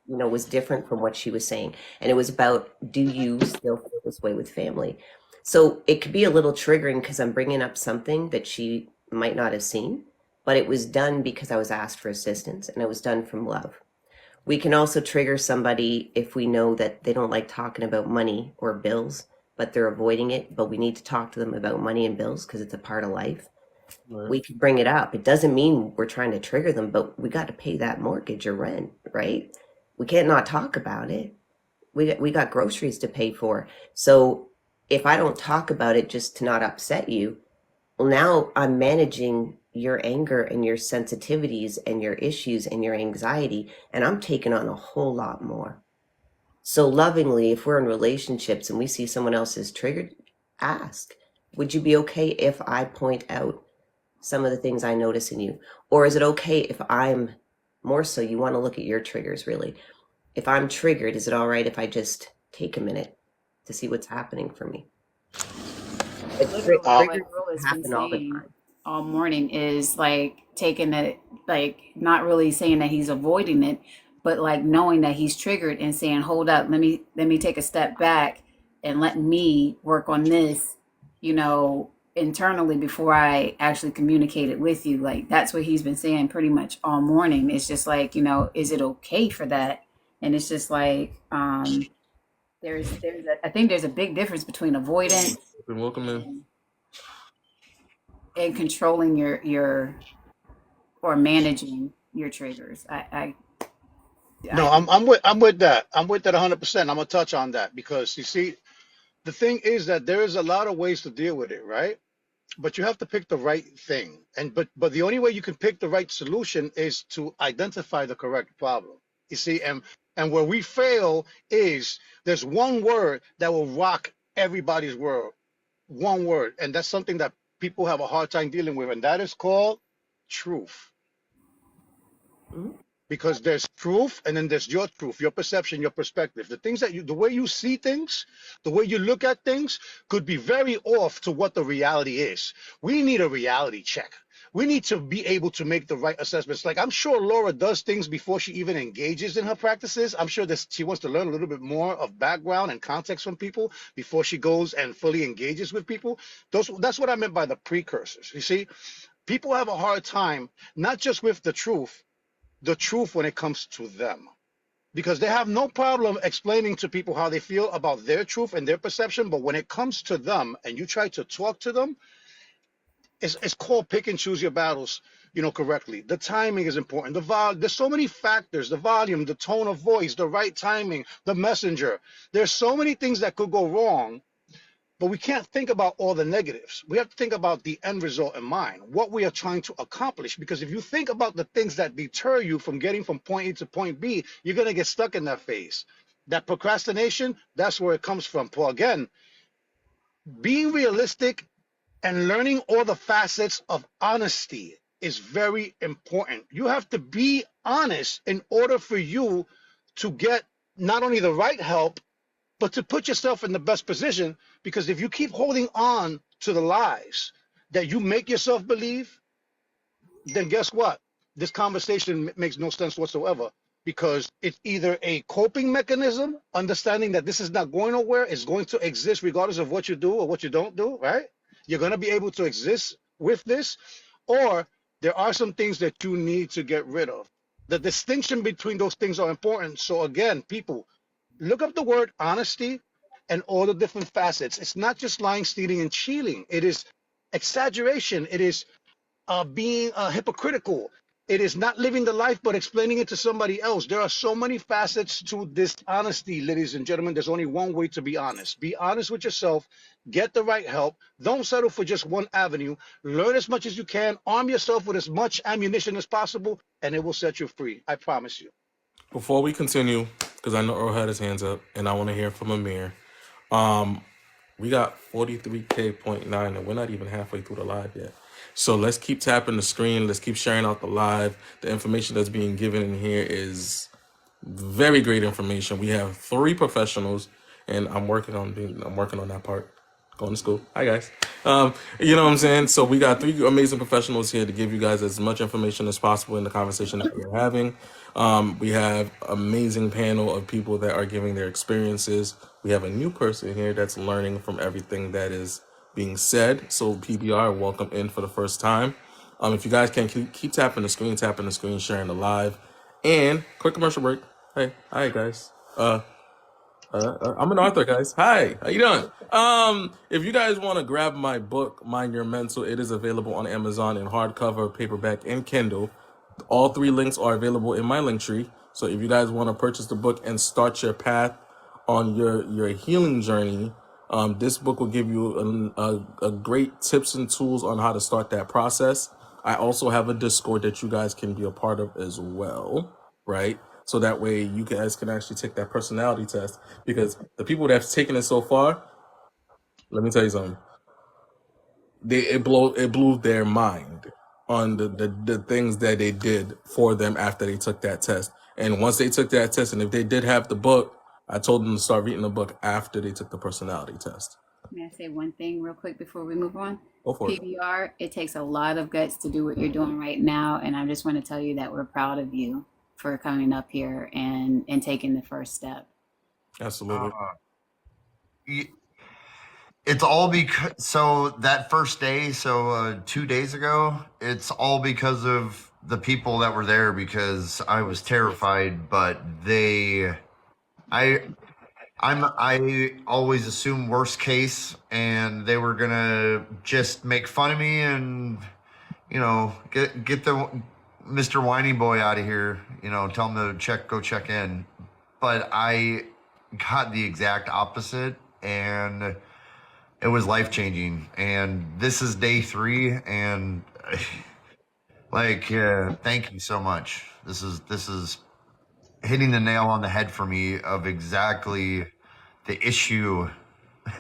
S10: was different from what she was saying. And it was about, do you still feel this way with family? So it could be a little triggering because I'm bringing up something that she might not have seen, but it was done because I was asked for assistance and it was done from love. We can also trigger somebody if we know that they don't like talking about money or bills, but they're avoiding it, but we need to talk to them about money and bills because it's a part of life.
S1: Right.
S10: We can bring it up. It doesn't mean we're trying to trigger them, but we got to pay that mortgage or rent, right? We can't not talk about it. We got groceries to pay for. So if I don't talk about it just to not upset you, well, now I'm managing your anger and your sensitivities and your issues and your anxiety, and I'm taking on a whole lot more. So lovingly, if we're in relationships and we see someone else is triggered, ask, would you be okay if I point out some of the things I notice in you? Or is it okay if I'm more so you want to look at your triggers really? If I'm triggered, is it all right if I just take a minute to see what's happening for me? But
S4: Literally what
S10: triggers
S4: Earl has been
S10: happen all the
S4: saying
S10: time.
S4: all morning is like taking it, like not really saying that he's avoiding it, but like knowing that he's triggered and saying, hold up, let me take a step back and let me work on this, internally before I actually communicate it with you. Like that's what he's been saying pretty much all morning. It's just like, is it okay for that? And it's just like, I think there's a big difference between avoidance
S1: Welcome in.
S4: and controlling your or managing your triggers.
S3: No,
S4: I think
S3: I'm with that. I'm with that 100%. I'm gonna touch on that because you see, the thing is that there is a lot of ways to deal with it, right? But you have to pick the right thing. And but the only way you can pick the right solution is to identify the correct problem. You see, and where we fail is there's one word that will rock everybody's world. One word, and that's something that people have a hard time dealing with, and that is called truth.
S10: Mhm.
S3: Because there's truth and then there's your truth, your perception, your perspective. The things that the way you see things, the way you look at things could be very off to what the reality is. We need a reality check. We need to be able to make the right assessments. Like I'm sure Laura does things before she even engages in her practices. I'm sure that she wants to learn a little bit more of background and context from people before she goes and fully engages with people. That's what I meant by the precursors. You see, people have a hard time, not just with the truth when it comes to them, because they have no problem explaining to people how they feel about their truth and their perception, but when it comes to them and you try to talk to them, it's called pick and choose your battles, correctly. The timing is important. There's so many factors: the volume, the tone of voice, the right timing, the messenger. There's so many things that could go wrong, but we can't think about all the negatives. We have to think about the end result in mind, what we are trying to accomplish. Because if you think about the things that deter you from getting from point A to point B, you're going to get stuck in that phase. That procrastination, that's where it comes from. Paul, again, being realistic and learning all the facets of honesty is very important. You have to be honest in order for you to get not only the right help, but to put yourself in the best position. Because if you keep holding on to the lies that you make yourself believe, then guess what? This conversation makes no sense whatsoever, because it's either a coping mechanism, understanding that this is not going nowhere, it's going to exist regardless of what you do or what you don't do, right? You're going to be able to exist with this, or there are some things that you need to get rid of. The distinction between those things are important. So again, people, look up the word honesty and all the different facets. It's not just lying, stealing, and cheating. It is exaggeration. It is being hypocritical. It is not living the life, but explaining it to somebody else. There are so many facets to this honesty, ladies and gentlemen. There's only one way to be honest. Be honest with yourself. Get the right help. Don't settle for just one avenue. Learn as much as you can. Arm yourself with as much ammunition as possible, and it will set you free. I promise you.
S1: Before we continue, because I know Earl had his hands up, and I want to hear from Amir. Um, we got 43K.9, and we're not even halfway through the live yet. So let's keep tapping the screen. Let's keep sharing out the live. The information that's being given in here is very great information. We have 3 professionals, and I'm working on that part. Going to school. Hi guys. You know what I'm saying? So we got 3 amazing professionals here to give you guys as much information as possible in the conversation that we're having. We have amazing panel of people that are giving their experiences. We have a new person here that's learning from everything that is being said. So PBR, welcome in for the first time. If you guys can keep tapping the screen, sharing the live, and quick commercial break. Hey, hi guys. I'm an author, guys. Hi, how you doing? If you guys want to grab my book, Mind Your Mental, it is available on Amazon in hardcover, paperback, and Kindle. All 3 links are available in my link tree. So if you guys want to purchase the book and start your path on your healing journey, this book will give you a great tips and tools on how to start that process. I also have a Discord that you guys can be a part of as well, right? so that way you guys can actually take that personality test. Because the people that's taken it so far, let me tell you something, it blew their mind on the things that they did for them after they took that test. And once they took that test, and if they did have the book, I told them to start reading the book after they took the personality test.
S4: May I say one thing real quick before we move on?
S1: Go for it.
S4: PBR, it takes a lot of guts to do what you're doing right now. And I just want to tell you that we're proud of you for coming up here and taking the first step.
S1: Absolutely.
S9: It's all because, so that first day, so 2 days ago, it's all because of the people that were there, because I was terrified, but I always assume worst case, and they were gonna just make fun of me and, you know, get the Mr. Whiny Boy out of here, you know, tell him to go check in. But I got the exact opposite, and it was life changing. And this is day 3, and like, thank you so much. This is hitting the nail on the head for me of exactly the issue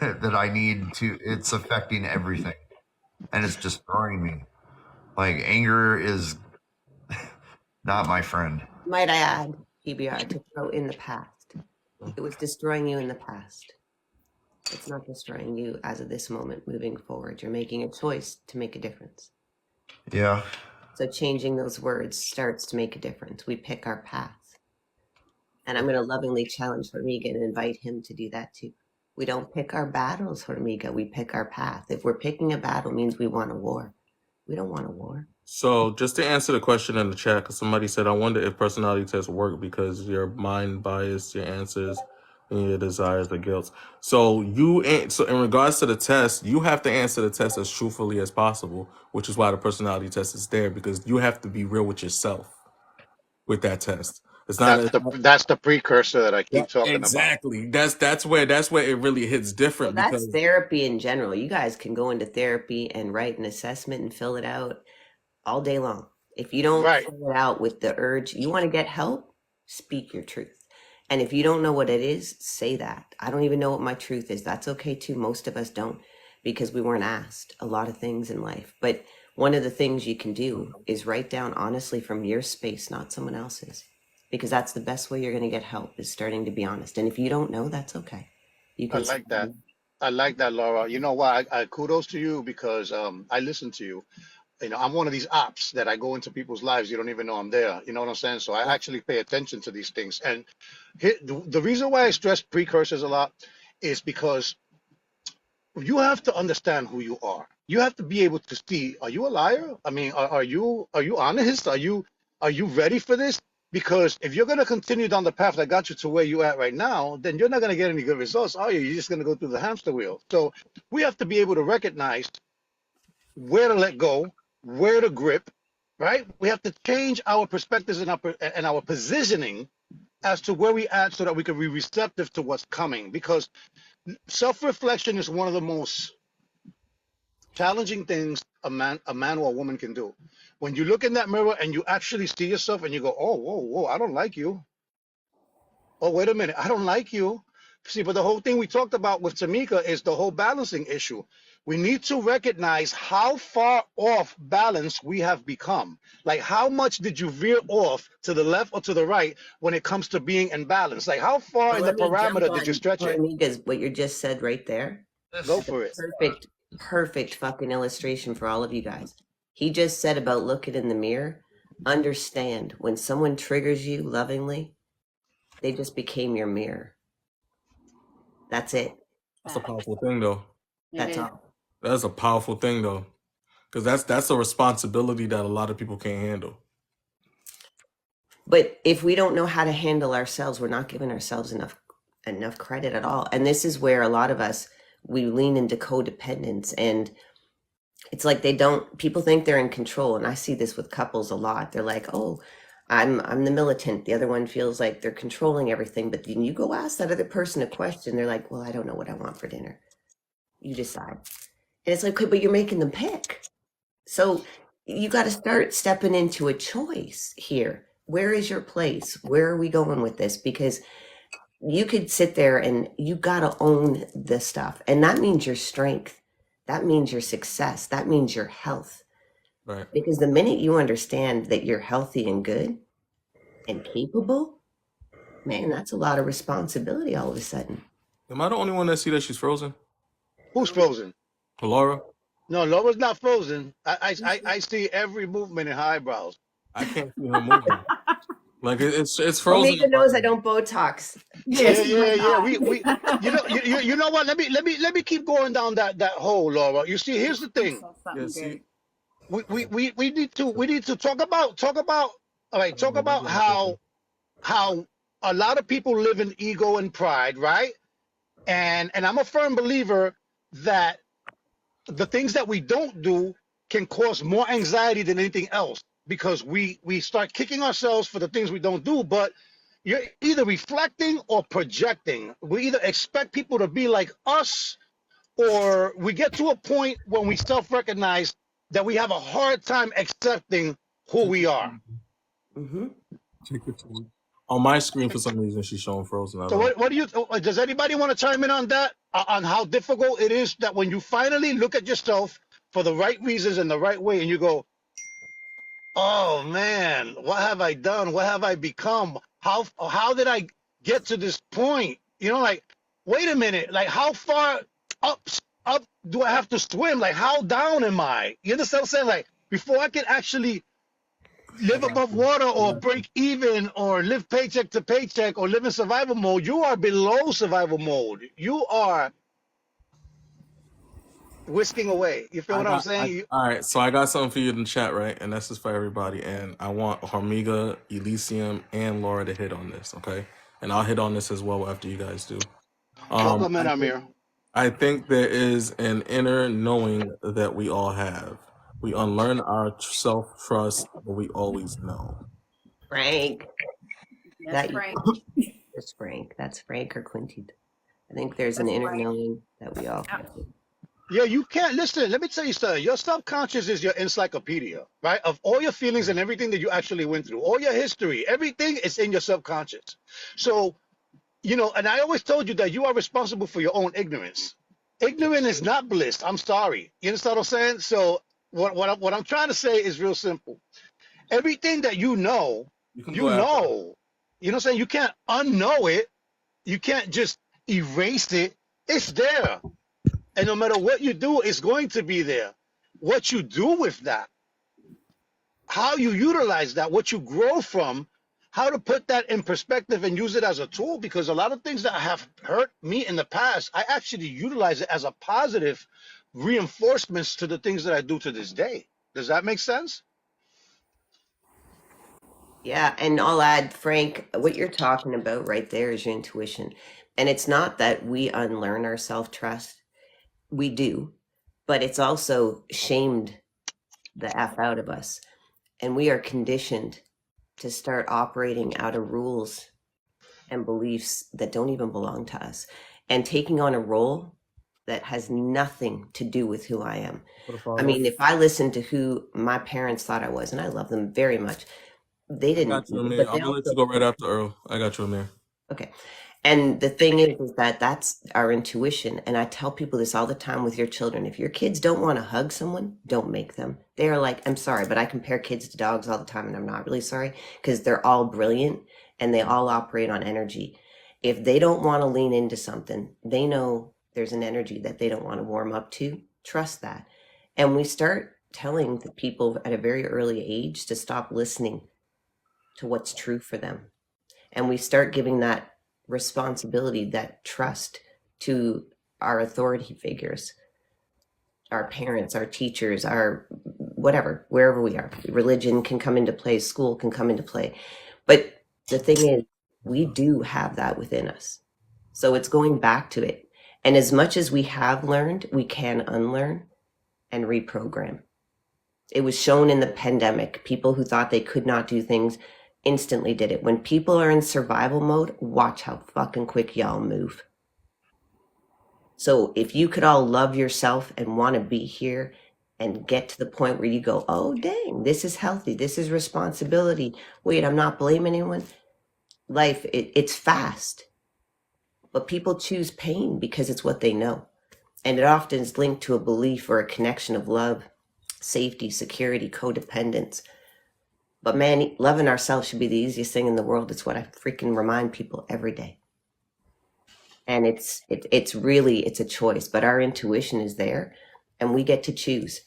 S9: that I need to. It's affecting everything, and it's destroying me. Like, anger is not my friend.
S10: Might I add, PBR, to throw in the past. It was destroying you in the past. It's not destroying you as of this moment moving forward. You're making a choice to make a difference.
S9: Yeah.
S10: So changing those words starts to make a difference. We pick our path. And I'm going to lovingly challenge Hormiga and invite him to do that too. We don't pick our battles, Hormiga. We pick our path. If we're picking a battle, means we want a war. We don't want a war.
S1: So just to answer the question in the chat, because somebody said, I wonder if personality tests work because your mind biased your answers and your desires or guilt. So so in regards to the test, you have to answer the test as truthfully as possible, which is why the personality test is there, because you have to be real with yourself with that test. It's not
S3: That's the precursor that I keep talking about.
S1: exactly. That's where it really hits different,
S10: Well, that's
S1: because
S10: therapy in general. You guys can go into therapy and write an assessment and fill it out all day long. If you don't
S3: Right.
S10: fill it out with the urge, you want to get help, speak your truth. And if you don't know what it is, say that. I don't even know what my truth is. That's okay too. Most of us don't, because we weren't asked a lot of things in life. But one of the things you can do is write down honestly from your space, not someone else's, because that's the best way you're going to get help, is starting to be honest. And if you don't know, that's okay. You
S3: I
S10: can.
S3: like that. I like that, Laura. You know what? I kudos to you because I listen to you. You know, I'm one of these apps that I go into people's lives. You don't even know I'm there. You know what I'm saying? So I actually pay attention to these things. And the reason why I stress precursors a lot is because you have to understand who you are. You have to be able to see, are you a liar? I mean, are you honest? Are you ready for this? Because if you're going to continue down the path that got you to where you at right now, then you're not going to get any good results, are you? You're just going to go through the hamster wheel. So we have to be able to recognize where to let go, where to grip, right? We have to change our perspectives and our positioning as to where we at so that we can be receptive to what's coming. Because self-reflection is one of the most challenging things a man or a woman can do. When you look in that mirror and you actually see yourself and you go, oh, whoa, I don't like you. Oh, wait a minute, I don't like you. See, but the whole thing we talked about with Tamika is the whole balancing issue. We need to recognize how far off balance we have become. Like, how much did you veer off to the left or to the right when it comes to being in balance? Like, how far
S10: Well,
S3: in the
S10: let me jump
S3: parameter did you
S10: on
S3: stretch it?
S10: Hormiga's, what you just said right there.
S3: Go
S10: That's a
S3: for it.
S10: perfect fucking illustration for all of you guys. He just said about looking in the mirror. Understand, when someone triggers you lovingly, they just became your mirror. That's it.
S1: that's a powerful thing, though.
S10: That's all.
S1: That's a powerful thing, though, because that's a responsibility that a lot of people can't handle.
S10: But if we don't know how to handle ourselves, we're not giving ourselves enough credit at all. And this is where a lot of us, we lean into codependence, and it's like people think they're in control. And I see this with couples a lot. They're like, oh, I'm the militant. The other one feels like they're controlling everything. But then you go ask that other person a question. They're like, well, I don't know what I want for dinner. You decide. And it's like, okay, but you're making them pick. So you got to start stepping into a choice here. Where is your place? Where are we going with this? Because you could sit there and you got to own this stuff. And that means your strength. That means your success. That means your health.
S1: Right.
S10: Because the minute you understand that you're healthy and good and capable, man, that's a lot of responsibility all of a sudden.
S1: Am I the only one that see that she's frozen?
S3: Who's frozen?
S1: Laura?
S3: No, Laura's not frozen. I see every movement in her eyebrows.
S1: I can't see her moving. Like it's frozen.
S10: Omega knows I don't Botox.
S3: Yeah,
S4: Yes,
S3: yeah,
S4: my
S3: yeah.
S4: God.
S3: We you know what? Let me keep going down that hole, Laura. You see, here's the
S4: I
S3: thing.
S4: saw
S1: Yeah,
S4: something
S1: see.
S4: good.
S3: We need to talk about all right, talk about how a lot of people live in ego and pride, right? And I'm a firm believer that the things that we don't do can cause more anxiety than anything else because we start kicking ourselves for the things we don't do, but you're either reflecting or projecting. We either expect people to be like us, or we get to a point when we self-recognize that we have a hard time accepting who
S1: Check
S3: we
S1: your
S3: are.
S1: phone.
S10: Mm-hmm.
S1: Check your phone. On my screen, for some reason, she's showing frozen. I
S3: So
S1: don't know.
S3: what do you, does anybody want to chime in on that, on how difficult it is that when you finally look at yourself for the right reasons and the right way and you go, oh man, what have I done? What have I become? How did I get to this point? Like, wait a minute, like how far up up do I have to swim? Like how down am I? You understand what I'm saying? Like before I can actually
S1: I
S3: live
S1: got
S3: above
S1: you.
S3: water
S1: I
S3: or
S1: got you.
S3: break even or live paycheck to paycheck or live in survival mode, you are below survival mode. You are whisking away. You feel what I'm saying?
S1: All right, so I got something for you in the chat, right? And this is for everybody. And I want Harmiga, Elysium, and Laura to hit on this, okay? And I'll hit on this as well after you guys do.
S3: Welcome in,
S1: I think
S3: Amir.
S1: I think there is an inner knowing that we all have. We unlearn our self trust, but we always know.
S10: Frank.
S4: Yes,
S10: That
S4: Frank.
S10: is Frank. That's Frank or Quinty. I think there's an
S4: That's
S10: inner
S4: Frank.
S10: knowing that we all
S4: Yep.
S10: have.
S3: Yeah, you can't listen. Let me tell you something. Your subconscious is your encyclopedia, right? Of all your feelings and everything that you actually went through, all your history, everything is in your subconscious. So, and I always told you that you are responsible for your own ignorance. Ignorance is not bliss. I'm sorry. You understand what I'm saying? So, what I'm trying to say is real simple. Everything that you know,
S1: You can go
S3: you
S1: after her.
S3: know. You know what I'm saying? You can't unknow it. You can't just erase it. It's there. And no matter what you do, it's going to be there. What you do with that, how you utilize that, what you grow from, how to put that in perspective and use it as a tool. Because a lot of things that have hurt me in the past, I actually utilize it as a positive reinforcements to the things that I do to this day. Does that make sense?
S10: Yeah, and I'll add, Frank, what you're talking about right there is your intuition. And it's not that we unlearn our self-trust. We do, but it's also shamed the F out of us. And we are conditioned to start operating out of rules and beliefs that don't even belong to us and taking on a role that has nothing to do with who I am.
S1: For the
S10: I
S1: follow up.
S10: mean, if I listen to who my parents thought I was, and I love them very much, they
S1: I
S10: didn't,
S1: got you, Amir.
S10: but
S1: I'm
S10: they
S1: gonna let you
S10: also,
S1: go right after Earl. I got you, Amir.
S10: okay. And the thing is that that's our intuition. And I tell people this all the time with your children. If your kids don't want to hug someone, don't make them. They are like, I'm sorry, but I compare kids to dogs all the time, and I'm not really sorry because they're all brilliant and they all operate on energy. If they don't want to lean into something, they know there's an energy that they don't want to warm up to. Trust that. And we start telling the people at a very early age to stop listening to what's true for them. And we start giving that responsibility, that trust to our authority figures, our parents, our teachers, our whatever, wherever we are. Religion can come into play, school can come into play. But the thing is, we do have that within us. So it's going back to it. And as much as we have learned, we can unlearn and reprogram. It was shown in the pandemic. People who thought they could not do things instantly did it. When people are in survival mode, watch how fucking quick y'all move. So if you could all love yourself and want to be here and get to the point where you go, oh, dang, this is healthy. This is responsibility. Wait, I'm not blaming anyone. Life, it's fast, but people choose pain because it's what they know. And it often is linked to a belief or a connection of love, safety, security, codependence. But man, loving ourselves should be the easiest thing in the world. It's what I freaking remind people every day. And it's really, it's a choice, but our intuition is there and we get to choose.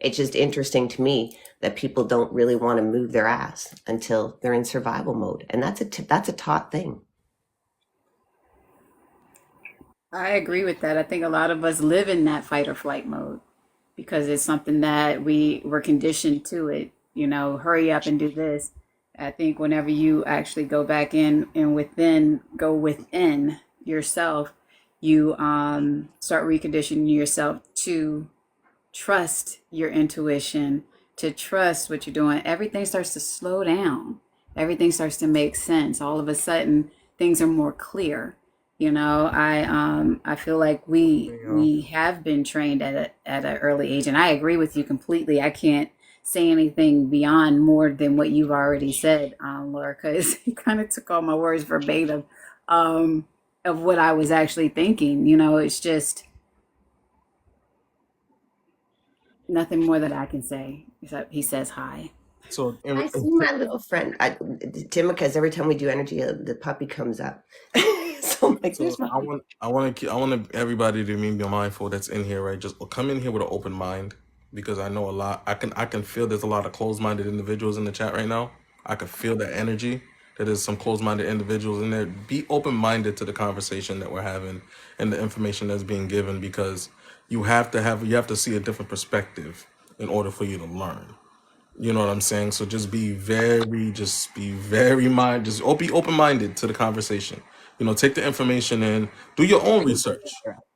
S10: It's just interesting to me that people don't really want to move their ass until they're in survival mode. And that's a taught thing.
S4: I agree with that. I think a lot of us live in that fight or flight mode because it's something that we were conditioned to it. You know, hurry up and do this. I think whenever you actually go back in and go within yourself, you start reconditioning yourself to trust your intuition, to trust what you're doing. Everything starts to slow down. Everything starts to make sense. All of a sudden, things are more clear. You know, I feel like we have been trained at an early age, and I agree with you completely. I can't say anything beyond more than what you've already said, Laura, because you kind of took all my words verbatim of what I was actually thinking. You know, it's just nothing more that I can say except he says hi.
S1: So
S10: I see my little friend, Tim, because every time we do energy, the puppy comes up. So I'm like, there's
S1: So
S10: my.
S1: I want everybody to be mindful that's in here, right? Just come in here with an open mind, because I know a lot. I can feel there's a lot of closed-minded individuals in the chat right now. I can feel that energy. That there's some closed-minded individuals in there. Be open-minded to the conversation that we're having and the information that's being given, because you have to see a different perspective in order for you to learn. You know what I'm saying? So be open minded to the conversation. You know, take the information in, do your own research.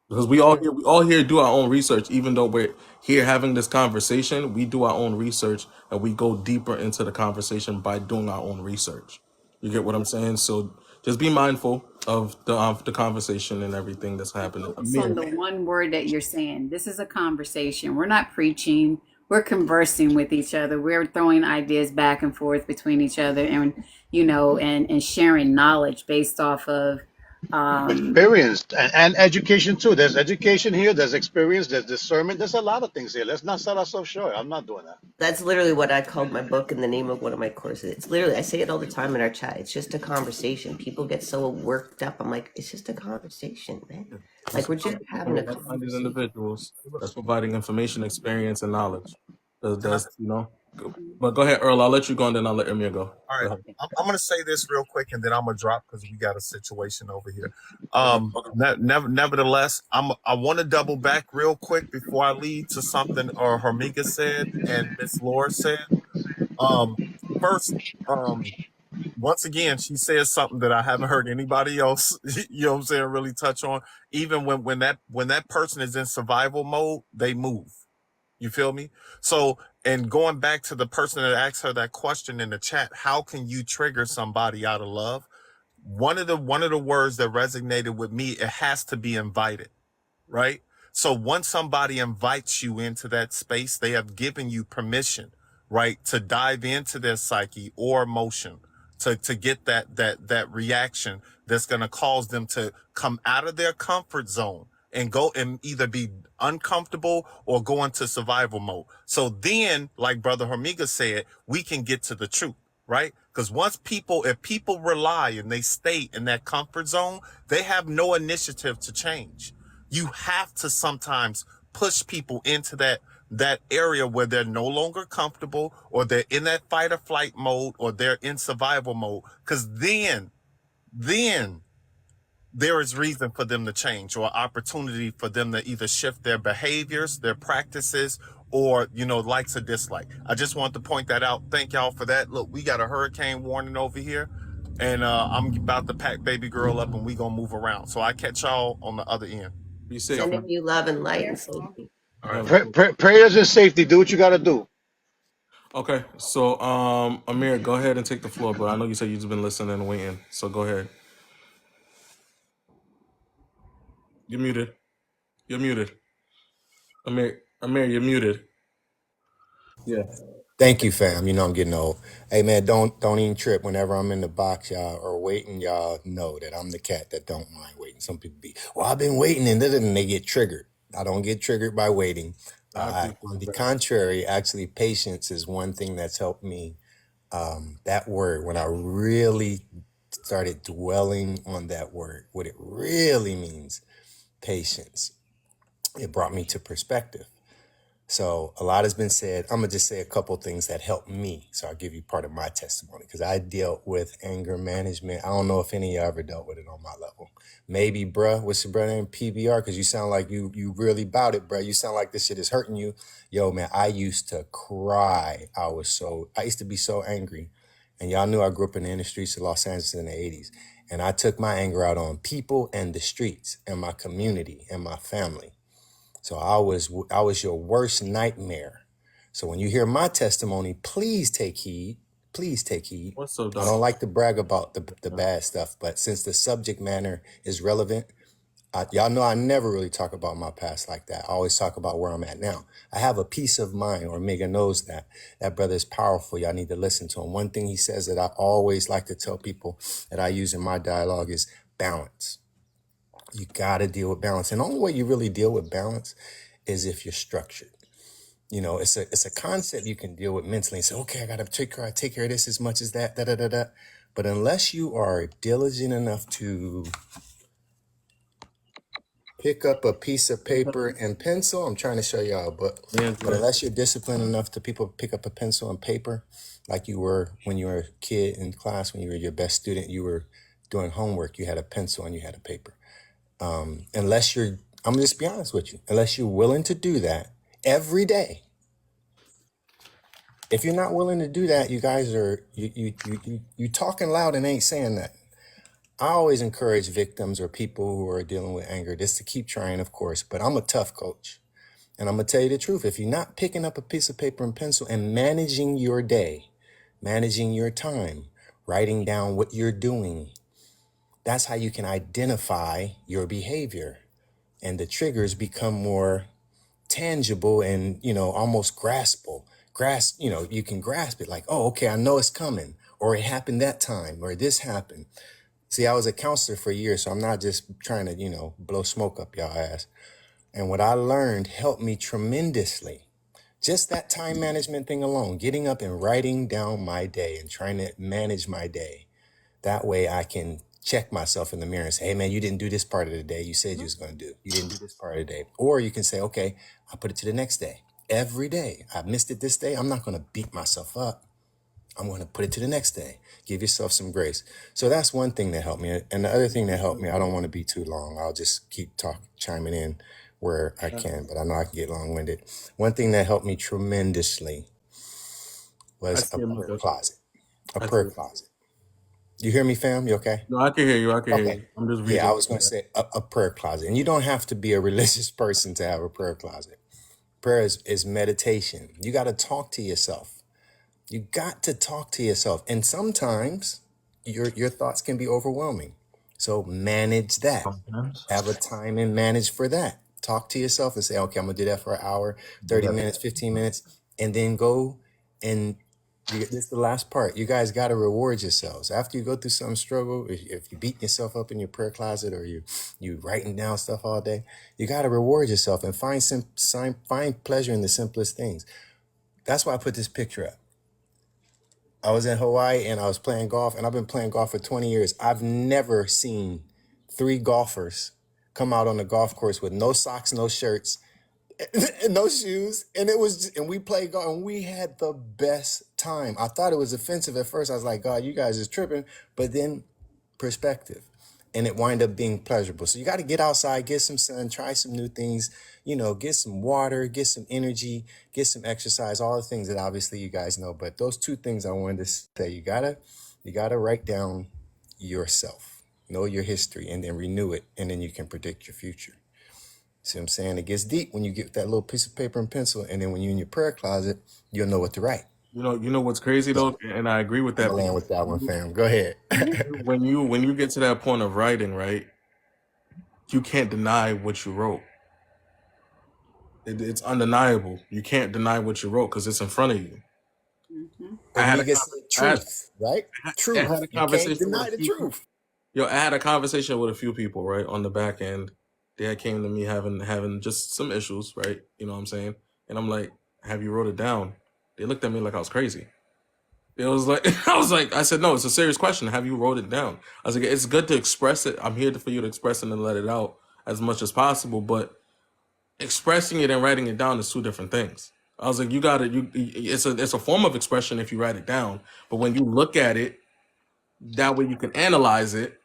S1: Because we all here do our own research, even though we're here having this conversation, we do our own research and we go deeper into the conversation by doing our own research. You get what I'm saying? So just be mindful of the conversation and everything that's happening.
S4: Focus on the one word that you're saying. This is a conversation. We're not preaching. We're conversing with each other. We're throwing ideas back and forth between each other, and you know, and sharing knowledge based off of
S3: Experience and education too. There's education here. There's experience. There's discernment. There's a lot of things here. Let's not sell ourselves short. I'm not doing that.
S10: That's literally what I called my book and the name of one of my courses. It's literally, I say it all the time in our chat. It's just a conversation. People get so worked up. I'm like, it's just a conversation, man. Like we're just having a
S1: Like-minded
S10: conversation.
S1: individuals that's providing information, experience, and knowledge. That's you know. But go ahead, Earl. I'll let you go, and then I'll let Emir go.
S5: All
S1: Go
S5: right,
S1: ahead.
S5: I'm going to say this real quick, and then I'm going to drop because we got a situation over here.
S1: Okay.
S5: Nevertheless, I want to double back real quick before I lead to something Hormiga said and Miss Laura said. Um, First, once again, she says something that I haven't heard anybody else, you know what I'm saying, really touch on. Even when that person is in survival mode, they move. You feel me? So, and going back to the person that asked her that question in the chat, how can you trigger somebody out of love? One of the words that resonated with me, it has to be invited, right? So once somebody invites you into that space, they have given you permission, right, to dive into their psyche or emotion, to get that reaction that's going to cause them to come out of their comfort zone and go and either be uncomfortable or go into survival mode. So then, like Brother Hormiga said, we can get to the truth, right? Because if people rely and they stay in that comfort zone, they have no initiative to change. You have to sometimes push people into that area where they're no longer comfortable, or they're in that fight or flight mode, or they're in survival mode. Because then there is reason for them to change, or opportunity for them to either shift their behaviors, their practices, or, you know, likes or dislike. I just want to point that out. Thank y'all for that. Look, we got a hurricane warning over here, and I'm about to pack baby girl up and we gonna move around. So I catch y'all on the other end.
S1: Be safe,
S10: Sending
S1: man.
S10: you love and light and
S4: Careful.
S10: safety.
S1: All right.
S3: Prayers and safety. Do what you got to do.
S1: Okay. So, Amir, go ahead and take the floor, bro. I know you said you've just been listening and waiting. So go ahead. You're muted. You're muted. Amir, you're muted. Yeah.
S13: Thank you, fam. You know I'm getting old. Hey man, don't even trip whenever I'm in the box, y'all, or waiting. Y'all know that I'm the cat that don't mind waiting. Some people be, well, I've been waiting, and then they get triggered. I don't get triggered by waiting.
S1: I
S13: On
S1: appreciate
S13: the
S1: that.
S13: contrary, actually, patience is one thing that's helped me. That word, when I really started dwelling on that word, what it really means, patience, it brought me to perspective. So a lot has been said. I'm gonna just say a couple things that helped me. So I'll give you part of my testimony because I dealt with anger management. I don't know if any of y'all ever dealt with it on my level. Maybe, bruh, what's your brother name? PBR? Because you sound like you really bout it, bruh. You sound like this shit is hurting you. Yo, man, I used to cry. I used to be so angry. And y'all knew I grew up in the inner streets of Los Angeles in the 80s. And I took my anger out on people and the streets and my community and my family. So I was your worst nightmare. So when you hear my testimony, please take heed. Please take heed.
S1: What's up,
S13: I
S1: Doc?
S13: don't like to brag about the bad stuff, but since the subject matter is relevant, y'all know I never really talk about my past like that. I always talk about where I'm at now. I have a peace of mind, or Mega knows that. That brother is powerful. Y'all need to listen to him. One thing he says that I always like to tell people that I use in my dialogue is balance. You got to deal with balance. And the only way you really deal with balance is if you're structured. You know, it's a concept you can deal with mentally and say, okay, I got to take care of this as much as that, da da da da. But unless you are diligent enough to pick up a piece of paper and pencil, I'm trying to show y'all, but
S1: Angela.
S13: unless you're disciplined enough to pick up a pencil and paper, like you were when you were a kid in class, when you were your best student, you were doing homework, you had a pencil and you had a paper. Unless you're, I'm gonna just be honest with you, unless you're willing to do that every day. If you're not willing to do that, you guys are you talking loud and ain't saying that. I always encourage victims or people who are dealing with anger just to keep trying, of course. But I'm a tough coach, and I'm gonna tell you the truth. If you're not picking up a piece of paper and pencil and managing your day, managing your time, writing down what you're doing, that's how you can identify your behavior, and the triggers become more tangible and almost you can grasp it, like, oh, okay, I know it's coming, or it happened that time, or this happened. See, I was a counselor for years, so I'm not just trying to blow smoke up y'all ass. And what I learned helped me tremendously. Just that time management thing alone, getting up and writing down my day and trying to manage my day. That way I can check myself in the mirror and say, hey man, you didn't do this part of the day you said you was going to do. You didn't do this part of the day. Or you can say, okay, I'll put it to the next day. Every day. I missed it this day. I'm not going to beat myself up. I'm going to put it to the next day. Give yourself some grace. So that's one thing that helped me. And the other thing that helped me, I don't want to be too long. I'll just keep chiming in where I can, but I know I can get long-winded. One thing that helped me tremendously
S1: I
S13: was a
S1: see him,
S13: prayer
S1: Mika.
S13: closet. A
S1: I see
S13: prayer
S1: him.
S13: closet. You hear me, fam? You okay?
S1: No, I can hear you. I can hear
S13: Okay.
S1: you. I'm just
S13: Yeah, I
S1: reading.
S13: was going to say a prayer closet. And you don't have to be a religious person to have a prayer closet. Prayer is meditation. You got to talk to yourself. You got to talk to yourself. And sometimes your thoughts can be overwhelming. So manage that.
S9: Sometimes.
S13: Have a time and manage for that. Talk to yourself and say, okay, I'm going to do that for an hour, 30 minutes, 15 minutes, and then go and this is the last part. You guys got to reward yourselves. After you go through some struggle, if you beat yourself up in your prayer closet or you writing down stuff all day, you got to reward yourself and find pleasure in the simplest things. That's why I put this picture up. I was in Hawaii and I was playing golf, and I've been playing golf for 20 years. I've never seen three golfers come out on the golf course with no socks, no shirts, no shoes, and and we played golf and we had the best time. I thought it was offensive at first. I was like, God, you guys is tripping, but then perspective, and it wind up being pleasurable. So you got to get outside, get some sun, try some new things, get some water, get some energy, get some exercise, all the things that obviously you guys know. But those two things I wanted to say, you gotta write down yourself, know your history, and then renew it, and then you can predict your future. See what I'm saying? It gets deep when you get that little piece of paper and pencil, and then when you're in your prayer closet, you'll know what to write.
S1: You know what's crazy
S13: So
S1: though, and I agree with
S13: I'm
S1: that
S13: gonna land
S1: because
S13: with that one, fam. Go ahead.
S1: when you get to that point of writing, right, you can't deny what you wrote. It's undeniable. You can't deny what you wrote because it's in front of you.
S4: Mm-hmm.
S1: I had a
S13: Amiga
S1: con-
S13: said
S1: I had,
S13: truth, right?
S1: I had
S13: Truth.
S1: a
S13: You can't
S1: conversation with
S13: deny
S1: a
S13: the
S1: few people.
S13: truth.
S1: Yo, I had a conversation with a few people, right, on the back end. They had came to me having just some issues, right? You know what I'm saying? And I'm like, have you wrote it down? They looked at me like I was crazy. It was like I said, no, it's a serious question. Have you wrote it down? I was like, it's good to express it. I'm here for you to express it and let it out as much as possible, but expressing it and writing it down is two different things. I was like, you got to you. It's a form of expression if you write it down, but when you look at it, that way you can analyze it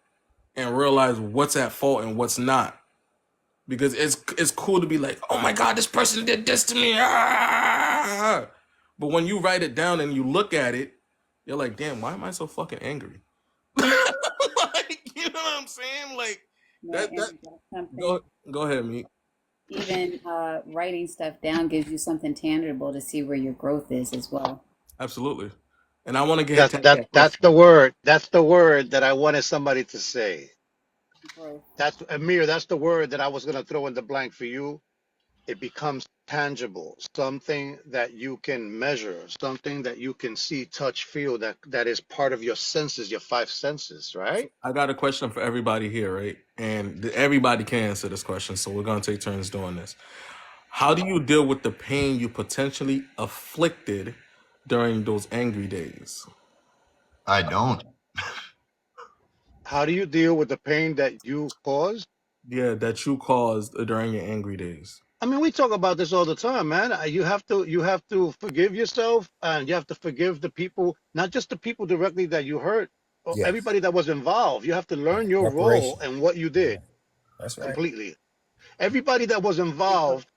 S1: and realize what's at fault and what's not. Because it's cool to be like, oh my god, this person did this to me. Ah! But when you write it down and you look at it, you're like, damn, why am I so fucking angry? Like, you know what I'm saying? Like
S4: May I
S1: that.
S4: interject something?
S1: Go go ahead, me.
S4: Even writing stuff down gives you something tangible to see where your growth is as well.
S1: Absolutely. And I want to get
S3: That's
S1: to
S3: that
S1: that
S3: that's
S1: question.
S3: the word. That's the word that I wanted somebody to say.
S4: Growth.
S3: That's Amir. That's the word that I was gonna throw in the blank for you. It becomes tangible, something that you can measure, something that you can see, touch, feel. That is part of your senses, your five senses, right?
S1: I got a question for everybody here, right? And everybody can answer this question, so we're gonna take turns doing this. How do you deal with the pain you potentially afflicted during those angry days?
S9: I don't.
S3: How do you deal with the pain that you cause?
S1: Yeah, that you caused during your angry days.
S3: I mean, we talk about this all the time, man. You have to forgive yourself, and you have to forgive the people, not just the people directly that you hurt, or
S13: Yes.
S3: everybody that was involved. You have to learn your role
S13: Reparation.
S3: and what you
S13: Yeah.
S3: did
S13: That's right.
S3: completely. Everybody that was involved,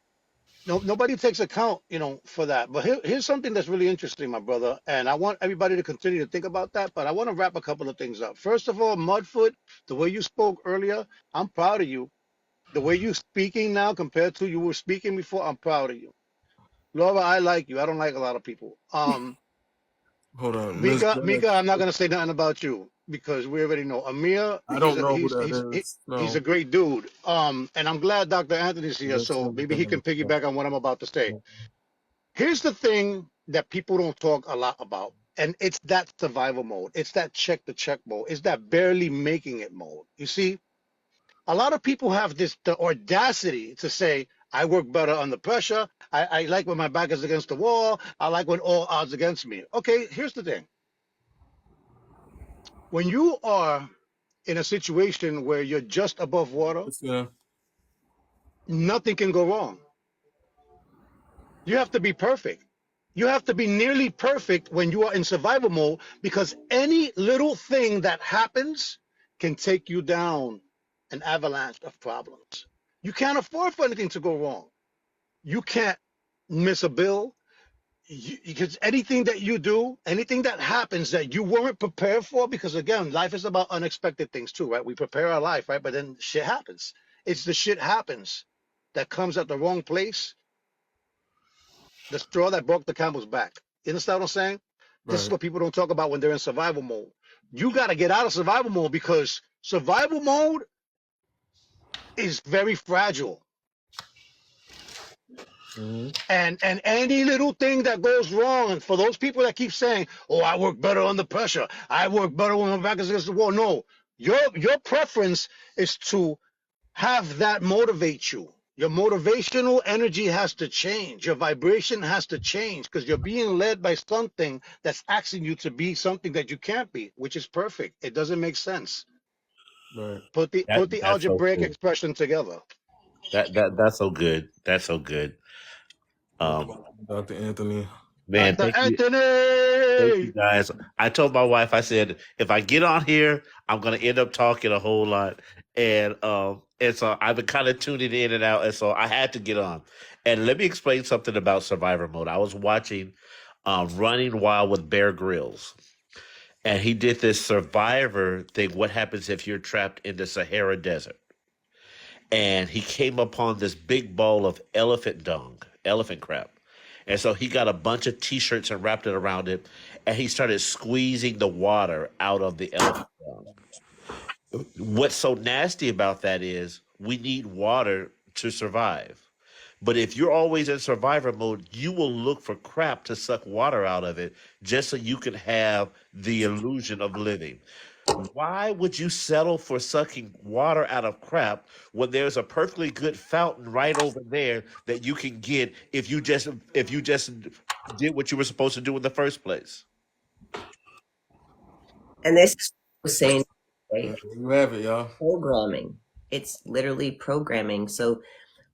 S3: no, nobody takes account, for that. But here's something that's really interesting, my brother, and I want everybody to continue to think about that. But I want to wrap a couple of things up. First of all, Mudfoot, the way you spoke earlier, I'm proud of you. The way you speaking now compared to you were speaking before, I'm proud of you. Laura, I like you. I don't like a lot of people.
S1: Hold on, Miss
S3: Mika,
S1: Greenwich.
S3: I'm not gonna say nothing about you because we already know. Amir,
S1: I
S3: he's
S1: don't
S3: a,
S1: know who
S3: he's
S1: that
S3: he's
S1: is.
S3: he's a
S1: No.
S3: great dude. And I'm glad Dr. Anthony's here,
S1: That's
S3: so
S1: never
S3: maybe
S1: been
S3: he
S1: on
S3: can
S1: the show.
S3: piggyback on what I'm about to say. Here's the thing that people don't talk a lot about, and it's that survival mode. It's that check the check mode. It's that barely making it mode. You see, a lot of people have the audacity to say, I work better under pressure. I like when my back is against the wall. I like when all odds against me. Okay, here's the thing. When you are in a situation where you're just above water,
S1: Christina,
S3: nothing can go wrong. You have to be perfect. You have to be nearly perfect when you are in survival mode because any little thing that happens can take you down an avalanche of problems. You can't afford for anything to go wrong. You can't miss a bill. Because anything that you do, anything that happens that you weren't prepared for, because again, life is about unexpected things too, right? We prepare our life, right? But then shit happens. It's the shit happens that comes at the wrong place, the straw that broke the camel's back. You understand what I'm saying? This is
S1: right,
S3: what people don't talk about when they're in survival mode. You got to get out of survival mode because survival mode is very fragile.
S1: hmm
S3: And any little thing that goes wrong, and for those people that keep saying, "Oh, I work better under pressure. I work better when my back is against the wall." No, your preference is to have that motivate you. Your motivational energy has to change. Your vibration has to change because you're being led by something that's asking you to be something that you can't be, which is perfect. It doesn't make sense.
S1: right.
S3: Put the
S7: That's so
S3: algebraic
S7: cool.
S3: expression together.
S7: That's so good. That's so good.
S1: Much
S7: Um,
S1: love, Dr. Anthony.
S7: man,
S3: Dr.
S7: thank
S3: Anthony.
S7: you guys. I told my wife, I said, if I get on here, I'm gonna end up talking a whole lot, and so I've been kind of tuning in and out, and so I had to get on. And let me explain something about Survivor Mode. I was watching, Running Wild with Bear Grylls, and he did this Survivor thing. What happens if you're trapped in the Sahara Desert? And he came upon this big ball of elephant dung, elephant crap. And so he got a bunch of t-shirts and wrapped it around it, and he started squeezing the water out of the elephant dung. What's so nasty about that is we need water to survive. But if you're always in survivor mode, you will look for crap to suck water out of it just so you can have the illusion of living. Why would you settle for sucking water out of crap when there's a perfectly good fountain right over there that you can get if you just did what you were supposed to do in the first place?
S10: And this is what I was saying,
S1: There
S10: right?
S1: you have it, y'all.
S10: Programming. It's literally programming. So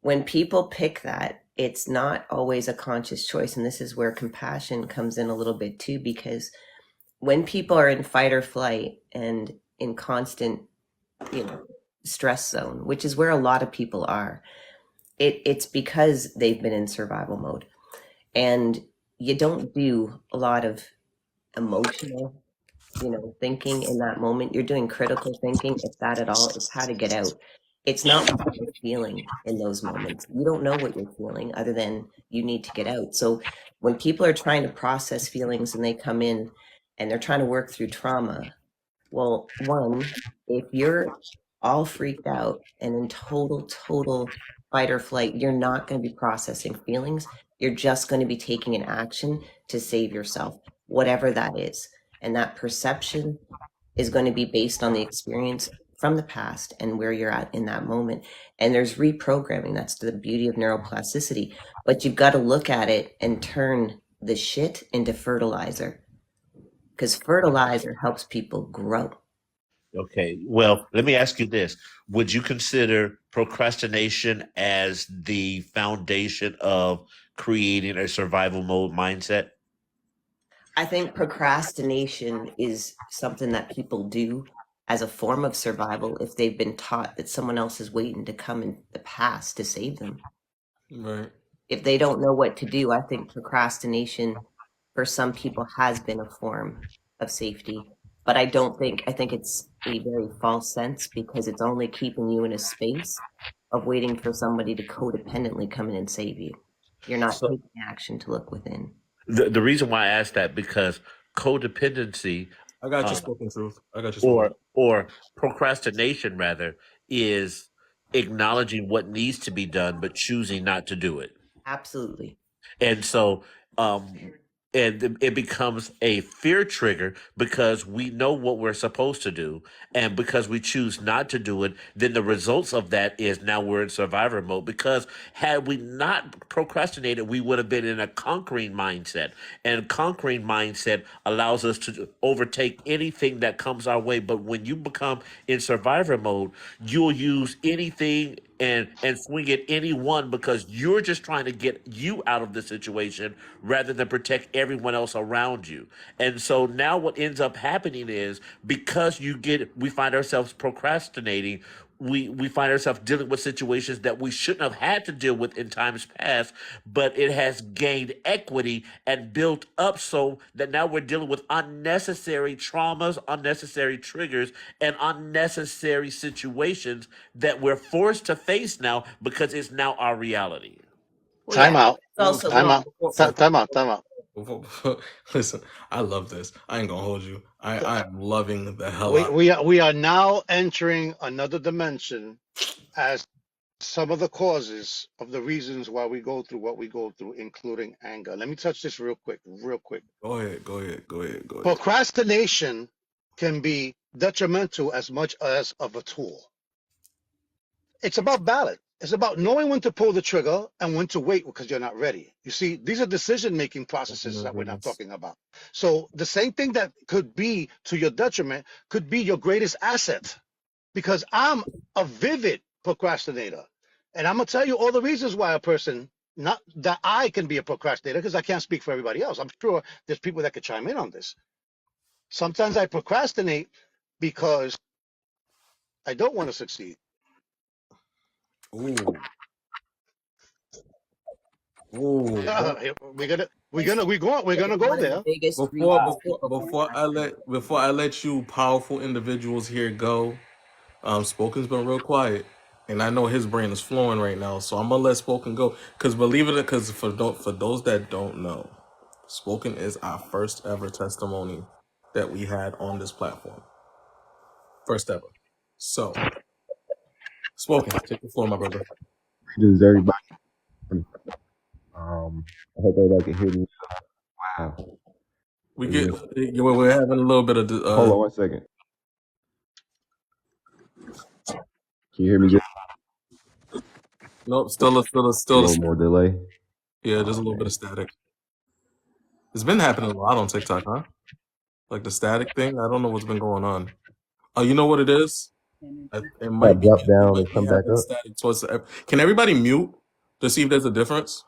S10: when people pick that, it's not always a conscious choice. And this is where compassion comes in a little bit too, because when people are in fight or flight and in constant, you know, stress zone, which is where a lot of people are, it's because they've been in survival mode. And you don't do a lot of emotional, thinking in that moment. You're doing critical thinking, if that at all. It's how to get out. It's not what you're feeling in those moments. You don't know what you're feeling other than you need to get out. So when people are trying to process feelings and they come in and they're trying to work through trauma, well, one, if you're all freaked out and in total fight or flight, you're not going to be processing feelings. You're just going to be taking an action to save yourself, whatever that is. And that perception is going to be based on the experience from the past and where you're at in that moment. And there's reprogramming. That's the beauty of neuroplasticity. But you've got to look at it and turn the shit into fertilizer, because fertilizer helps people grow.
S7: Okay. Well, let me ask you this. Would you consider procrastination as the foundation of creating a survival mode mindset?
S10: I think procrastination is something that people do as a form of survival if they've been taught that someone else is waiting to come in the past to save them.
S1: Right.
S10: If they don't know what to do, I think procrastination for some people has been a form of safety. But I think it's a very false sense, because it's only keeping you in a space of waiting for somebody to codependently come in and save you. You're not
S7: So
S10: taking action to look within.
S7: the reason why I asked that because codependency,
S1: I got your
S7: uh,
S1: spoken truth. I got your spoken
S7: or
S1: truth.
S7: or procrastination rather, is acknowledging what needs to be done but choosing not to do it.
S10: Absolutely.
S7: And so um it becomes a fear trigger because we know what we're supposed to do, and because we choose not to do it, then the results of that is now we're in survivor mode. Because had we not procrastinated, we would have been in a conquering mindset, and conquering mindset allows us to overtake anything that comes our way. But when you become in survivor mode, you'll use anything and swing at anyone because you're just trying to get you out of the situation rather than protect everyone else around you. And so now what ends up happening is, because we find ourselves procrastinating, we find ourselves dealing with situations that we shouldn't have had to deal with in times past, but it has gained equity and built up so that now we're dealing with unnecessary traumas, unnecessary triggers, and unnecessary situations that we're forced to face now because it's now our reality.
S10: Well, yeah,
S3: Time out.
S10: it's also
S3: Time
S10: well
S3: out. Time out. Time out.
S1: Listen, I love this. I ain't gonna hold you. I am loving the hell
S3: We
S1: out.
S3: we are now entering another dimension as some of the causes of the reasons why we go through what we go through, including anger. Let me touch this real quick, real quick.
S1: Go ahead. Go ahead. Go ahead. Go ahead.
S3: Procrastination can be detrimental as much as of a tool. It's about balance. It's about knowing when to pull the trigger and when to wait because you're not ready. You see, these are decision-making
S1: Oh my
S3: processes that we're not
S1: goodness.
S3: talking about. So the same thing that could be to your detriment could be your greatest asset, because I'm a vivid procrastinator. And I'm gonna tell you all the reasons why a person, not that I can be a procrastinator, because I can't speak for everybody else. I'm sure there's people that could chime in on this. Sometimes I procrastinate because I don't want to succeed.
S1: Ooh. Ooh.
S3: We're gonna go
S10: one of the
S3: there.
S10: biggest
S1: Before
S10: reasons.
S1: before before I let you powerful individuals here go, Spoken's been real quiet, and I know his brain is flowing right now. So I'm gonna let Spoken go, because believe it, because for those that don't know, Spoken is our first ever testimony that we had on this platform, first ever. So Spoken, take the floor, my brother.
S14: Greetings, everybody. I hope everybody can hear me. Wow.
S1: We
S14: Is
S1: get
S14: this,
S1: we're having a little bit of
S14: hold on 1 second. Can you hear me good?
S1: nope, still
S14: A little more delay.
S1: yeah, just a
S14: Oh
S1: little bit of
S14: man.
S1: static. It's been happening a lot on TikTok, huh? Like the static thing. I don't know what's been going on. Oh, you know what it is? It
S14: I
S1: might be
S14: drop
S1: we
S14: down
S1: might
S14: and
S1: be
S14: come back
S1: having
S14: up.
S1: static towards the. Can everybody mute to see if there's a difference?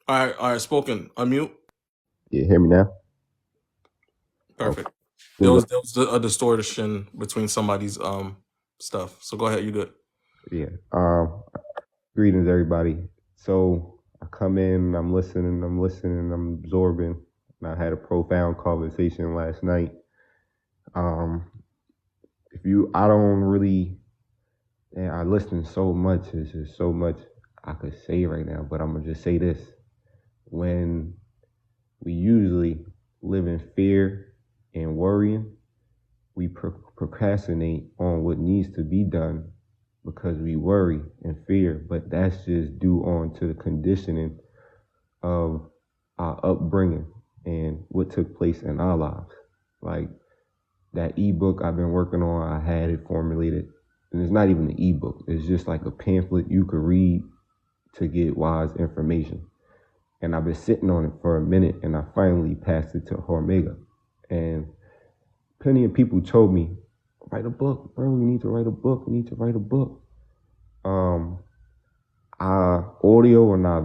S1: All right, spoken. Unmute.
S14: You hear me now? Okay.
S1: Perfect. There
S14: Good.
S1: was a distortion between somebody's stuff. So go ahead. You good?
S14: Yeah. Greetings, everybody. So I come in, I'm listening, I'm absorbing. And I had a profound conversation last night. I don't really, man, I listen so much. There's just so much I could say right now, but I'm gonna just say this: when we usually live in fear and worrying, we procrastinate on what needs to be done because we worry and fear, but that's just due on to the conditioning of our upbringing and what took place in our lives. Like that ebook I've been working on, I had it formulated, and it's not even an ebook, it's just like a pamphlet you could read to get wise information. And I've been sitting on it for a minute, and I finally passed it to Hormega. And plenty of people told me, write a book, bro. You need to write a book. You need to write a book. I audio and I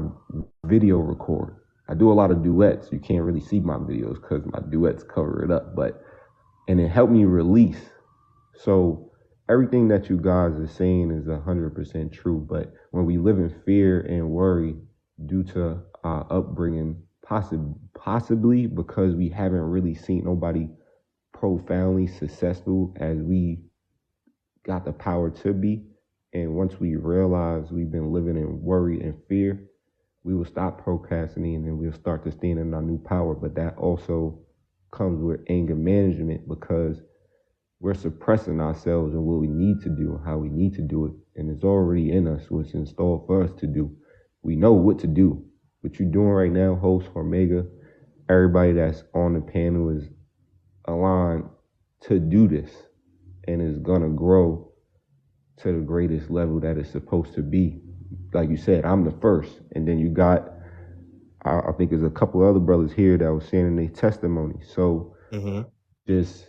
S14: video record. I do a lot of duets. You can't really see my videos because my duets cover it up, and it helped me release. So everything that you guys are saying is 100% true. But when we live in fear and worry due to our upbringing, possibly because we haven't really seen nobody profoundly successful as we got the power to be. And once we realize we've been living in worry and fear, we will stop procrastinating and we'll start to stand in our new power. But that also comes with anger management because we're suppressing ourselves and what we need to do and how we need to do it. And it's already in us what's installed for us to do. We know what to do. What you're doing right now, host Omega, everybody that's on the panel is aligned to do this and is gonna grow to the greatest level that it's supposed to be. Like you said, I'm the first, and then you got, I think there's a couple other brothers here that was sharing their testimony. So just,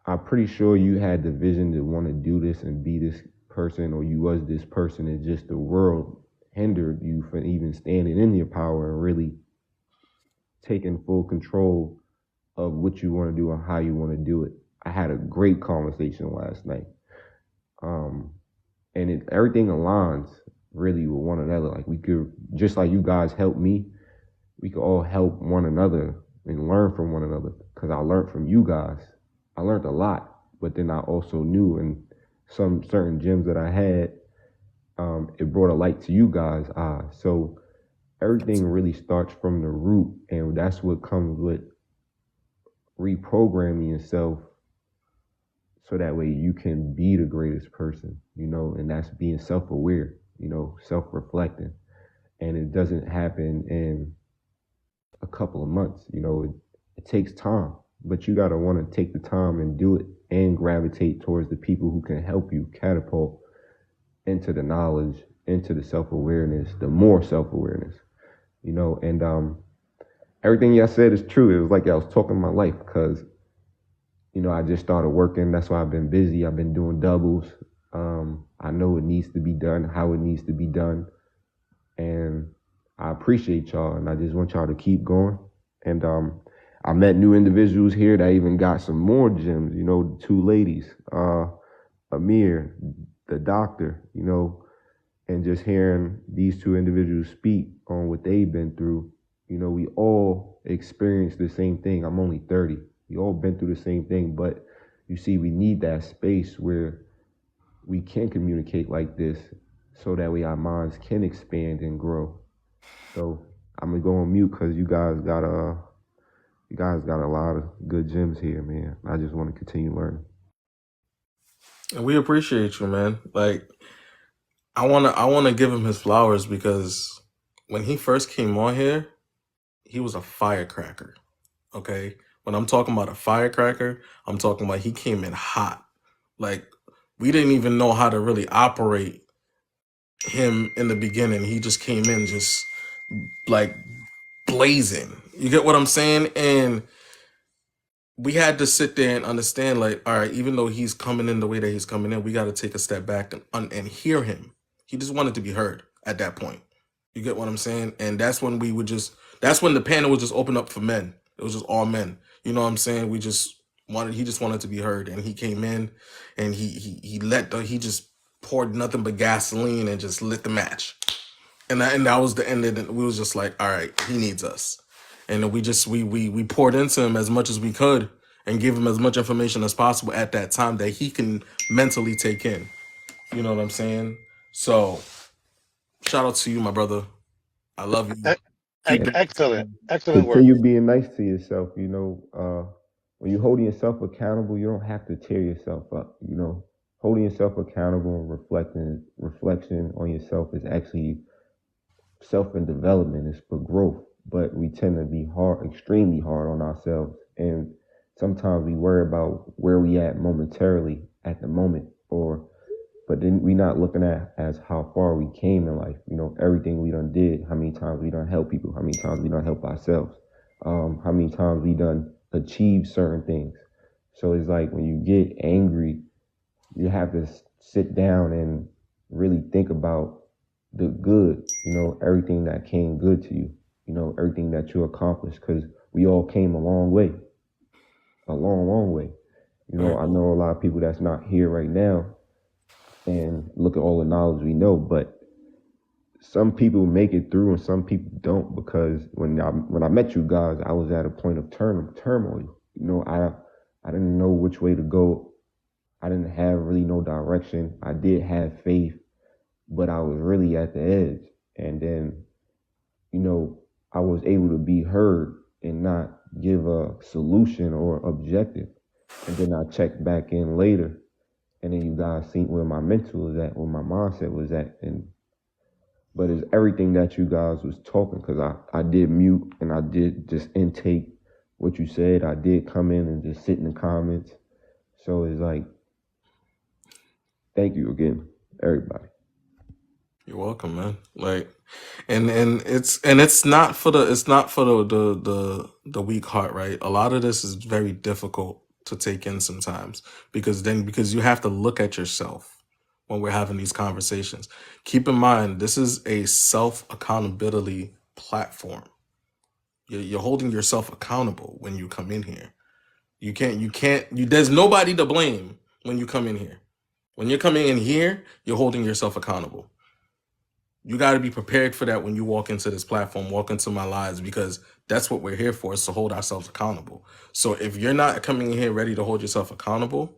S14: I'm pretty sure you had the vision to want to do this and be this person, or you was this person, and just the world hindered you from even standing in your power and really taking full control of what you want to do and how you want to do it. I had a great conversation last night. And everything aligns really with one another. Like we could, just like you guys helped me, we could all help one another and learn from one another. Because I learned from you guys. I learned a lot, but then I also knew in some certain gems that I had, it brought a light to you guys' eyes. So everything really starts from the root, and that's what comes with reprogramming yourself so that way you can be the greatest person, and that's being self-aware, self-reflecting. And it doesn't happen in a couple of months, it takes time, but you got to want to take the time and do it and gravitate towards the people who can help you catapult into the knowledge, into the self-awareness, the more self-awareness, and everything y'all said is true. It was like I was talking my life because I just started working. That's why I've been busy. I've been doing doubles. I know it needs to be done, how it needs to be done. And I appreciate y'all. And I just want y'all to keep going. And I met new individuals here that even got some more gems, the two ladies, Amir, the doctor, and just hearing these two individuals speak on what they've been through. We all experience the same thing. I'm only 30. We all been through the same thing, but you see, we need that space where we can communicate like this so that way our minds can expand and grow. So I'm gonna go on mute because you guys got a lot of good gems here, man. I just want to continue learning.
S1: And we appreciate you, man. Like, I wanna give him his flowers because when he first came on here, he was a firecracker. Okay, when I'm talking about a firecracker, I'm talking about he came in hot. Like we didn't even know how to really operate him in the beginning. He just came in just like blazing. You get what I'm saying? And we had to sit there and understand, like, all right, even though he's coming in the way that he's coming in, we got to take a step back and hear him. He just wanted to be heard at that point. You get what I'm saying? And that's when that's when the panel would just open up for men. It was just all men. You know what I'm saying? He just wanted to be heard. And he came in and he just poured nothing but gasoline and just lit the match. And that was the end of it. We was just like, all right, he needs us. And we poured into him as much as we could and gave him as much information as possible at that time that he can mentally take in. You know what I'm saying? So shout out to you, my brother. I love you. Keep it.
S3: Excellent, excellent work.
S14: Continue being nice to yourself. When you're holding yourself accountable, you don't have to tear yourself up. Holding yourself accountable and reflection on yourself is actually self and development. It's for growth, but we tend to be extremely hard on ourselves, and sometimes we worry about where we at momentarily at the moment, but then we not looking at as how far we came in life. Everything we done did, how many times we done help people, how many times we done help ourselves, how many times we done achieve certain things. So it's like when you get angry, you have to sit down and really think about the good, everything that came good to you, everything that you accomplished, because we all came a long way, a long, long way.
S1: Right.
S14: I know a lot of people that's not here right now and look at all the knowledge we know, but some people make it through and some people don't, because when I met you guys, I was at a point of turmoil. I didn't know which way to go. I didn't have really no direction. I did have faith, but I was really at the edge. And then, I was able to be heard and not give a solution or objective. And then I checked back in later, and then you guys seen where my mental was at, where my mindset was at. But it's everything that you guys was talking, because I did mute and I did just intake what you said. I did come in and just sit in the comments. So it's like, thank you again, everybody.
S1: You're welcome, man. Like, and it's not for the weak heart, right? A lot of this is very difficult to take in sometimes because you have to look at yourself when we're having these conversations. Keep in mind, this is a self accountability platform. You're holding yourself accountable when you come in here. There's nobody to blame when you come in here. When you're coming in here, you're holding yourself accountable. You got to be prepared for that when you walk into this platform, walk into my lives, because that's what we're here for, is to hold ourselves accountable. So if you're not coming in here ready to hold yourself accountable,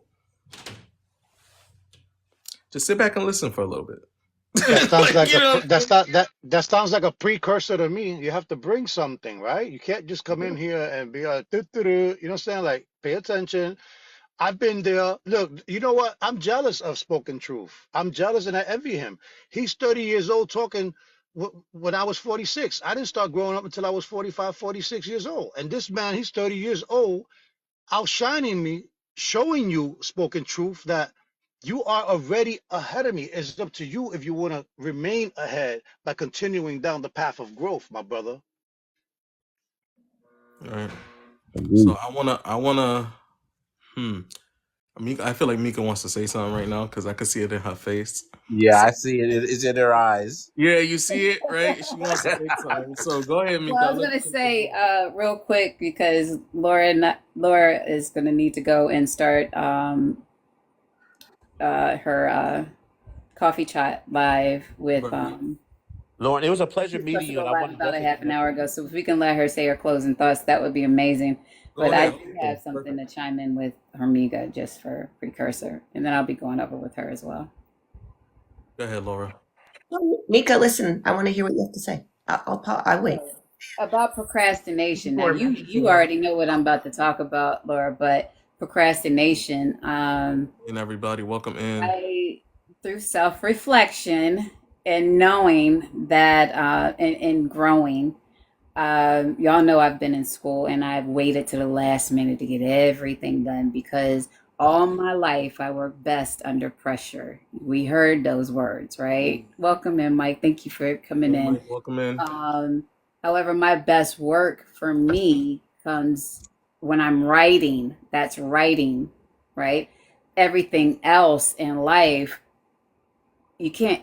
S1: just sit back and listen for a little bit.
S3: That sounds
S1: Like,
S3: like
S1: you know,
S3: that sounds like a precursor to me. You have to bring something, right? You can't just come in here and be like, "Doo-doo-doo," you know what I'm saying? Like, pay attention. I've been there. Look, you know what? I'm jealous of Spoken Truth. I'm jealous and I envy him. He's 30 years old talking when I was 46. I didn't start growing up until I was 45, 46 years old. And this man, he's 30 years old, outshining me, showing you, Spoken Truth, that you are already ahead of me. It's up to you if you want to remain ahead by continuing down the path of growth, my brother.
S1: all right. So
S14: Agreed.
S1: I wanna. Hmm. Mika, I feel like Mika wants to say something right now because I could see it in her face.
S7: Yeah,
S1: So,
S7: I see it. It's in their eyes.
S1: yeah, you see it, right? She wants to say something. So go ahead,
S4: Well,
S1: Mika.
S4: I
S1: I'll
S4: was
S1: let
S4: gonna
S1: you take
S4: say
S1: it.
S4: real quick because Laura is gonna need to go and start her coffee chat live with
S1: Right.
S7: Lauren, it was a
S4: she
S7: pleasure
S4: was supposed
S7: meeting
S4: to
S7: you,
S4: go
S7: and I
S4: live
S7: want to
S4: about a
S7: definitely
S4: half an
S7: connect
S4: hour
S7: with
S4: ago.
S7: you.
S4: So if we can let her say her closing thoughts, that would be amazing.
S1: Go
S4: But I
S1: ahead.
S4: do
S1: Okay,
S4: have something
S1: perfect.
S4: to chime in with Hermiga just for precursor, and then I'll be going over with her as well.
S1: Go ahead, Laura.
S10: Mika, listen, I want to hear what you have to say. I'll wait.
S4: So about procrastination. Now
S10: Before
S4: you already know what I'm about to talk about, Laura, but procrastination.
S1: And everybody, welcome in.
S4: I through self-reflection and knowing that and growing. Y'all know I've been in school and I've waited to the last minute to get everything done because all my life I work best under pressure. We heard those words, right? Welcome in, Mike. Thank you for coming
S1: Yo,
S4: in.
S1: Mike, welcome in.
S4: However, my best work for me comes when I'm writing. That's writing, right? Everything else in life,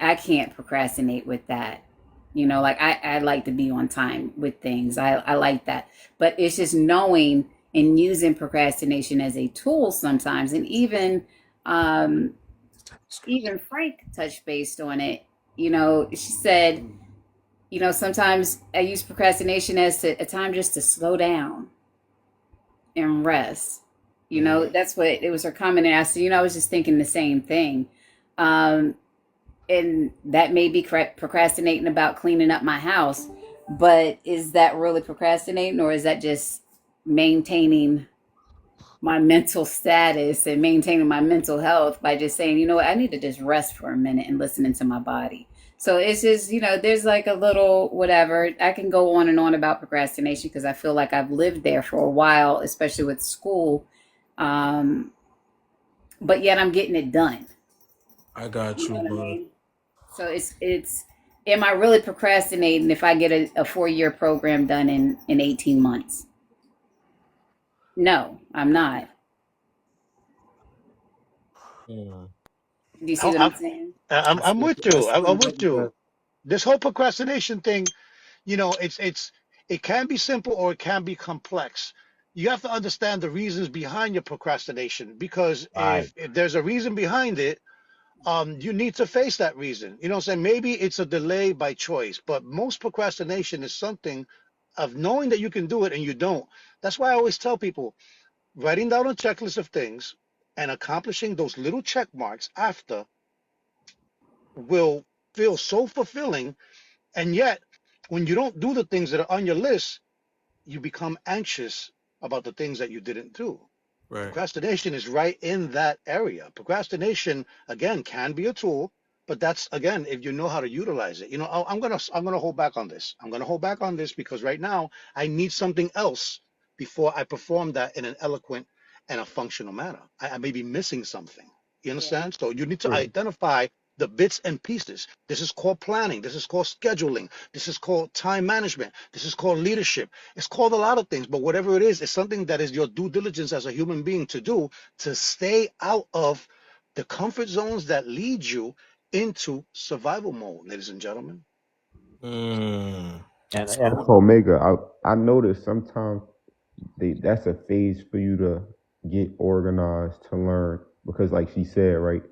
S4: I can't procrastinate with that. Like I like to be on time with things. I like that. But it's just knowing and using procrastination as a tool sometimes. And um even Frank touched based on it. She said, sometimes I use procrastination as a time just to slow down and rest. That's what it was her comment. And I said, I was just thinking the same thing. Um, and that may be procrastinating about cleaning up my house, but is that really procrastinating, or is that just maintaining my mental status and maintaining my mental health by just saying, I need to just rest for a minute and listening to my body? So it's just, there's like a little whatever. I can go on and on about procrastination because I feel like I've lived there for a while, especially with school. Um, but yet I'm getting it done.
S1: I got
S4: You
S1: you,
S4: know what I
S1: bud.
S4: mean? So it's am I really procrastinating if I get a 4-year program done in 18 months? No, I'm not.
S1: Hmm.
S4: Do you see
S3: I-
S4: what
S3: I'm,
S4: I'm saying?
S3: I'm with
S1: I
S3: you.
S1: see
S3: I'm
S1: what
S3: with
S1: you got.
S3: you. This whole procrastination thing, it can be simple or it can be complex. You have to understand the reasons behind your procrastination, because
S7: Right.
S3: if there's a reason behind it, you need to face that reason. You know what I'm saying? Maybe it's a delay by choice, but most procrastination is something of knowing that you can do it and you don't. That's why I always tell people, writing down a checklist of things and accomplishing those little check marks after will feel so fulfilling. And yet, when you don't do the things that are on your list, you become anxious about the things that you didn't do.
S1: Right.
S3: Procrastination is right in that area. Procrastination, again, can be a tool, but that's, again, if you know how to utilize it. I'm gonna hold back on this. I'm gonna hold back on this because right now I need something else before I perform that in an eloquent and a functional manner. I may be missing something. You
S4: Yeah.
S3: understand? So you need to
S1: True.
S3: identify the bits and pieces. This is called planning. This is called scheduling. This is called time management. This is called leadership. It's called a lot of things, but whatever it is, it's something that is your due diligence as a human being to do, to stay out of the comfort zones that lead you into survival mode, ladies and gentlemen.
S1: Hmm.
S7: And
S14: So Omega, I noticed sometimes that's a phase for you to get organized to learn because, like she said, right,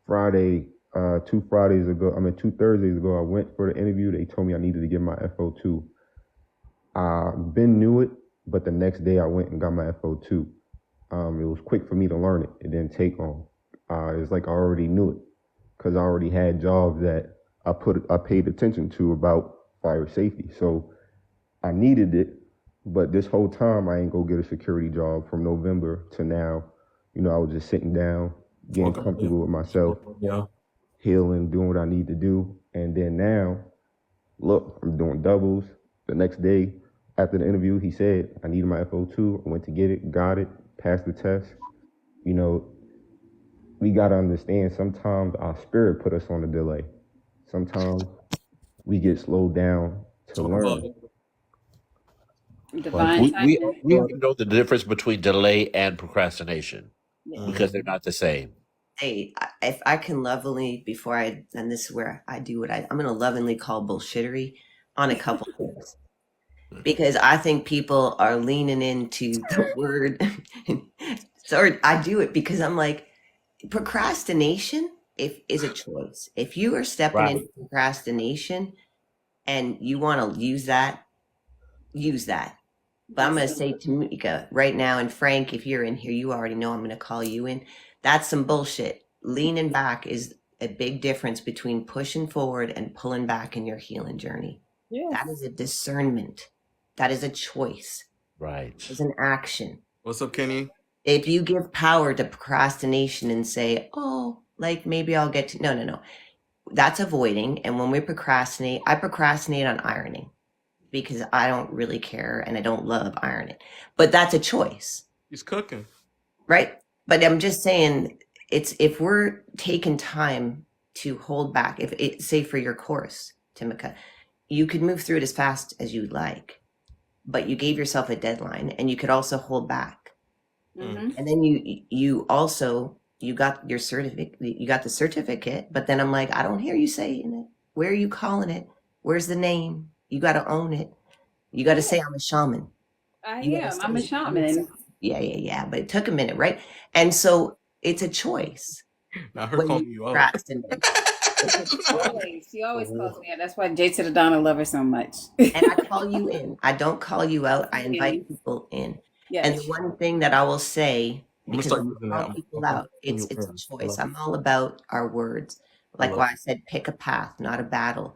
S14: Friday, 2 Fridays ago, I mean 2 Thursdays ago, I went for the interview. They told me I needed to get my FO2. Ben knew it, but the next day I went and got my FO2. It was quick for me to learn it. It didn't take long. It's like I already knew it because I already had jobs that I paid attention to about fire safety. So I needed it, but this whole time I ain't go get a security job from November to now. I was just sitting down, getting
S1: Welcome in.
S14: comfortable with myself,
S1: Yeah.
S14: healing, doing what I need to do. And then now, look, I'm doing doubles. The next day after the interview, he said I needed my FO2. I went to get it, got it, passed the test. You know, we gotta understand sometimes our spirit put us on a delay. Sometimes we get slowed down to
S1: Talk about
S14: learn.
S1: it.
S14: But
S4: Divine
S7: we
S4: timing.
S7: already know the difference between delay and procrastination
S4: Yeah.
S1: Hmm.
S7: because they're not the same.
S10: Hey, if I can lovingly, before and this is where I do what I'm going to lovingly call bullshittery on a couple things, because I think people are leaning into the word. So I do it because I'm like, procrastination if is a choice. If you are stepping
S7: Right.
S10: into procrastination and you want to use that, use that. But I'm going to say to Mika right now, and Frank, if you're in here, you already know I'm going to call you in. That's some bullshit. Leaning back is a big difference between pushing forward and pulling back in your healing journey.
S4: Yes.
S10: That is a discernment. That is a choice.
S7: Right.
S10: It's an action.
S1: What's up, Kenny?
S10: If you give power to procrastination and say, oh, Like maybe I'll get to, no. That's avoiding. And when we procrastinate, I procrastinate on ironing because I don't really care and I don't love ironing. But that's a choice,
S1: He's cooking.
S10: right? But I'm just saying, it's if we're taking time to hold back, if it say for your course, Timika, you could move through it as fast as you'd like, but you gave yourself a deadline and you could also hold back.
S4: Mm-hmm.
S10: And then you also you got your certificate, you got the certificate, but then I'm like, I don't hear you saying it. Where are you calling it? Where's the name? You got to own it. You got to say I'm a shaman.
S4: I
S10: You got to
S4: am. I'm a
S10: say
S4: shaman.
S10: yeah. But it took a minute, right? And so it's a choice
S1: Not her
S10: when you
S1: calling you out.
S10: procrastinate. It's a choice.
S4: Always. She always calls me out. That's why Jay to the Donna love her so much.
S10: And I call you in. I don't call you out. I
S4: Yeah.
S10: invite people in. And the
S4: Yes.
S10: one thing that I will say,
S1: I'm gonna
S10: because
S1: start
S10: when we
S1: using that.
S10: call
S1: I'm
S10: people
S1: gonna
S10: out,
S1: put you
S10: it's a
S1: in. I
S10: choice.
S1: love it.
S10: I'm all about our words.
S1: I
S10: Like
S1: love
S10: why I said, pick a path, not a battle.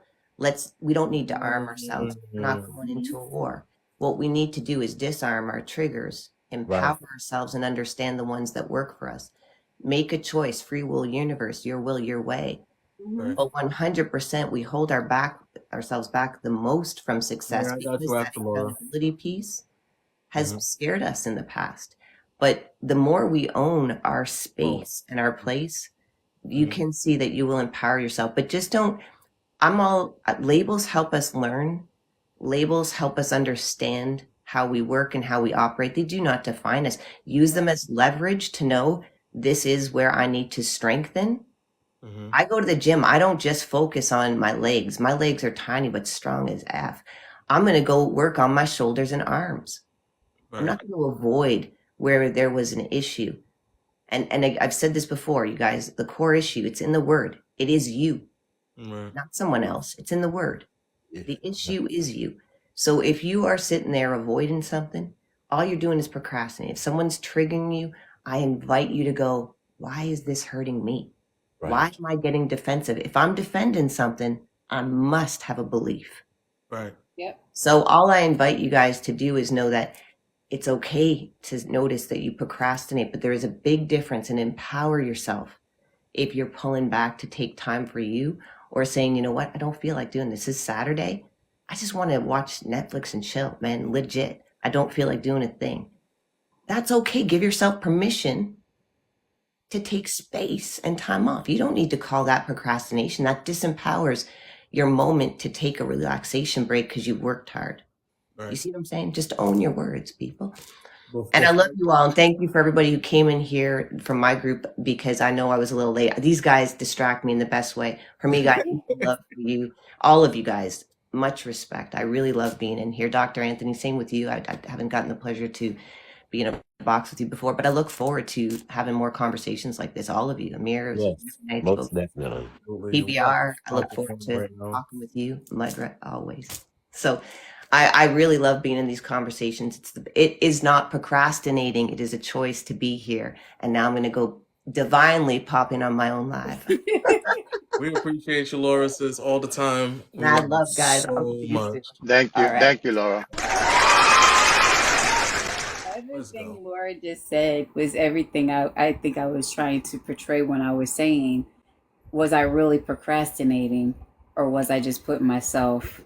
S10: We don't need to arm ourselves. We're not
S1: it.
S10: going into a war. What we need to do is disarm our triggers,
S7: Right.
S10: empower ourselves, and understand the ones that work for us. Make a choice, free will universe, your will, your way.
S4: Mm-hmm.
S10: But 100% we hold ourselves back the most from success
S1: Yeah, I got
S10: because
S1: you
S10: that
S1: after Laura.
S10: accountability piece has
S1: Mm-hmm.
S10: scared us in the past. But the more we own our
S1: Oh.
S10: space and our place, you
S1: Mhm.
S10: can see that you will empower yourself. But just don't, labels help us learn. Labels help us understand how we work and how we operate. They do not define us. Use them as leverage to know this is where I need to strengthen.
S1: Mm-hmm.
S10: I go to the gym. I don't just focus on my legs. My legs are tiny but strong as F. I'm going to go work on my shoulders and arms. I'm
S1: Right.
S10: not going to avoid where there was an issue. And I've said this before, you guys, the core issue, it's in the word. It is you,
S1: Right.
S10: not someone else. It's in the word.
S7: Yeah.
S10: The issue is you. So if you are sitting there avoiding something, all you're doing is procrastinating. If someone's triggering you, I invite you to go, why is this hurting me?
S7: Right.
S10: Why am I getting defensive? If I'm defending something, I must have a belief.
S1: Right.
S4: Yep.
S10: So all I invite you guys to do is know that it's okay to notice that you procrastinate, but there is a big difference and empower yourself if you're pulling back to take time for you or saying, you know what, I don't feel like doing this. It's Saturday. I just want to watch Netflix and chill, man. Legit. I don't feel like doing a thing. That's okay. Give yourself permission to take space and time off. You don't need to call that procrastination. That disempowers your moment to take a relaxation break because you worked hard.
S1: Right.
S10: You see what I'm saying? Just own your words, people.
S1: Before,
S10: And I love you all. And thank you for everybody who came in here from my group because I know I was a little late. These guys distract me in the best way. For me, guys, love for you. All of you guys, much respect. I really love being in here. Dr. Anthony, same with you. I haven't gotten the pleasure to be in a box with you before, but I look forward to having more conversations like this. All of you. Amir, it was
S7: Yes,
S10: nice
S7: most
S10: to
S7: definitely.
S10: PBR, I look forward to
S1: right now.
S10: talking with you, Mudra, always. So I really love being in these conversations. It is not procrastinating. It is a choice to be here. And now I'm going to go divinely pop in on my own live.
S1: We appreciate you, Laura, sis, all the time. We
S10: I
S1: love you
S10: love guys. I'll
S1: so
S10: see you soon.
S1: much.
S3: Thank
S10: All
S3: you.
S10: right.
S3: Thank you, Laura.
S1: Let's
S4: Everything
S1: go.
S4: Laura just said was everything I think I was trying to portray when I was saying, was I really procrastinating or was I just putting myself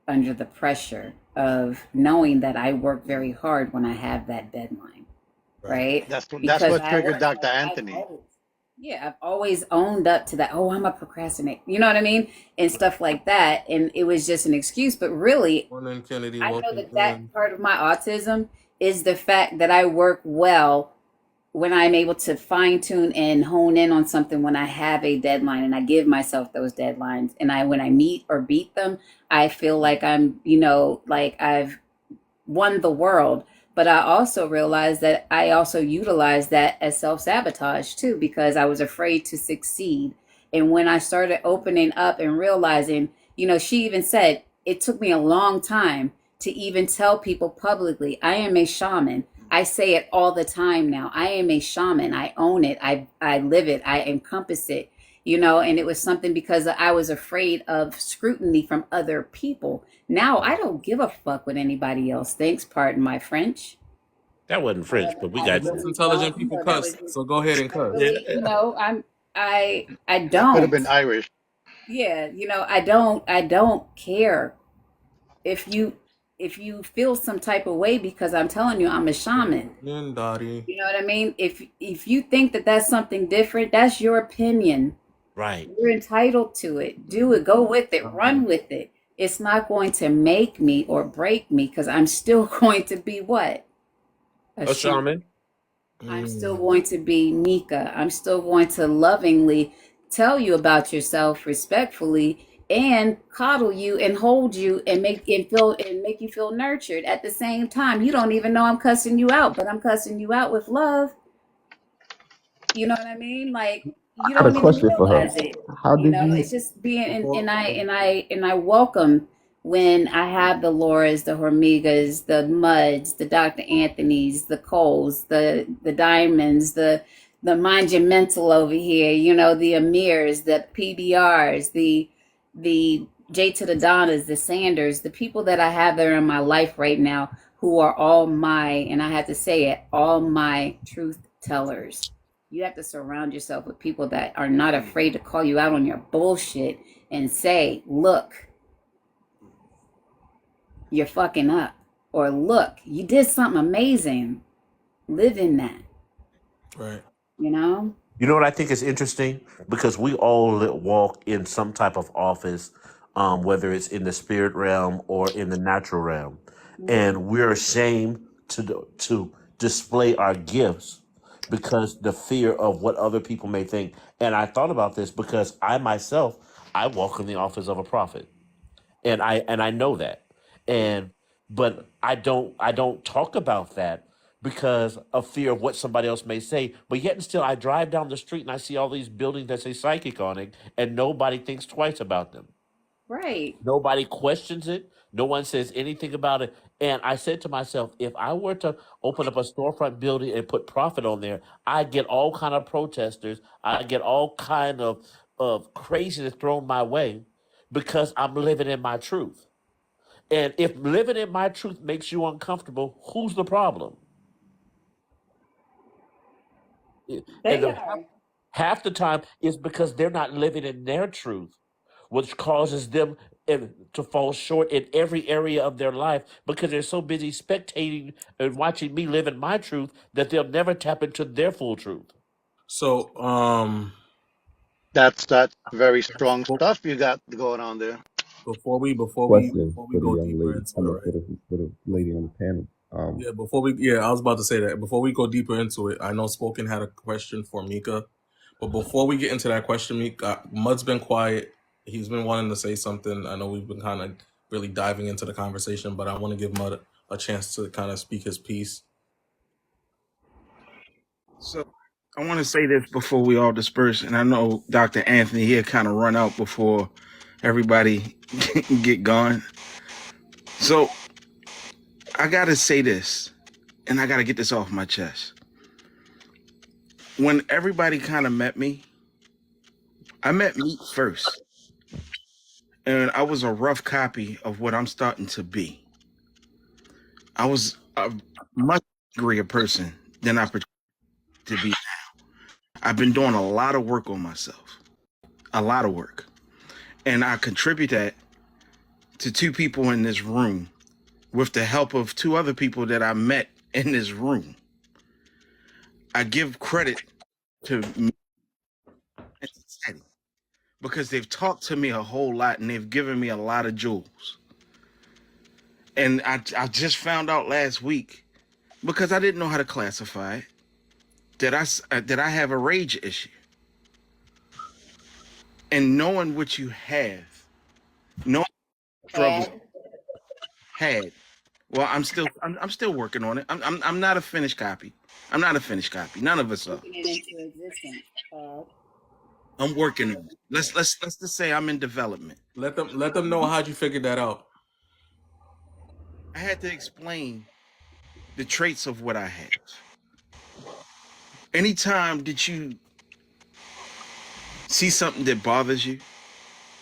S4: under the pressure of knowing that I work very hard when I have that deadline, right?
S3: That's
S4: Because
S3: what triggered Dr. Anthony.
S4: I've always owned up to that. Oh, I'm a procrastinate. You know what I mean? And stuff like that. And it was just an excuse. But really,
S1: Morning, Kennedy.
S4: I know
S1: Welcome
S4: that
S1: in.
S4: part of my autism is the fact that I work well when I'm able to fine tune and hone in on something when I have a deadline and I give myself those deadlines. And when I meet or beat them, I feel like I'm, like I've won the world. But I also realized that I also utilize that as self-sabotage too, because I was afraid to succeed. And when I started opening up and realizing, she even said it took me a long time to even tell people publicly, I am a shaman. I say it all the time now. I am a shaman. I own it. I live it. I encompass it. And it was something because I was afraid of scrutiny from other people. Now I don't give a fuck what anybody else thinks. Pardon my French.
S7: That wasn't French, but we got
S1: Most
S7: you.
S1: intelligent people cuss, so go ahead and cuss.
S4: Really, I
S3: That could have
S4: don't.
S3: been Irish.
S4: Yeah, I don't care if you feel some type of way because I'm telling you I'm a shaman.
S1: Then Dottie.
S4: You know what I mean? If you think that that's something different, that's your opinion.
S7: Right.
S4: You're entitled to it. Do it. Go with it. Run with it. It's not going to make me or break me because I'm still going to be what? A
S8: A
S4: shaman.
S8: shaman.
S4: I'm still
S1: Mm.
S4: going to be Mika. I'm still going to lovingly tell you about yourself respectfully and coddle you and hold you and make you feel nurtured at the same time. You don't even know I'm cussing you out, but I'm cussing you out with love. You know what I mean? Like you
S14: I had a
S4: don't even
S14: question for her.
S4: realize it.
S14: How
S4: You
S14: did
S4: know,
S14: you?
S4: it's just being
S1: Before,
S4: and I welcome when I have the Lauras, the Hormigas, the Muds, the Dr. Anthony's, the Coles, the Diamonds, the Monumental over here, the Amirs, the PBRs, the J to the Donnas, the Sanders, the people that I have there in my life right now who are all my, and I have to say it, all my truth tellers. You have to surround yourself with people that are not afraid to call you out on your bullshit and say, look, you're fucking up. Or look, you did something amazing. Live in that,
S1: right.
S4: you know?
S7: You know what I think is interesting? Because we all walk in some type of office, whether it's in the spirit realm or in the natural realm,
S4: Mhm.
S7: and we're ashamed to display our gifts because the fear of what other people may think. And I thought about this because I myself, I walk in the office of a prophet, and I know that, and but I don't talk about that because of fear of what somebody else may say. But yet and still, I drive down the street and I see all these buildings that say psychic on it, and nobody thinks twice about them.
S4: Right.
S7: Nobody questions it. No one says anything about it. And I said to myself, if I were to open up a storefront building and put profit on there, I get all kind of protesters. I get all kind of craziness thrown my way because I'm living in my truth. And if living in my truth makes you uncomfortable, who's the problem? And
S4: They
S7: the
S4: are.
S7: half the time is because they're not living in their truth, which causes them to fall short in every area of their life because they're so busy spectating and watching me live in my truth that they'll never tap into their full truth.
S1: So,
S3: That's very strong
S1: before,
S3: stuff you got going on there.
S14: Question
S1: before we
S14: for the
S1: go
S14: young
S1: deeper
S14: lady.
S1: into
S14: I
S1: it,
S14: mean,
S1: right?
S14: for the lady on the panel.
S1: I was about to say that before we go deeper into it, I know Spoken had a question for Mika, but before we get into that question, Mika, Mud's been quiet. He's been wanting to say something. I know we've been kind of really diving into the conversation, but I want to give Mud a chance to kind of speak his piece.
S15: So I want to say this before we all disperse, and I know Dr. Anthony here kind of run out before everybody get gone. So I got to say this, and I got to get this off my chest. When everybody kind of met me, I met me first, and I was a rough copy of what I'm starting to be. I was a much angrier person than I pretend to be. I've been doing a lot of work on myself, a lot of work, and I contribute that to two people in this room with the help of two other people that I met in this room. I give credit to me and society because they've talked to me a whole lot and they've given me a lot of jewels. And I just found out last week because I didn't know how to classify it that I have a rage issue. And knowing what you have, knowing struggles
S4: Had
S15: had. Well, I'm still working on it. I'm not a finished copy. I'm not a finished copy. None of us are.
S4: speaking it into existence.
S15: I'm working on it. Let's just say I'm in development.
S1: Let them know how'd you figure that out.
S15: I had to explain the traits of what I have. Anytime that you see something that bothers you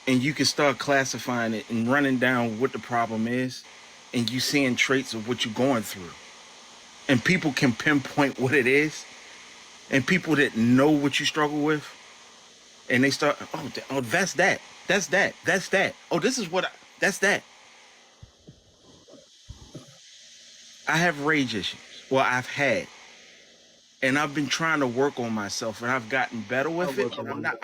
S15: and you can start classifying it and running down what the problem is and you seeing traits of what you're going through and people can pinpoint what it is and people that know what you struggle with, and they start, oh, that's that. That's that. That's that. Oh, this is that's that. I have rage issues. Well, I've had, and I've been trying to work on myself, and I've gotten better with it. But I'm not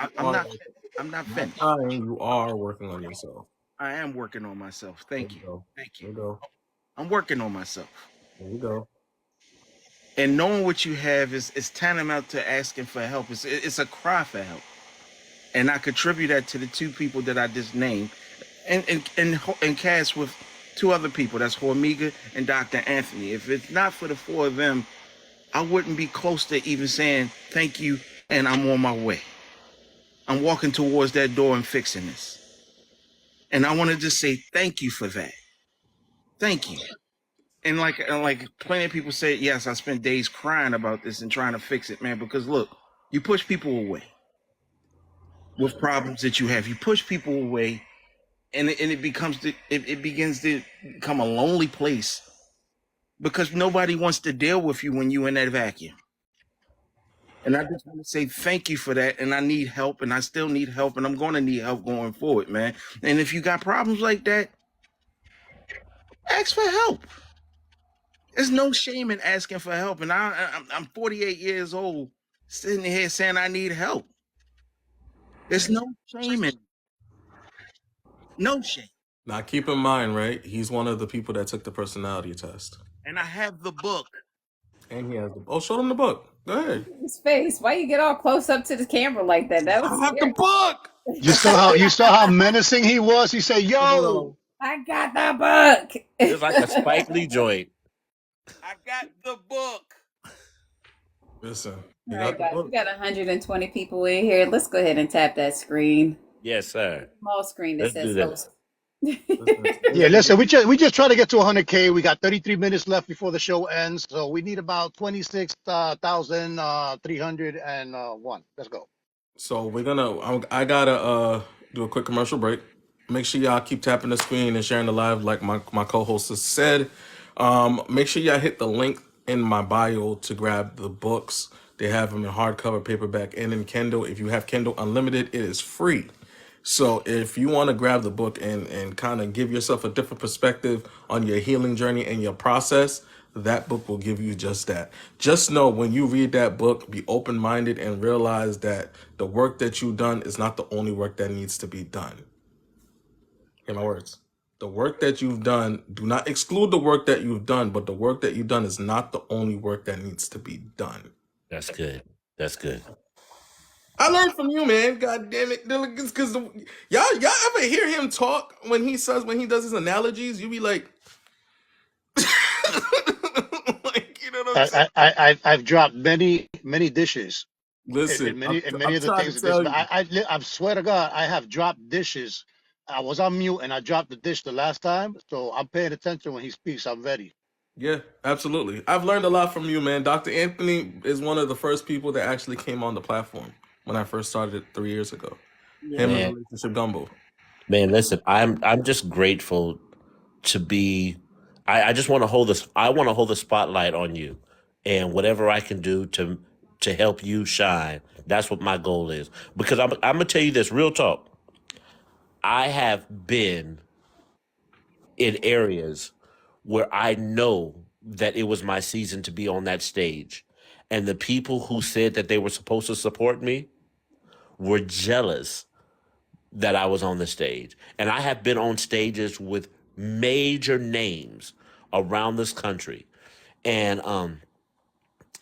S1: Not
S15: finished.
S1: trying. You are working on yourself.
S15: I am working on myself.
S1: There
S15: Thank
S1: you
S15: you.
S1: go.
S15: Thank you.
S1: There you go.
S15: I'm working on myself.
S1: There you go.
S15: And knowing what you have is tantamount to asking for help. It's a cry for help. And I contribute that to the two people that I just named, and cast with two other people. That's Hormiga and Dr. Anthony. If it's not for the four of them, I wouldn't be close to even saying thank you and I'm on my way. I'm walking towards that door and fixing this. And I want to just say thank you for that. Thank you. And like plenty of people say, yes, I spent days crying about this and trying to fix it, man, because look, you push people away with problems that you have. You push people away and it begins to become a lonely place because nobody wants to deal with you when you're in that vacuum. And I just want to say thank you for that. And I need help, and I still need help, and I'm going to need help going forward, man. And if you got problems like that, ask for help. There's no shame in asking for help. And I'm 48 years old, sitting here saying I need help. There's no shame in it. No shame.
S1: Now keep in mind, right? He's one of the people that took the personality test,
S15: And I have the book.
S1: and he has the. Oh, show them the book. Go ahead.
S4: His face. Why you get all close up to the camera like that? That was
S1: I have the
S4: scary.
S1: book.
S3: You saw how menacing he was. He said, "Yo."
S4: I got the book.
S7: It's like a Spike Lee joint.
S15: I got the book.
S1: Listen,
S4: All
S1: you
S4: right,
S1: got the
S4: guys,
S1: book.
S4: we got 120 people in here. Let's go ahead and tap that screen.
S7: Yes, sir.
S4: Small screen that
S7: Let's do
S4: says
S7: that.
S4: host.
S3: Yeah, listen, we just try to get to 100K. We got 33 minutes left before the show ends, so we need about 26,301. Let's go.
S1: So we're gonna. I gotta do a quick commercial break. Make sure y'all keep tapping the screen and sharing the live, like my co-host has said. Make sure y'all hit the link in my bio to grab the books. They have them in hardcover, paperback, and in Kindle. If you have Kindle Unlimited, it is free. So if you want to grab the book and kind of give yourself a different perspective on your healing journey and your process, that book will give you just that. Just know when you read that book, be open-minded and realize that the work that you've done is not the only work that needs to be done. Hear my words. The work that you've done, do not exclude the work that you've done, but the work that you've done is not the only work that needs to be done.
S7: That's good. That's good.
S1: I learned from you, man. God damn it, because y'all ever hear him talk when he does his analogies? You be like, like, you know what I'm saying?
S3: I've dropped many dishes
S1: Listen,
S3: in
S1: I'm,
S3: many
S1: I'm
S3: of the
S1: trying
S3: things
S1: to
S3: that this.
S1: tell you.
S3: I swear to God, I have dropped dishes. I was on mute and I dropped the dish the last time, so I'm paying attention when he speaks. I'm ready.
S1: Yeah, absolutely. I've learned a lot from you, man. Dr. Anthony is one of the first people that actually came on the platform when I first started it 3 years ago. Him and
S7: Man,
S1: Relationship Gumbo.
S7: man, listen, I'm just grateful to be I just want to hold this I want to hold the spotlight on you. And whatever I can do to help you shine, that's what my goal is. Because I'm gonna tell you this, real talk. I have been in areas where I know that it was my season to be on that stage. And the people who said that they were supposed to support me were jealous that I was on the stage. And I have been on stages with major names around this country. And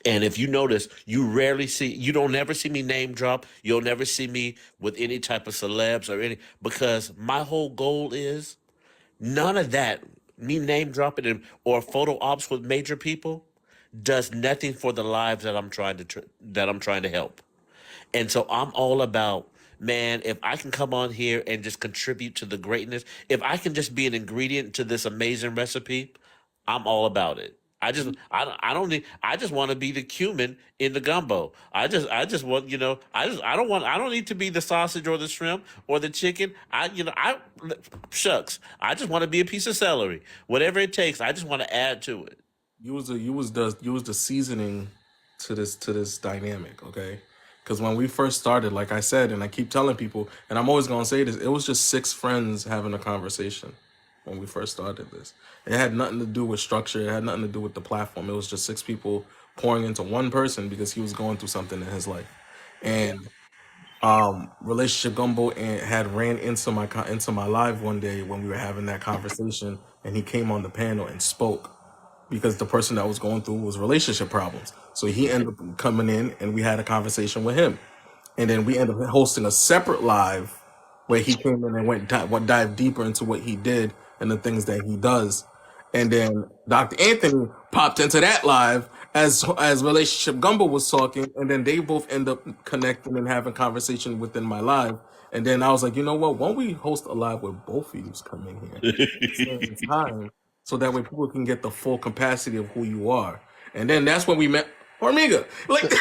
S7: if you notice, you don't never see me name drop. You'll never see me with any type of celebs or because my whole goal is none of that, me name dropping or photo ops with major people does nothing for the lives that that I'm trying to help. And so I'm all about, man, if I can come on here and just contribute to the greatness, if I can just be an ingredient to this amazing recipe, I'm all about it. I don't need I just want to be the cumin in the gumbo. I just want, I don't need to be the sausage or the shrimp or the chicken. I shucks. I just want to be a piece of celery. Whatever it takes, I just want to add to it.
S1: You was the seasoning to this dynamic, okay? Because when we first started, like I said, and I keep telling people, and I'm always gonna say this, it was just 6 friends having a conversation when we first started this. It had nothing to do with structure. It had nothing to do with the platform. It was just 6 people pouring into one person because he was going through something in his life. And relationship gumbo and had ran into my live one day when we were having that conversation, and he came on the panel and spoke because the person that was going through was relationship problems. So he ended up coming in and we had a conversation with him. And then we ended up hosting a separate live where he came in and went dive deeper into what he did and the things that he does. And then Dr. Anthony popped into that live as relationship gumbo was talking, and then they both end up connecting and having conversation within my live. And then I was like, you know what? Why don't we host a live where both of you come in here at the same time, so that way people can get the full capacity of who you are. And then that's when we met Hormiga. Like, and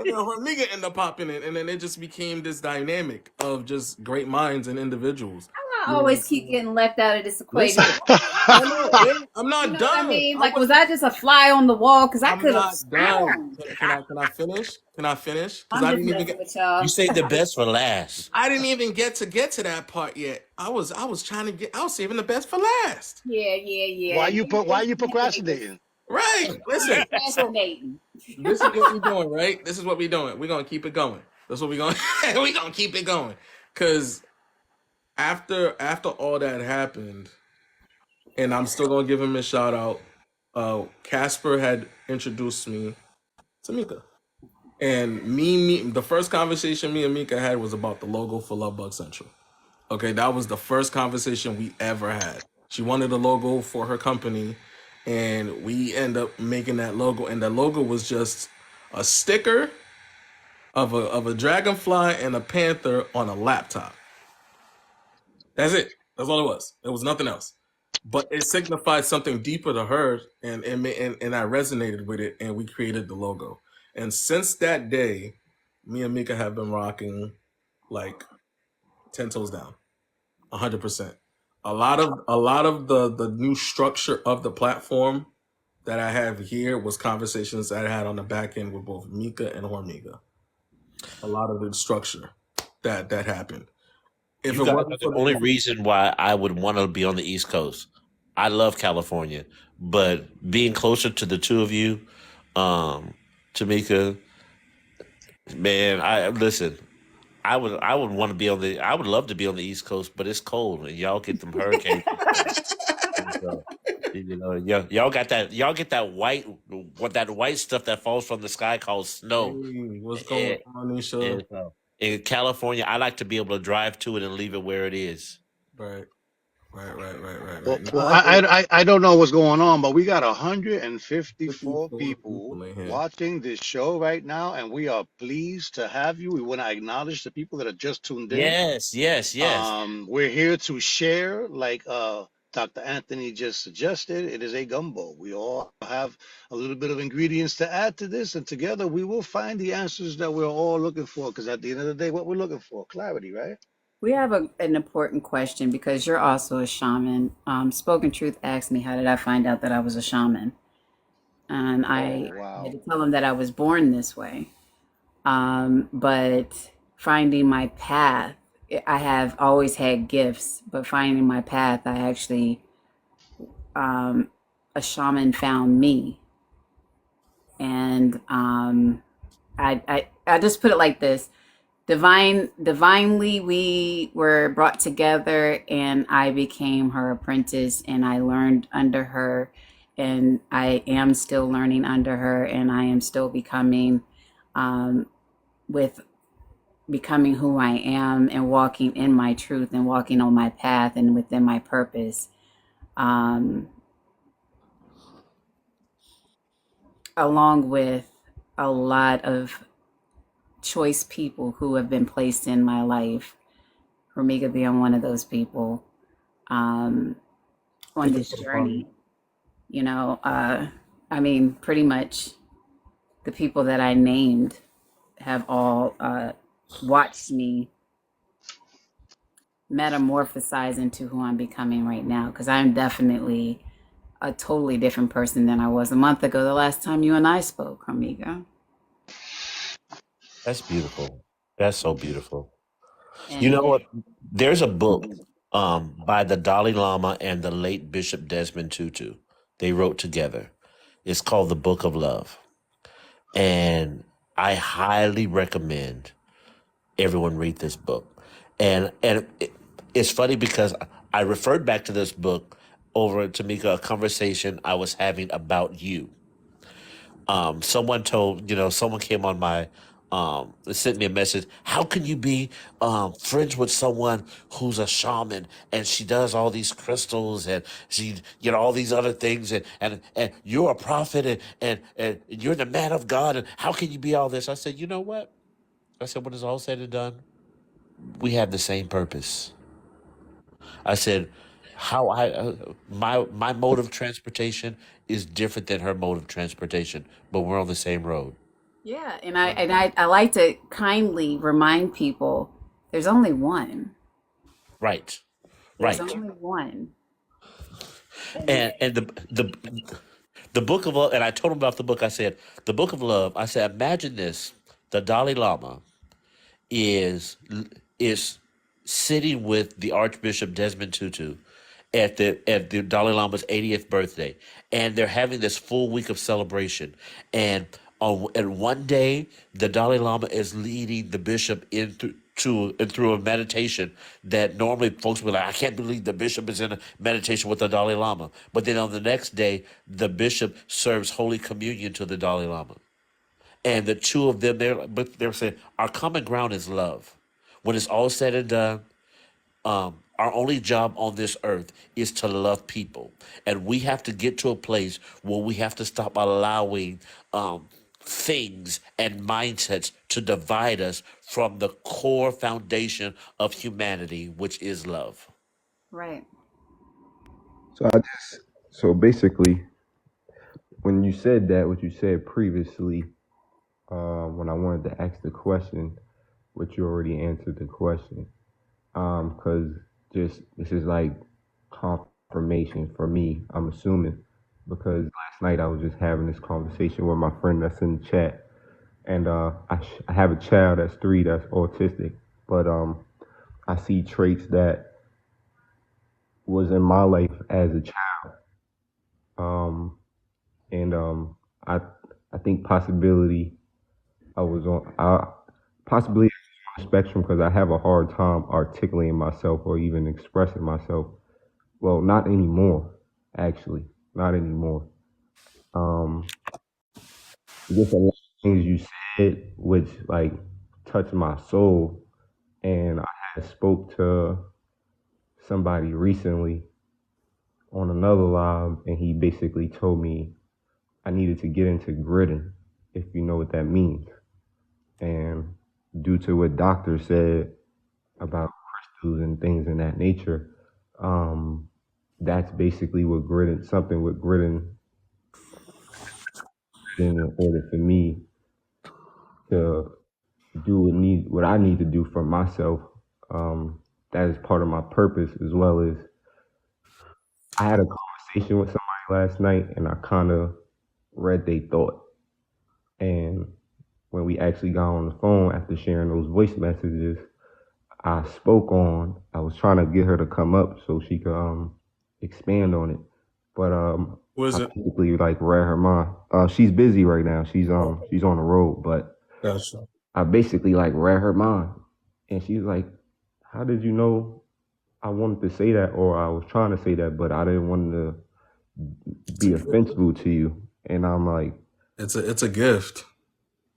S1: then Hormiga ended up popping in, and then it just became this dynamic of just great minds and individuals.
S4: I
S1: You know what I'm
S4: always keep
S1: saying?
S4: getting left out of this equation.
S1: Listen, hold on, wait, I'm
S4: You
S1: not
S4: know what I
S1: done.
S4: mean? Like, was I just a fly on the wall? Because I
S1: I'm
S4: could have
S1: not done.
S4: sworn.
S1: Can I finish? Can I finish? Because
S4: I'm
S1: I
S4: just
S1: didn't even
S4: messing
S1: get.
S4: with y'all.
S7: You saved the best for last.
S1: I didn't even get to that part yet. I was trying to get. I was saving the best for last.
S4: Yeah.
S3: Why you
S4: Anthony
S3: procrastinating?
S1: Right. Listen.
S4: was fascinating.
S1: This is what we're doing, right? This is what we're doing. We're gonna keep it going. That's what we're gonna we're gonna keep it going. Cause after all that happened, and I'm still gonna give him a shout out. Casper had introduced me to Mika. And the first conversation me and Mika had was about the logo for Love Bug Central. Okay, that was the first conversation we ever had. She wanted a logo for her company, and we end up making that logo. And that logo was just a sticker of a dragonfly and a panther on a laptop. That's it. That's all it was. It was nothing else. But it signified something deeper to her, and I resonated with it, and we created the logo. And since that day, me and Mika have been rocking like 10 toes down, 100%. A lot of the new structure of the platform that I have here was conversations that I had on the back end with both Mika and Hormiga. A lot of the structure that happened. If
S7: You
S1: it
S7: guys are
S1: wasn't
S7: the
S1: for
S7: only
S1: the
S7: reason why I would want to be on the East Coast. I love California, but being closer to the two of you, Tamika, man, I listen. I would want to be on the. I would love to be on the East Coast, but it's cold, and y'all get them hurricanes and stuff. And so, y'all got that. Y'all get that white stuff that falls from the sky called snow.
S1: hey, what's going
S7: And,
S1: on, Nisha?
S7: and in California, I like to be able to drive to it and leave it where it is.
S1: Right,
S3: Well,
S1: right.
S3: well,
S1: Nah, it,
S3: I don't know what's going on, but we got 154
S1: 54
S3: people
S1: people in here.
S3: watching this show right now, and we are pleased to have you. We want to acknowledge the people that are just tuned in.
S7: Yes.
S3: We're here to share, like Dr. Anthony just suggested. It is a gumbo. We all have a little bit of ingredients to add to this, and together we will find the answers that we're all looking for. Because at the end of the day, what we're looking for, clarity, right?
S4: We have an important question because you're also a shaman. Spoken Truth asked me, how did I find out that I was a shaman? And
S3: Oh,
S4: I had
S3: wow.
S4: to tell him that I was born this way. But finding my path, I have always had gifts, but finding my path, I actually, a shaman found me. And I just put it like this. Divinely, we were brought together, and I became her apprentice, and I learned under her, and I am still learning under her, and I am still becoming, with becoming who I am and walking in my truth and walking on my path and within my purpose. Um, Along with a lot of choice people who have been placed in my life, Ramika being one of those people, on
S1: Thank you
S4: this
S1: for the
S4: journey.
S1: comment.
S4: I mean, pretty much the people that I named have all watched me metamorphosize into who I'm becoming right now, because I'm definitely a totally different person than I was a month ago, the last time you and I spoke, Ramika.
S7: That's beautiful. That's so beautiful. You
S4: And
S7: know what? There's a book by the Dalai Lama and the late Bishop Desmond Tutu. They wrote together. It's called The Book of Love. And I highly recommend everyone read this book. It's funny because I referred back to this book over, Tamika, a conversation I was having about you. Someone came on my, sent me a message. How can you be friends with someone who's a shaman and she does all these crystals and she, all these other things and you're a prophet and you're the man of God and how can you be all this? I said, you know what? I said, when it's all said and done, we have the same purpose. I said, how my mode of transportation is different than her mode of transportation, but we're on the same road.
S4: yeah, and I like to kindly remind people there's only one.
S7: Right,
S4: There's
S7: right.
S4: only one. And
S7: And the book of love, and I told him about the book. I said, the book of love. I said, imagine this: the Dalai Lama is is sitting with the Archbishop Desmond Tutu at the Dalai Lama's 80th birthday, and they're having this full week of celebration. And one day, the Dalai Lama is leading the bishop through a meditation that normally folks will be like, I can't believe the bishop is in a meditation with the Dalai Lama. But then on the next day, the bishop serves Holy Communion to the Dalai Lama. And the two of them, they're saying, our common ground is love. When it's all said and done, our only job on this earth is to love people. And we have to get to a place where we have to stop allowing things and mindsets to divide us from the core foundation of humanity, which is love.
S4: right.
S14: So basically, when you said that, what you said previously, when I wanted to ask the question, but you already answered the question. Because just this is like confirmation for me, I'm assuming, because last night I was just having this conversation with my friend that's in the chat, and I have a child that's 3 that's autistic, but I see traits that was in my life as a child, and I I think I was on I possibly on the spectrum because I have a hard time articulating myself or even expressing myself. Well, not anymore, actually, not anymore. Um, just a lot of things you said, which like touched my soul, and I had spoke to somebody recently on another live, and he basically told me I needed to get into gritting, if you know what that means. And due to what doctor said about crystals and things in that nature, um, that's basically what gritting, something with gritting in order for me to do what I need to do for myself. Um, that is part of my purpose, as well as I had a conversation with somebody last night, and I kind of read their thought. And when we actually got on the phone after sharing those voice messages, I was trying to get her to come up so she could expand on it, but
S1: What is
S14: I
S1: it?
S14: basically like read her mind. She's busy right now.
S1: Oh,
S14: She's on the road, but
S1: gotcha.
S14: I basically like read her mind, and she's like, "How did you know I wanted to say that, or I was trying to say that, but I didn't want to be offensive to you?" And I'm like,
S1: It's a gift.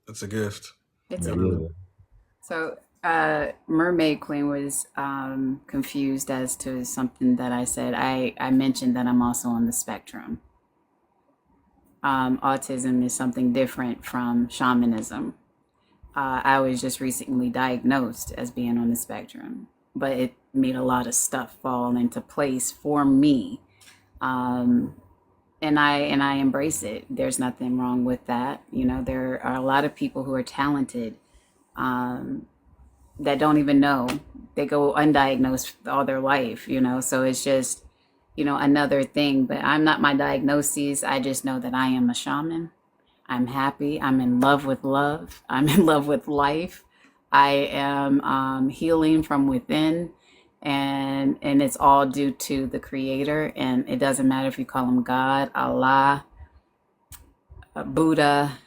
S1: It's a gift.
S4: It's a
S1: Literally.
S14: "Yeah."
S4: So, Mermaid Queen was confused as to something that I said. I mentioned that I'm also on the spectrum. Autism is something different from shamanism. I was just recently diagnosed as being on the spectrum, but it made a lot of stuff fall into place for me. Um, and I embrace it. There's nothing wrong with that. There are a lot of people who are talented um, that don't even know. They go undiagnosed all their life. So it's just, another thing. But I'm not my diagnoses. I just know that I am a shaman. I'm happy. I'm in love with love. I'm in love with life. I am healing from within, and it's all due to the Creator. And it doesn't matter if you call him God, Allah, Buddha,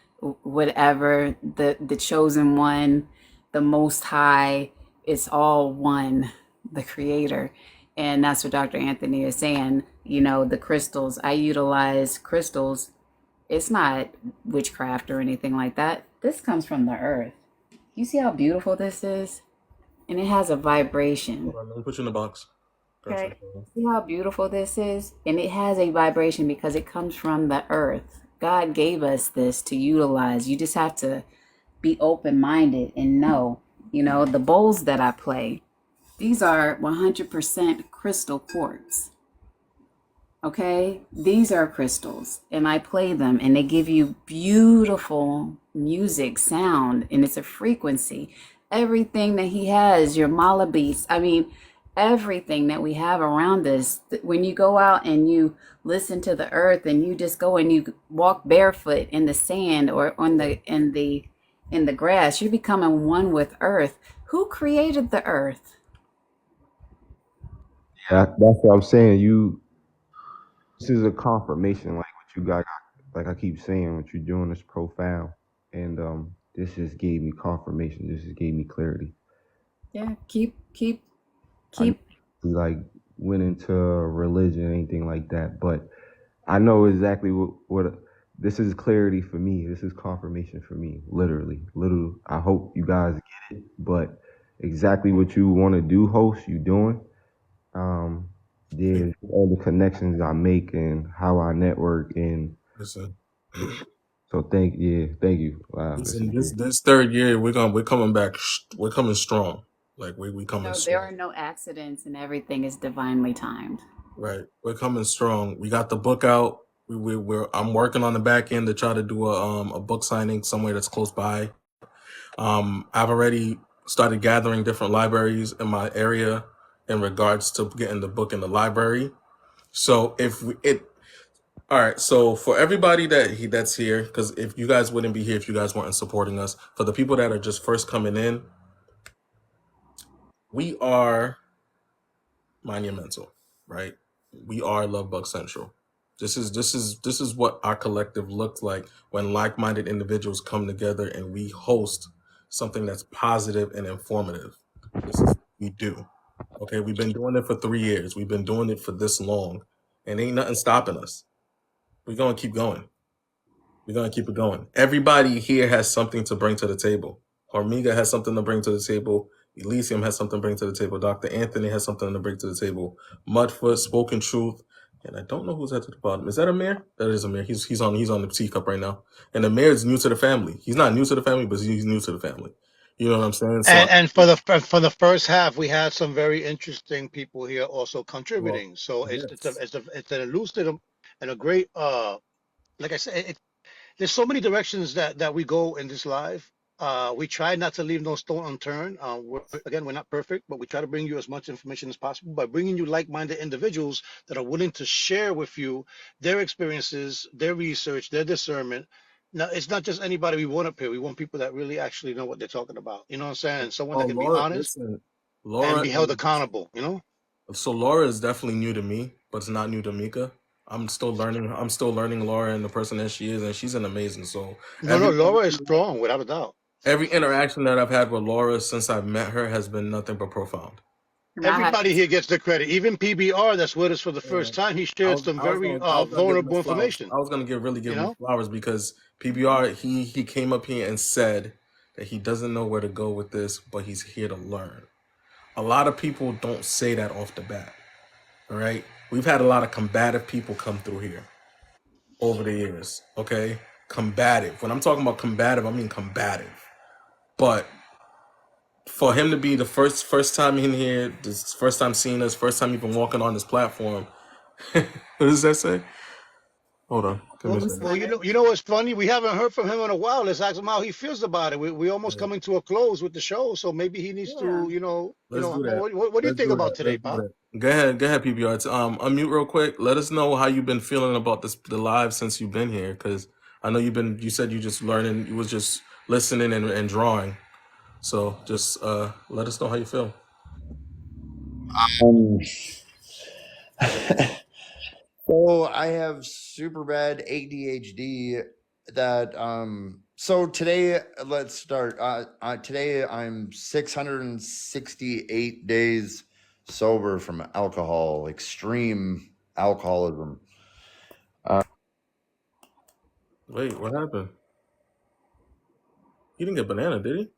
S4: whatever, the chosen one, the Most High. It's all one, the Creator. And that's what Dr. Anthony is saying. You know, the crystals. I utilize crystals. It's not witchcraft or anything like that. This comes from the earth. You see how beautiful this is? And it has a vibration.
S1: Hold on, let me put you in the box. Gotcha.
S4: Okay. See how beautiful this is? And it has a vibration because it comes from the earth. God gave us this to utilize. You just have to be open minded and know, you know, the bowls that I play, these are 100% crystal quartz. Okay, these are crystals, and I play them, and they give you beautiful music, sound, and it's a frequency. Everything that he has, your mala beats, I mean, everything that we have around us. When you go out and you listen to the earth, and you just go and you walk barefoot in the sand or on the in the grass, you're becoming one with earth. Who created the earth?
S14: Yeah, that's what I'm saying. This is a confirmation, like what you got. Like I keep saying, what you're doing is profound, and this just gave me confirmation. This just gave me clarity.
S4: Yeah, keep
S14: I like went into religion, anything like that, but I know exactly what this is clarity for me. This is confirmation for me, literally. I hope you guys get it, but exactly what you want to do, host, you doing. There's all the connections I make and how I network, and
S1: Listen.
S14: so thank you. Wow, this
S1: Listen,
S14: is great.
S1: this third year we're coming back. We're coming strong. Like we coming
S4: No, there
S1: strong.
S4: are no accidents, and everything is divinely timed.
S1: Right. We're coming strong. We got the book out. We're I'm working on the back end to try to do a book signing somewhere that's close by. I've already started gathering different libraries in my area in regards to getting the book in the library. So all right. So for everybody that's here, because if you guys wouldn't be here if you guys weren't supporting us. For the people that are just first coming in, we are monumental, right? We are Love Bug Central. This is what our collective looks like when like-minded individuals come together and we host something that's positive and informative. This is what we do. Okay, we've been doing it for 3 years. We've been doing it for this long, and ain't nothing stopping us. We're gonna keep going. We're gonna keep it going. Everybody here has something to bring to the table. Hormiga has something to bring to the table. Elysium has something to bring to the table. Dr. Anthony has something to bring to the table. Mudfoot, Spoken Truth, and I don't know who's at the bottom. Is that Amir? That is Amir. He's on the teacup right now. And Amir is new to the family. He's not new to the family, but he's new to the family. You know what I'm saying? So,
S3: And for the first half, we had some very interesting people here also
S1: well,
S3: contributing. So
S1: yes.
S3: it's an elusive and a great like I said, there's so many directions that we go in this live. We try not to leave no stone unturned. We're not perfect, but we try to bring you as much information as possible by bringing you like-minded individuals that are willing to share with you their experiences, their research, their discernment. Now, it's not just anybody we want up here. We want people that really actually know what they're talking about. You know what I'm saying? And someone
S1: Oh,
S3: that can be
S1: Laura,
S3: honest
S1: listen.
S3: and
S1: Laura
S3: be held
S1: is
S3: accountable. You know?
S1: So Laura is definitely new to me, but it's not new to Mika. I'm still learning. I'm still learning Laura and the person that she is, and she's an amazing soul.
S3: No, no,
S1: Every
S3: Laura is strong without a doubt.
S1: every interaction that I've had with Laura since I've met her has been nothing but profound.
S4: And I have
S3: Everybody here gets the credit. Even PBR, that's with us for the first
S1: And
S3: time, he
S1: I
S3: shared
S1: was
S3: some
S1: I was
S3: very
S1: gonna I was gonna give him
S3: vulnerable
S1: his flowers.
S3: information.
S1: I was gonna
S3: You
S1: give him
S3: know,
S1: flowers because PBR he came up here and said that he doesn't know where to go with this, but he's here to learn. A lot of people don't say that off the bat. All right, we've had a lot of combative people come through here over the years. Okay, combative. When I'm talking about combative, I mean combative. But for him to be the first time in here, this first time seeing us, first time even walking on this platform. What does that say? Hold on, give me a
S3: well,
S1: second.
S3: well, you know what's funny? We haven't heard from him in a while. Let's ask him how he feels about it. We almost
S1: Yeah,
S3: coming to a close with the show, so maybe he needs
S4: yeah.
S3: to,
S1: let's do that.
S3: what do you
S1: Let's
S3: think
S1: do
S3: about
S1: that.
S3: today,
S1: Let's do
S3: pal?
S1: that. Go ahead, PBR. Unmute real quick. Let us know how you've been feeling about the live since you've been here, because I know you said you just learning, you was just listening and drawing. So just let us know how you feel.
S9: Um, so I have super bad ADHD that so today let's start. Today I'm 668 days sober from alcohol, extreme alcoholism.
S1: Wait, what happened? He didn't get banana, did he?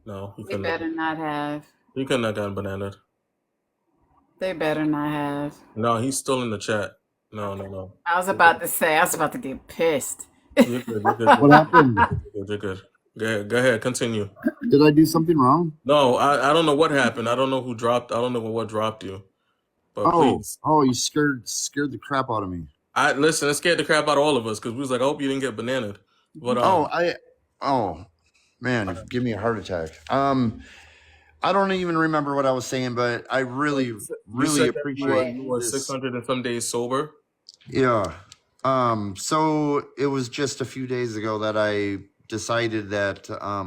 S1: No, he
S4: They
S1: couldn't.
S4: better not have.
S1: He couldn't have gotten banana.
S4: They better not have.
S1: No, he's still in the chat. No.
S4: I was about to say, I was about to get pissed.
S1: You're good. You're good.
S9: What happened?
S1: You're good. Go ahead. Go ahead. Continue.
S9: Did I do something wrong?
S1: No, I don't know what happened. I don't know who dropped. I don't know what dropped you. But please.
S9: Oh, you scared the crap out of me.
S1: I listen. It scared the crap out of all of us because we was like, I hope you didn't get bananaed. But
S9: Oh man, give me a heart attack. I don't even remember what I was saying, but I really
S1: you
S9: really
S1: said that
S9: appreciate
S1: you were
S9: this.
S1: 600 and some days sober.
S9: Yeah. So it was just a few days ago that I decided that I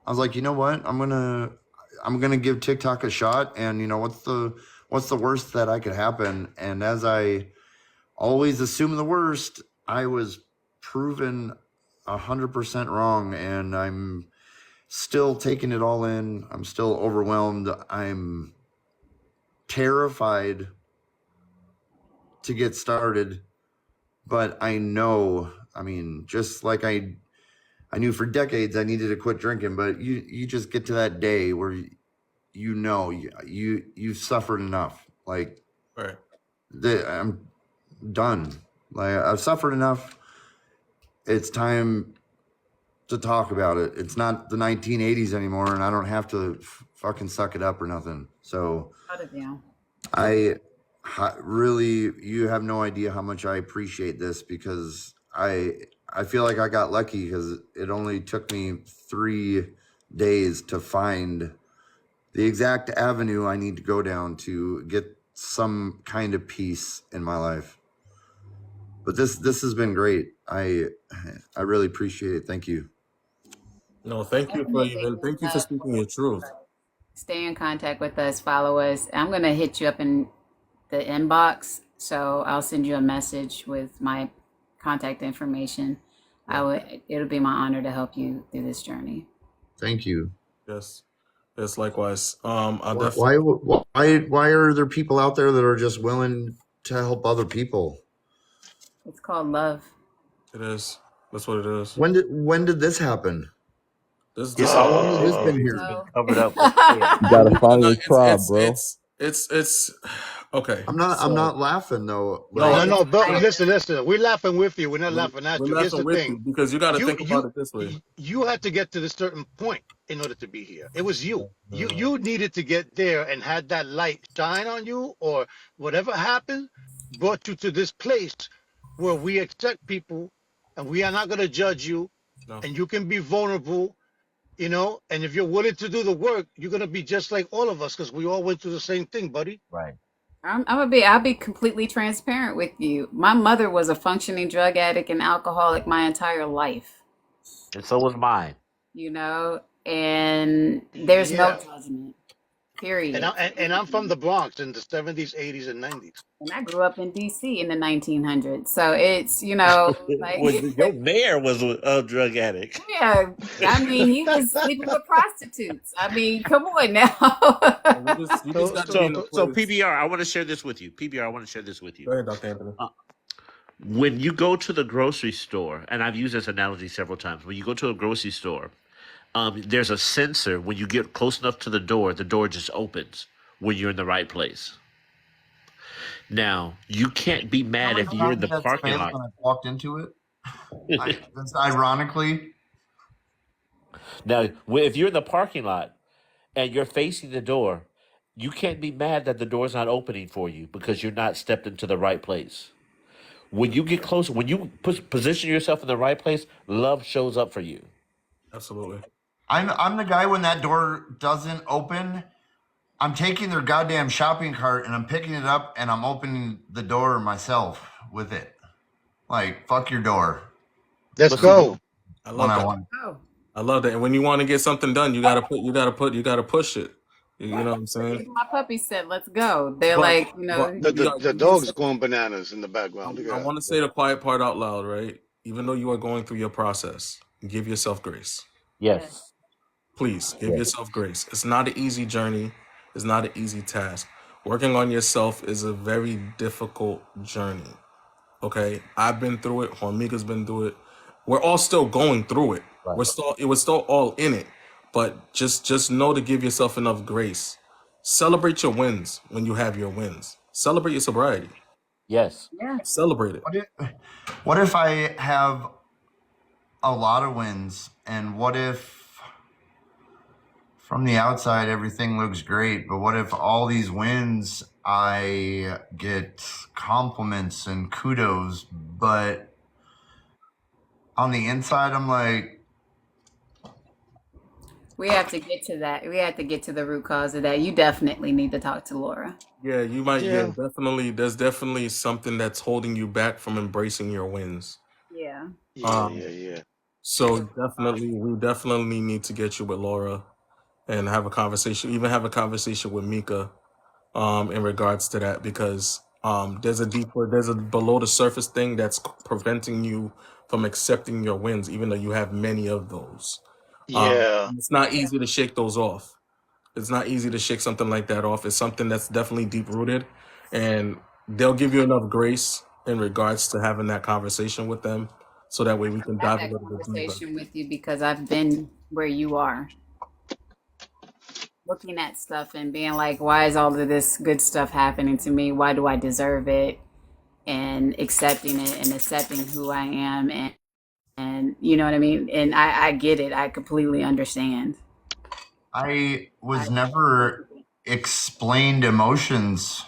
S9: was like, you know what? I'm gonna give TikTok a shot, and you know what's the worst that I could happen? And as I always assume the worst, I was proven 100% wrong, and I'm still taking it all in. I'm still overwhelmed. I'm terrified to get started, but I know, I mean, just like I knew for decades I needed to quit drinking, but you just get to that day where you've suffered enough. Like,
S1: Right.
S9: I'm done. Like, I've suffered enough. It's time to talk about it. It's not the 1980s anymore, and I don't have to fucking suck it up or nothing. So really, you have no idea how much I appreciate this, because I feel like I got lucky because it only took me 3 days to find the exact avenue I need to go down to get some kind of peace in my life. But this has been great. I really appreciate it. Thank you.
S1: No, thank you for speaking your truth.
S4: Stay in contact with us. Follow us. I'm gonna hit you up in the inbox, so I'll send you a message with my contact information. It'll be my honor to help you through this journey.
S9: Thank you.
S1: Yes, likewise.
S9: Why are there people out there that are just willing to help other people?
S4: It's called love.
S1: It is. That's what it is.
S9: When did this happen?
S1: This
S9: how long has this been here?
S7: Been covered up.
S14: You gotta find your tribe, bro.
S1: It's okay.
S9: I'm not laughing though.
S3: No, Bill, listen. We're laughing with you. We're not laughing at you. Here's the thing.
S1: Because you got to think about it this way.
S3: You had to get to this certain point in order to be here. It was you. You needed to get there and had that light shine on you, or whatever happened brought you to this place where we accept people and we are not going to judge you, and you can be vulnerable. You know, and if you're willing to do the work, you're gonna be just like all of us, because we all went through the same thing, buddy.
S7: Right.
S4: I'll be completely transparent with you. My mother was a functioning drug addict and alcoholic my entire life.
S7: And so was mine.
S4: You know, and there's no judgment. Period.
S3: And I'm from the Bronx in the 70s, 80s, and 90s.
S4: And I grew up in DC in the 1900s. So it's, you know, like
S7: your mayor was a drug addict.
S4: Yeah, I mean, he was sleeping with prostitutes. I mean, come on now.
S7: So PBR, I want to share this with you. PBR, I want to share this with you.
S1: Go ahead, Dr. Anthony.
S7: When you go to the grocery store, and I've used this analogy several times, when you go to a grocery store, there's a sensor. When you get close enough to the door just opens when you're in the right place. Now, you can't be mad if you're in the parking lot.
S9: When I walked into it, that's ironically.
S7: Now, if you're in the parking lot and you're facing the door, you can't be mad that the door's not opening for you because you're not stepped into the right place. When you get close, when you position yourself in the right place, love shows up for you.
S1: Absolutely.
S9: I'm the guy when that door doesn't open, I'm taking their goddamn shopping cart and I'm picking it up and I'm opening the door myself with it. Like, fuck your door
S3: Let's
S1: Listen,
S3: go.
S1: I
S9: when
S1: love
S9: I
S1: that.
S9: want.
S4: Oh,
S1: I love that. And when you want to get something done, you gotta push it. You know what I'm saying?
S4: even my puppy said, "Let's go." They're
S1: But
S4: like,
S3: The,
S1: we
S3: the,
S1: are
S3: the
S1: give yourself.
S3: dog's going bananas in the background. Look
S1: I
S3: at
S1: want to say the quiet part out loud, right? Even though you are going through your process, give yourself grace.
S4: yes,
S7: Yes.
S1: Please give
S7: Yes.
S1: yourself grace. It's not an easy journey. It's not an easy task. Working on yourself is a very difficult journey. Okay, I've been through it. Hormiga's been through it. We're all still going through it.
S7: Right.
S1: We're still all in it. But just know to give yourself enough grace. Celebrate your wins when you have your wins. Celebrate your sobriety.
S7: Yes.
S4: yeah.
S1: Celebrate it.
S9: What if I have a lot of wins, and what if from the outside everything looks great, but what if all these wins I get compliments and kudos, but on the inside I'm like,
S4: We have to get to that. We have to get to the root cause of that. You definitely need to talk to Laura.
S1: Yeah, you might. Yeah,
S3: yeah,
S1: definitely. There's definitely something that's holding you back from embracing your wins.
S4: Yeah.
S3: yeah,
S1: Um,
S3: yeah, yeah.
S1: so definitely, we definitely need to get you with Laura and have a conversation. Even have a conversation with Mika, in regards to that, because there's a below the surface thing that's preventing you from accepting your wins, even though you have many of those.
S3: Yeah.
S1: It's not easy to shake those off. It's not easy to shake something like that off. It's something that's definitely deep rooted, and they'll give you enough grace in regards to having that conversation with them, so that way we can
S4: Have
S1: dive a
S4: that
S1: little bit deeper.
S4: conversation with you because I've been where you are, looking at stuff and being like, why is all of this good stuff happening to me? Why do I deserve it? And accepting it and accepting who I am, and you know what I mean? And I get it. I completely understand.
S9: I was never explained emotions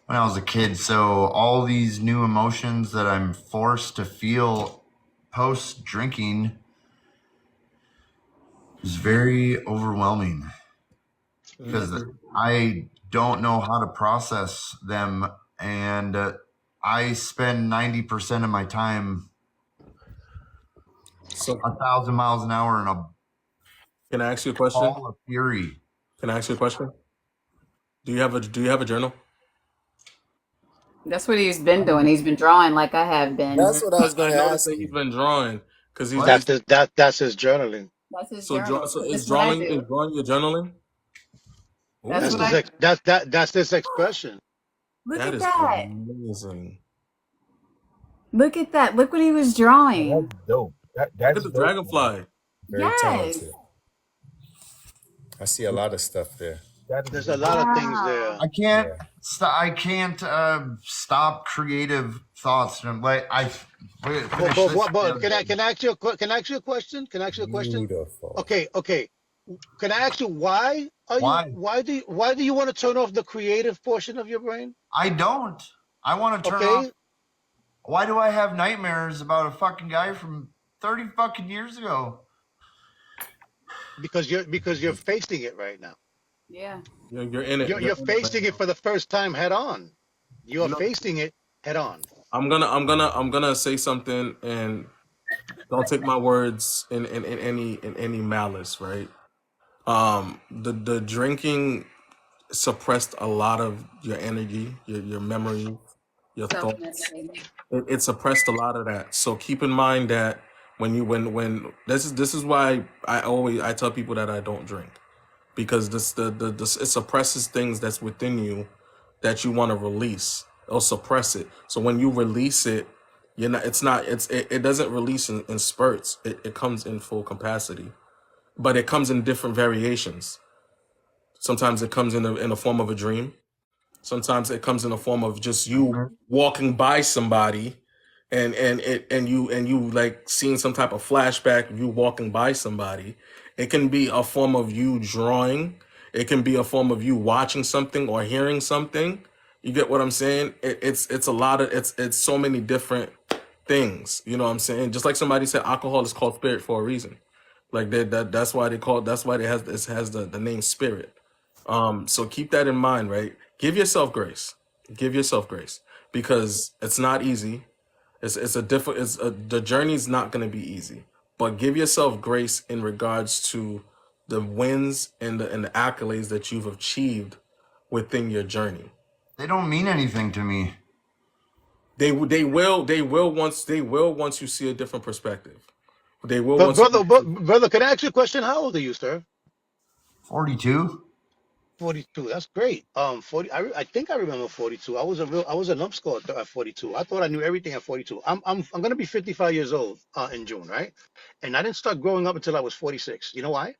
S9: when I was a kid, so all these new emotions that I'm forced to feel post drinking is very overwhelming because I don't know how to process them, and I spend 90% of my time
S1: So,
S9: 1,000 miles an hour in a
S1: can I ask you a question?
S9: ball of fury.
S1: Can I ask you a question? Do you have a journal?
S4: That's what he's been doing. He's been drawing like I have been.
S13: That's what I was going
S1: I
S13: to
S1: noticed
S13: ask
S1: that he's
S13: you.
S1: been drawing because
S9: What?
S3: That's his journaling.
S4: That's his
S1: so
S4: journal.
S1: so
S4: That's what I do.
S1: is drawing your journaling?
S4: That's
S3: That's
S4: what
S1: Ooh,
S3: his
S4: I do.
S3: that's his expression.
S4: Look
S1: that
S4: at
S1: is
S4: that.
S1: amazing.
S4: Look at that. Look what he was
S13: Oh,
S4: drawing.
S13: that's dope.
S1: Look at
S13: That's
S1: the
S13: dope.
S1: dragonfly.
S13: Very
S4: Yes.
S13: talented. I see a lot of stuff there. That is
S3: There's a
S13: really
S3: lot of
S13: dope.
S3: things
S4: Wow.
S3: there.
S9: I can't.
S13: Yeah.
S9: I can't stop creative thoughts. And like I
S3: But
S9: finished
S3: but
S9: this
S3: what?
S9: the
S3: But
S9: other day.
S3: can I ask you can I ask you a question? Can I ask you a question?
S13: Beautiful.
S3: Okay. Can I ask you
S9: Why?
S3: why do you want to turn off the creative portion of your brain?
S9: I don't. I want to turn off.
S3: Okay,
S9: Why do I have nightmares about a fucking guy from 30 fucking years ago?
S3: because you're facing it right now.
S4: Yeah.
S1: You're in it. You're
S3: You're
S1: in it right
S3: facing it
S1: now.
S3: for the first time head on. You are
S1: You know,
S3: facing it head on.
S1: I'm gonna say something, and don't take my words in any malice, right? The drinking suppressed a lot of your energy, your memory, your
S4: Self
S1: thoughts.
S4: medicating.
S1: It suppressed a lot of that. So keep in mind that when this is why I tell people that I don't drink, because this it suppresses things that's within you that you want to release. It'll suppress it. So when you release it, you're not. It's not. It doesn't release in spurts. It comes in full capacity, but it comes in different variations. Sometimes it comes in the form of a dream. Sometimes it comes in the form of just you walking by somebody, and you like seeing some type of flashback. You walking by somebody. It can be a form of you drawing. It can be a form of you watching something or hearing something. You get what I'm saying? It's a lot of it's so many different things. You know what I'm saying? Just like somebody said, alcohol is called spirit for a reason. Like that's why they call that's why it has the name spirit. So keep that in mind, right? Give yourself grace. Give yourself grace because it's not easy. The journey's not going to be easy, but give yourself grace in regards to the wins and the accolades that you've achieved within your journey.
S9: They don't mean anything to me.
S1: They will once you see a different perspective. They will
S3: But
S1: once
S3: brother,
S1: you.
S3: brother, can I ask you a question? How old are you, sir?
S9: 42.
S3: 42. That's great. 40. I think I remember 42. I was a numbskull at 42. I thought I knew everything at 42. I'm gonna be 55 years old in June, right? And I didn't start growing up until I was 46. You know why?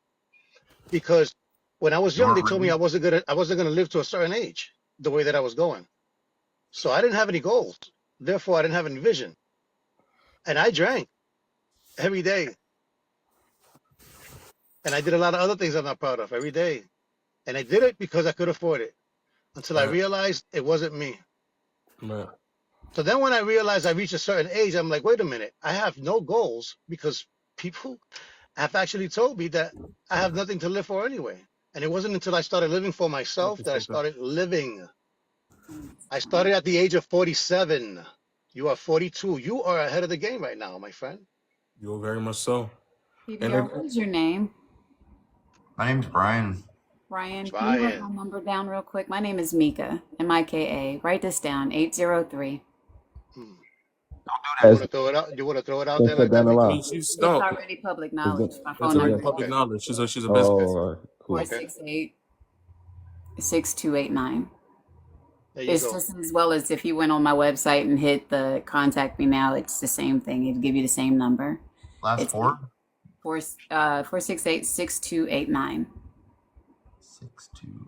S3: Because when I was
S9: You
S3: young, they
S9: weren't
S3: told me
S9: ready.
S3: I wasn't gonna live to a certain age, the way that I was going. So I didn't have any goals. Therefore, I didn't have any vision. And I drank every day. And I did a lot of other things I'm not proud of every day. And I did it because I could afford it until I
S1: Right,
S3: realized it wasn't me.
S1: right.
S3: So then when I realized I reached a certain age, I'm like, wait a minute, I have no goals because people have actually told me that I have nothing to live for anyway. And it wasn't until I started living for
S1: Thank
S3: myself
S1: you,
S3: that I
S1: sister.
S3: started living. I started at the age of 47. You are 42. You are ahead of the game right now, my friend.
S1: You're very much so. And
S4: PBR, what is your name?
S9: My name's Brian.
S4: Brian, can you write my
S3: Trying.
S4: number down real quick? My name is Mika, Mika. Write this down, 803.
S3: Hmm. You
S14: As
S3: want to throw it out? You want to throw it out
S14: don't
S3: there
S14: shut
S3: like that,
S14: down the
S1: I
S3: Mika?
S14: line.
S1: mean, she's
S4: It's
S1: no.
S4: already public
S14: Is
S4: knowledge.
S14: that
S4: My
S1: It's
S4: phone
S1: already
S4: number
S1: public
S3: Okay.
S1: knowledge. She's a business.
S14: oh all right, cool.
S3: Okay.
S4: 468 6289.
S3: There you
S4: It's
S3: go.
S4: just as well as if you went on my website and hit the contact me now, it's the same thing. It'd give you the same number.
S9: Last
S4: It's
S9: four.
S4: 468 6289.
S9: 6-2.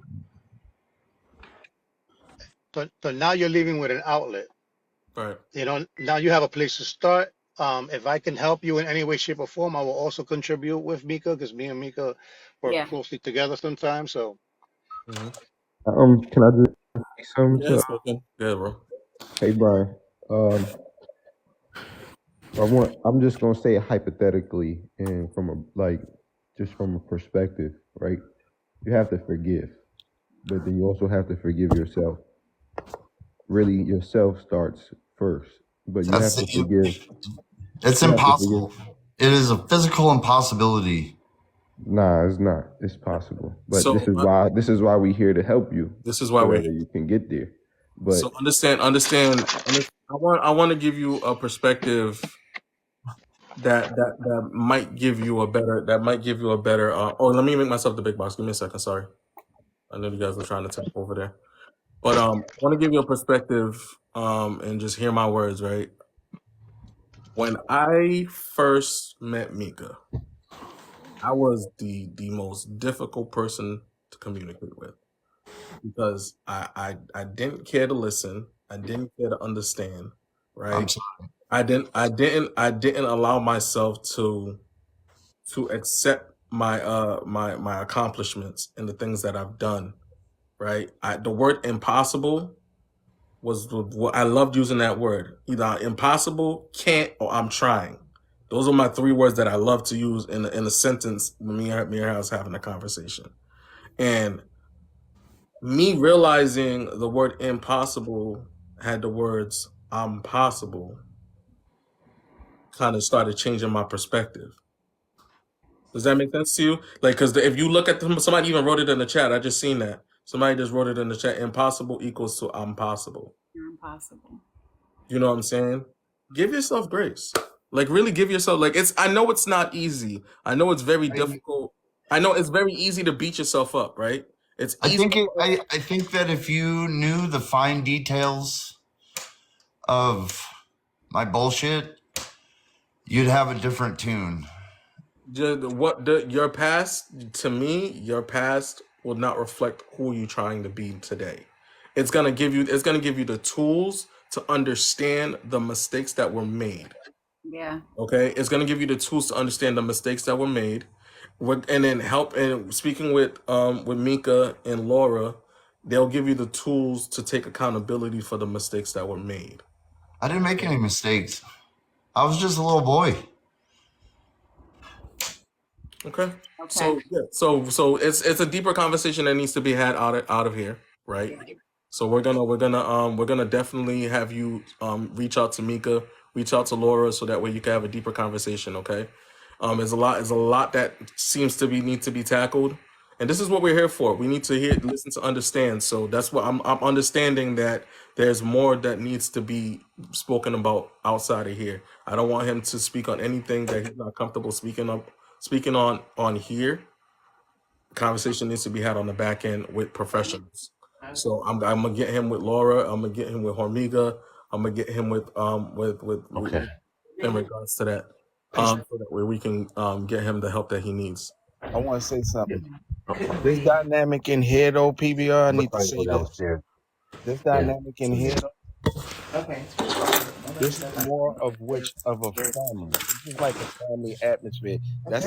S3: So now you're leaving with an outlet.
S1: Right.
S3: You know, now you have a place to start. If I can help you in any way, shape, or form, I will also contribute with Mika because me and Mika work
S4: Yeah.
S3: closely together sometimes. So
S1: Mm-hmm.
S14: Can I just say something to
S1: Yes, okay. Yeah, bro.
S14: hey Brian? Um, I'm just gonna say it hypothetically and from a just from a perspective, right? You have to forgive, but then you also have to forgive yourself. Really, yourself starts first, but you have
S9: That's
S14: to forgive.
S9: it's
S14: You have to forgive.
S9: impossible. It is a physical impossibility.
S14: Nah, it's not. It's possible, but
S1: So
S14: this is why we're here to help you
S1: this is why
S14: so
S1: we're
S14: that
S1: here.
S14: way you can get there. But
S1: So I want to give you a perspective that might give you a better. Oh, let me make myself the big boss. Give me a second. Sorry, I know you guys were trying to tap over there, but I want to give you a perspective and just hear my words. Right, when I first met Mika, I was the most difficult person to communicate with because I didn't care to listen. I didn't care to understand.
S9: I'm
S1: Right.
S9: sorry.
S1: I didn't allow myself to accept my accomplishments and the things that I've done. Right. The word impossible was what I loved using that word. Either impossible, can't, or I'm trying. Those are my three words that I love to use in a sentence when me and her was having a conversation. And me realizing the word impossible had the words I'm possible kind of started changing my perspective. Does that make sense to you? Like, because if you look at them, somebody even wrote it in the chat. I just seen that. Somebody just wrote it in the chat. Impossible equals to I'm possible.
S4: You're impossible.
S1: You know what I'm saying? Give yourself grace. Like, really give yourself, like, I know it's not easy. I know it's very
S9: I,
S1: difficult. I know it's very easy to beat yourself up, right? It's
S9: I
S1: easy.
S9: think I think that if you knew the fine details of my bullshit, you'd have a different tune.
S1: Your past, to me, your past will not reflect who you're trying to be today. It's gonna give you the tools to understand the mistakes that were made.
S4: Yeah.
S1: Okay, it's gonna give you the tools to understand the mistakes that were made, and then help. And speaking with Mika and Laura, they'll give you the tools to take accountability for the mistakes that were made.
S9: I didn't make any mistakes. I was just a little boy.
S1: Okay.
S4: Okay.
S1: So it's a deeper conversation that needs to be had out of here, right?
S4: Yeah.
S1: So we're gonna definitely have you reach out to Mika reach out to Laura so that way you can have a deeper conversation. Okay. There's a lot that seems to need to be tackled, and this is what we're here for. We need to listen to understand. So that's what I'm understanding, that there's more that needs to be spoken about outside of here. I don't want him to speak on anything that he's not comfortable speaking on here. Conversation needs to be had on the back end with professionals. So I'm gonna get him with Laura. I'm gonna get him with Hormiga. I'm gonna get him with
S7: Okay.
S1: in regards to that, so that way we can get him the help that he needs.
S6: I want to say
S7: Yeah.
S6: something. This dynamic in here, though, PBR, I
S7: I'm gonna
S6: need to
S7: try to go
S6: say this.
S7: downstairs.
S6: This
S7: Yeah.
S6: dynamic in here,
S10: Okay.
S6: this is more of which of a family. This is like a family atmosphere. This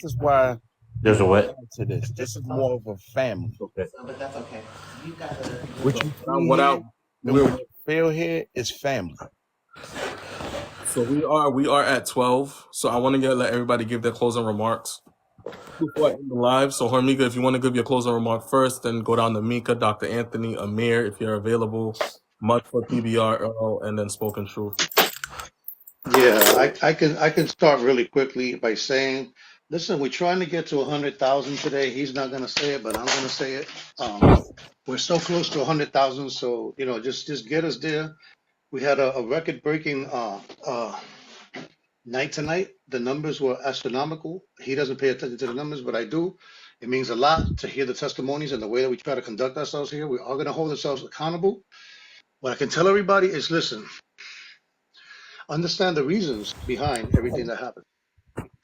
S6: is why
S7: There's a
S6: I'm
S7: what?
S6: drawn to this. This is more of a family.
S7: Okay.
S10: So, but that's okay. You gotta.
S6: What you see
S1: What
S6: here
S1: out?
S6: and what you feel here is family.
S1: So we are at 12. So I want to let everybody give their closing remarks before I end the live. So Hormiga, if you want to give your closing remark first, then go down to Mika, Dr. Anthony, Amir, if you're available, Mud for PBR, Earl, and then Spoken Truth.
S3: Yeah, I can start really quickly by saying, listen, we're trying to get to 100,000 today. He's not gonna say it, but I'm gonna say it. We're so close to 100,000, so just get us there. We had a record-breaking night tonight. The numbers were astronomical. He doesn't pay attention to the numbers, but I do. It means a lot to hear the testimonies and the way that we try to conduct ourselves here. We are going to hold ourselves accountable. What I can tell everybody is, listen, understand the reasons behind everything that happened.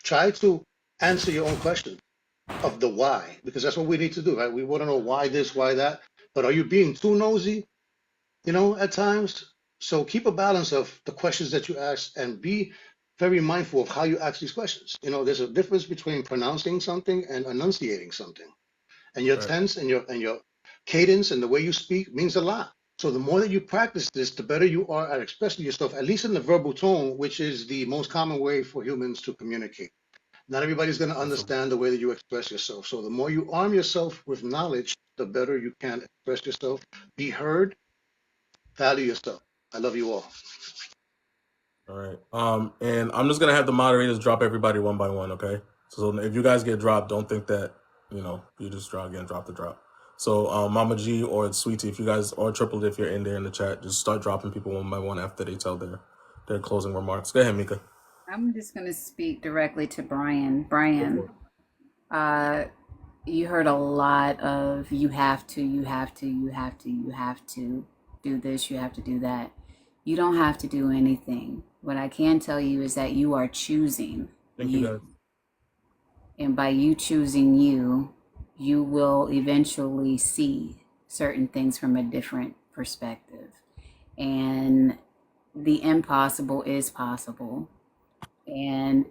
S3: Try to answer your own question of the why, because that's what we need to do, right? We want to know why this, why that. But are you being too nosy, at times? So keep a balance of the questions that you ask and be very mindful of how you ask these questions. There's a difference between pronouncing something and enunciating something. And your
S1: Right.
S3: tense and your cadence and the way you speak means a lot. So the more that you practice this, the better you are at expressing yourself, at least in the verbal tone, which is the most common way for humans to communicate. Not everybody's going to understand the way that you express yourself. So the more you arm yourself with knowledge, the better you can express yourself, be heard, value yourself. I love you all.
S1: All right. And I'm just gonna have the moderators drop everybody one by one, okay? So if you guys get dropped, don't think that you just drop the drop. So Mama G or Sweetie, if you guys, or Triple, if you're in there in the chat, just start dropping people one by one after they tell their closing remarks. Go ahead, Mika.
S4: I'm just going to speak directly to Brian.
S1: Go for
S4: Brian,
S1: it.
S4: you heard a lot of you have to, you have to, you have to, you have to do this, you have to do that. You don't have to do anything. What I can tell you is that you are choosing
S1: Thank you, guys.
S4: And by you choosing you will eventually see certain things from a different perspective. And the impossible is possible. And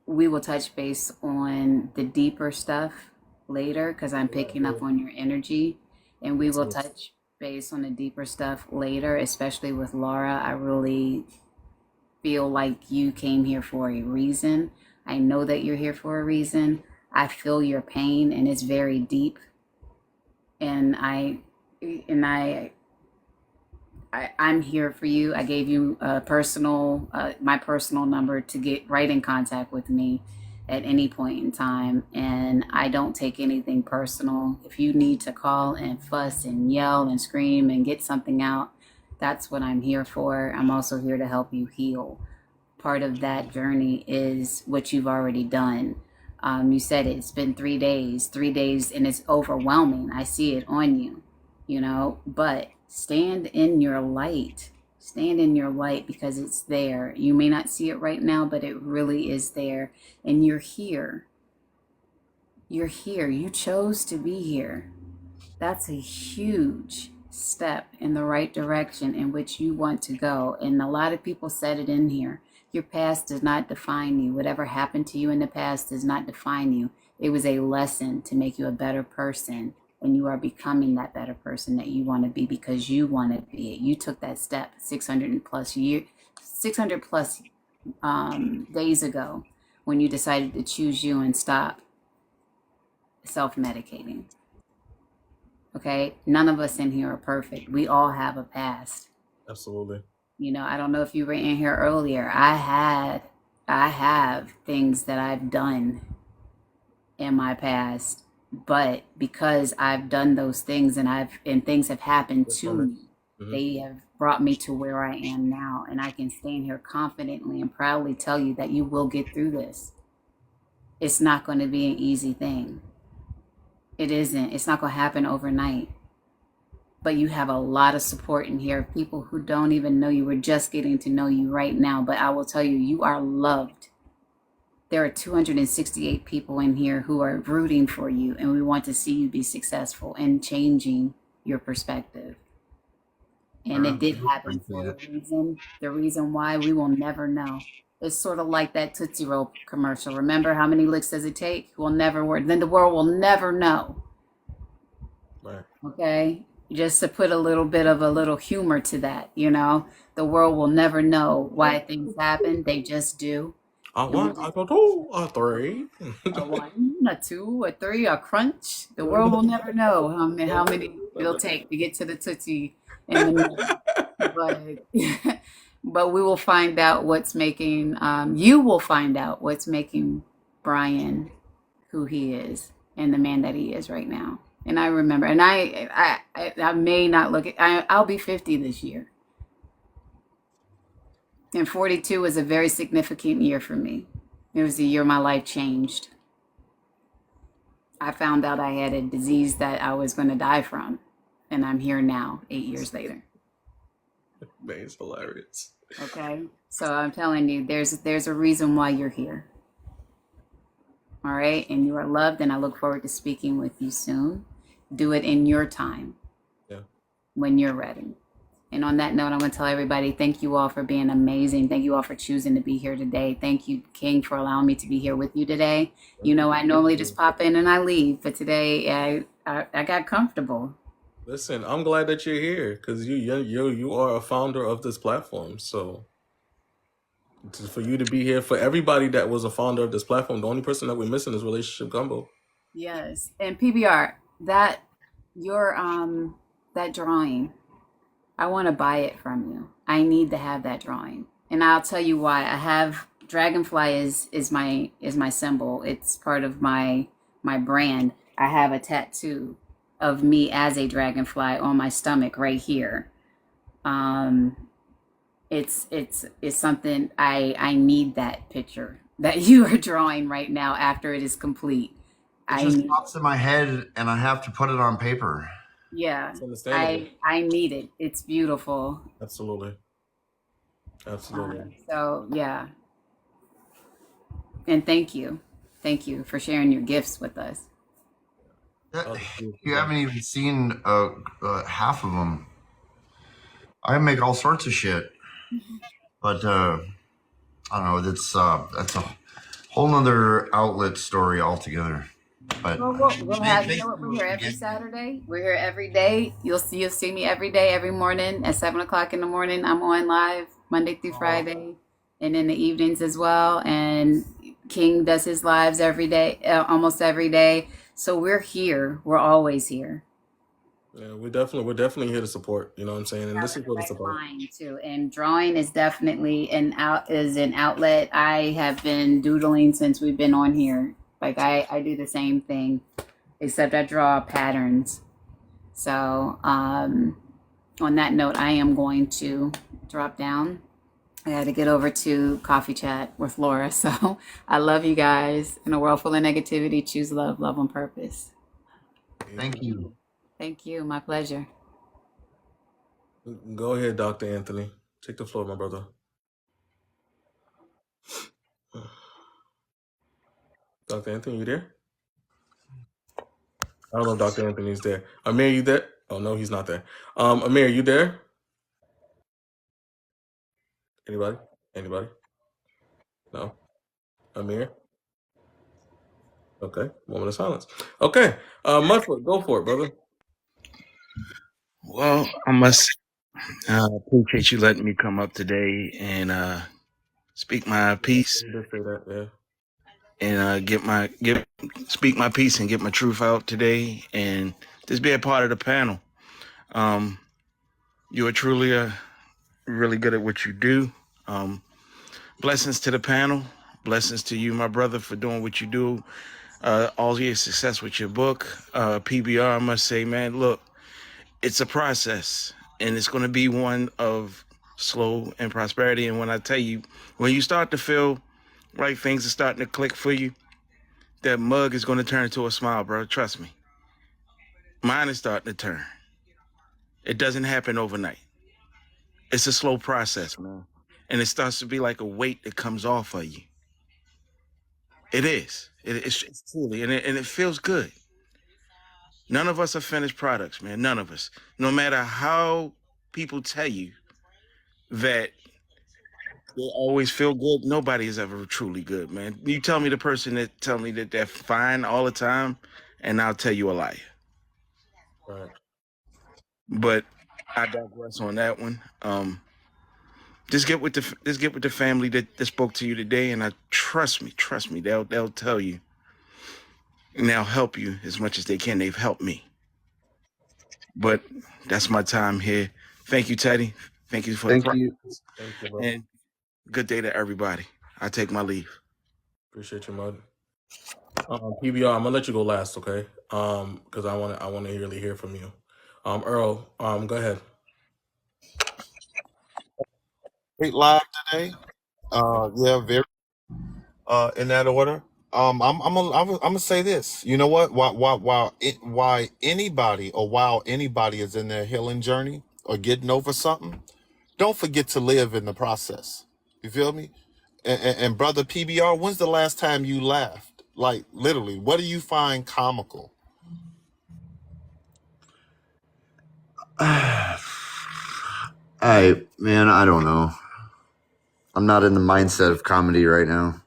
S4: we will touch base on the deeper stuff later because I'm picking up on your energy. And we will touch base on the deeper stuff later, especially with Laura. I really feel like you came here for a reason. I know that you're here for a reason. I feel your pain and it's very deep. And I'm here for you. I gave you my personal number to get right in contact with me at any point in time. And I don't take anything personal. If you need to call and fuss and yell and scream and get something out, that's what I'm here for. I'm also here to help you heal. Part of that journey is what you've already done. You said it's been 3 days, and it's overwhelming. I see it on you, but stand in your light. Stand in your light because it's there. You may not see it right now, but it really is there. And you're here. You're here. You chose to be here. That's a huge step in the right direction in which you want to go. And a lot of people said it in here. Your past does not define you. Whatever happened to you in the past does not define you. It was a lesson to make you a better person. And you are becoming that better person that you want to be because you want to be it. You took that step 600 plus days ago when you decided to choose you and stop self-medicating. Okay, none of us in here are perfect. We all have a past.
S1: Absolutely.
S4: You know, I don't know if you were in here earlier. I have things that I've done in my past, but because I've done those things and things have happened to me, they have brought me to where I am now, and I can stand here confidently and proudly tell you that you will get through this. It's not going to be an easy thing. It isn't. It's not going to happen overnight. But you have a lot of support in here, people who don't even know you. We're just getting to know you right now, but I will tell you, you are loved. There are 268 people in here who are rooting for you, and we want to see you be successful and changing your perspective. And it did happen for a reason. The reason why, we will never know. It's sort of like that Tootsie Roll commercial. Remember, how many licks does it take? We'll never work. Then the world will never know.
S1: Right.
S4: Okay? Just to put a little bit of a little humor to that, you know? The world will never know why things happen. They just do.
S1: A one, a two, a three.
S4: A one, a two, a three, a crunch. The world will never know how many it'll take to get to the Tootsie in the middle. But but we will find out what's making you will find out what's making Brian who he is and the man that he is right now. And I remember, and I may not look at, I'll be 50 this year. And 42 was a very significant year for me. It was the year my life changed. I found out I had a disease that I was going to die from. And I'm here now, 8 years later.
S1: Man, it's hilarious.
S4: Okay? So I'm telling you, there's a reason why you're here. All right? And you are loved, and I look forward to speaking with you soon. Do it in your time.
S1: Yeah.
S4: When you're ready. And on that note, I'm going to tell everybody, thank you all for being amazing. Thank you all for choosing to be here today. Thank you, King, for allowing me to be here with you today. You know, I normally just pop in and I leave, but today I got comfortable.
S1: Listen, I'm glad that you're here because you are a founder of this platform. So for you to be here, for everybody that was a founder of this platform, the only person that we're missing is Relationship Gumbo.
S4: Yes. And PBR, that drawing, I want to buy it from you. I need to have that drawing. And I'll tell you why. I have dragonfly is my symbol. It's part of my brand. I have a tattoo of me as a dragonfly on my stomach right here. It's something I need that picture that you are drawing right now after it is complete.
S9: It just pops in my head and I have to put it on paper.
S4: Yeah,
S1: It's understandable.
S4: I need it. It's beautiful.
S1: Absolutely.
S4: So yeah, and thank you for sharing your gifts with us.
S9: You haven't even seen half of them. I make all sorts of shit, but I don't know. That's a whole nother outlet story altogether. But
S4: we'll have, you know what, we're here every Saturday. We're here every day. You'll see me every day, every morning at 7:00 in the morning. I'm on live Monday through Friday, and in the evenings as well. And King does his lives every day, almost every day. So we're here. We're always here.
S1: Yeah, we're definitely here to support. You know what I'm saying? And this is what it's about.
S4: Mine too. And drawing is definitely an outlet. I have been doodling since we've been on here. Like I do the same thing, except I draw patterns. So on that note, I am going to drop down. I had to get over to coffee chat with Laura. So I love you guys. In a world full of negativity, choose love on purpose.
S9: Thank you.
S4: Thank you. My pleasure.
S1: Go ahead, Dr. Anthony. Take the floor, my brother. Dr. Anthony, you there? I don't know if Dr. Anthony's there. Amir, you there? Oh, no, he's not there. Amir, you there? Anybody? No? Amir? Okay, moment of silence. Okay, Mudfoot, go for it, brother.
S15: Well, I must appreciate you letting me come up today and speak my piece.
S1: You did say that, yeah.
S15: And speak my piece and get my truth out today, and just be a part of the panel. You are truly a really good at what you do. Blessings to the panel. Blessings to you, my brother, for doing what you do. All your success with your book. PBR, I must say, man, look, it's a process, and it's going to be one of slow and prosperity. And when I tell you, when you start to feel like things are starting to click for you, that mug is going to turn into a smile, bro. Trust me. Mine is starting to turn. It doesn't happen overnight. It's a slow process, man. And it starts to be like a weight that comes off of you. It is. It's truly, and it feels good. None of us are finished products, man. None of us. No matter how people tell you that they always feel good, nobody is ever truly good, man. You tell me the person that tell me that they're fine all the time, and I'll tell you a lie.
S1: Right.
S15: But I digress on that one. Just get with the family that spoke to you today, and trust me, they'll tell you, and they'll help you as much as they can. They've helped me. But that's my time here. Thank you, Teddy. Thank you for the
S7: Thank you.
S15: practice,
S1: Thank you, bro.
S15: and good day to everybody. I take my leave.
S1: Appreciate you, Mud. PBR, I'm gonna let you go last, okay? Because I want to really hear from you. Earl, go ahead.
S5: Great live today. Yeah, very in that order. I'm gonna say this. You know what? While anybody is in their healing journey or getting over something, don't forget to live in the process. You feel me? And brother PBR, when's the last time you laughed? Like literally, what do you find comical?
S9: Man, I don't know. I'm not in the mindset of comedy right now.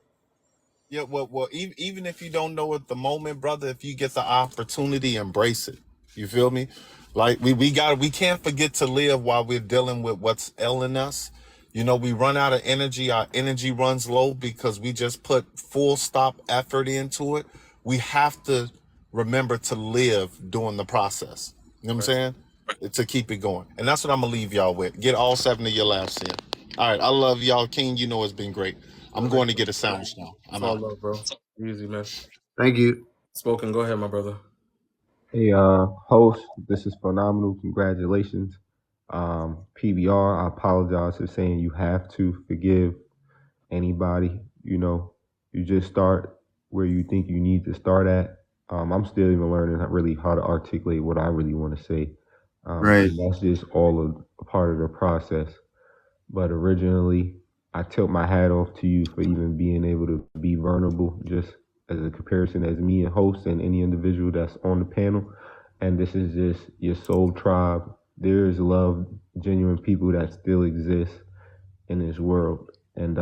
S5: Yeah, well, even if you don't know at the moment, brother, if you get the opportunity, embrace it. You feel me? Like we can't forget to live while we're dealing with what's ailing us. You know, we run out of energy. Our energy runs low because we just put full stop effort into it. We have to remember to live during the process. You know what I'm
S1: Right.
S5: saying? To keep it going. And that's what I'm gonna leave y'all with. Get all 7 of your laughs in. All right, I love y'all. King, you know it's been great. I'm going to get a sandwich now.
S1: It's
S5: I'm
S1: all
S5: out.
S1: love, bro. Easy, man.
S9: Thank you.
S1: Spoken. Go ahead, my brother.
S14: Hey, host, this is phenomenal. Congratulations. PBR, I apologize for saying you have to forgive anybody. You know, you just start where you think you need to start at. I'm still even learning really how to articulate what I really want to say.
S9: Right.
S14: And that's just all of a part of the process. But originally, I tilt my hat off to you for even being able to be vulnerable, just as a comparison as me and host and any individual that's on the panel. And this is just your soul tribe. There is love, genuine people that still exist in this world. And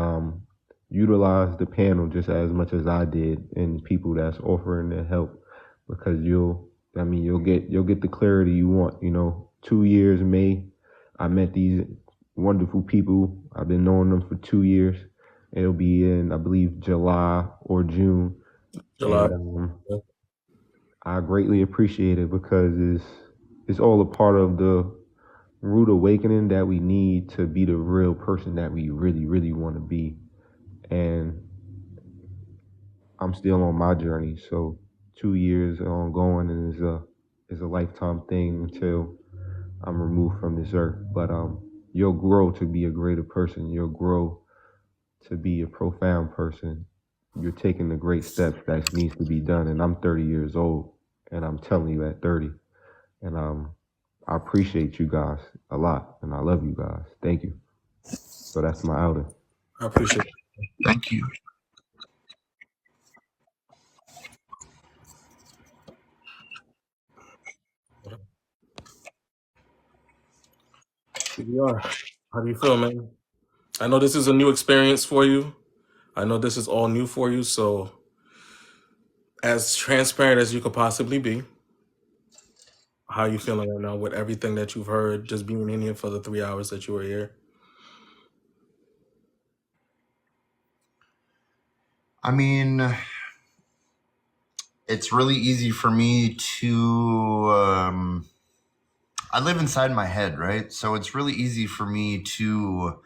S14: utilize the panel just as much as I did and people that's offering their help, because you'll get the clarity you want. 2 years May, I met these wonderful people. I've been knowing them for 2 years. It'll be in, I believe, July or June.
S1: July.
S14: And I greatly appreciate it because it's all a part of the rude awakening that we need to be the real person that we really, really want to be. And I'm still on my journey. So 2 years ongoing, and is a lifetime thing until I'm removed from this earth. But you'll grow to be a greater person. You'll grow to be a profound person. You're taking the great steps that needs to be done. And I'm 30 years old, and I'm telling you at 30. And I appreciate you guys a lot, and I love you guys. Thank you. So that's my outing.
S1: I appreciate it.
S9: Thank you.
S1: PBR, how do you feel, man? I know this is a new experience for you. I know this is all new for you. So, as transparent as you could possibly be, how are you feeling right now with everything that you've heard, just being in here for the 3 hours that you were here?
S9: I mean, it's really easy for me to I live inside my head, right? So it's really easy for me to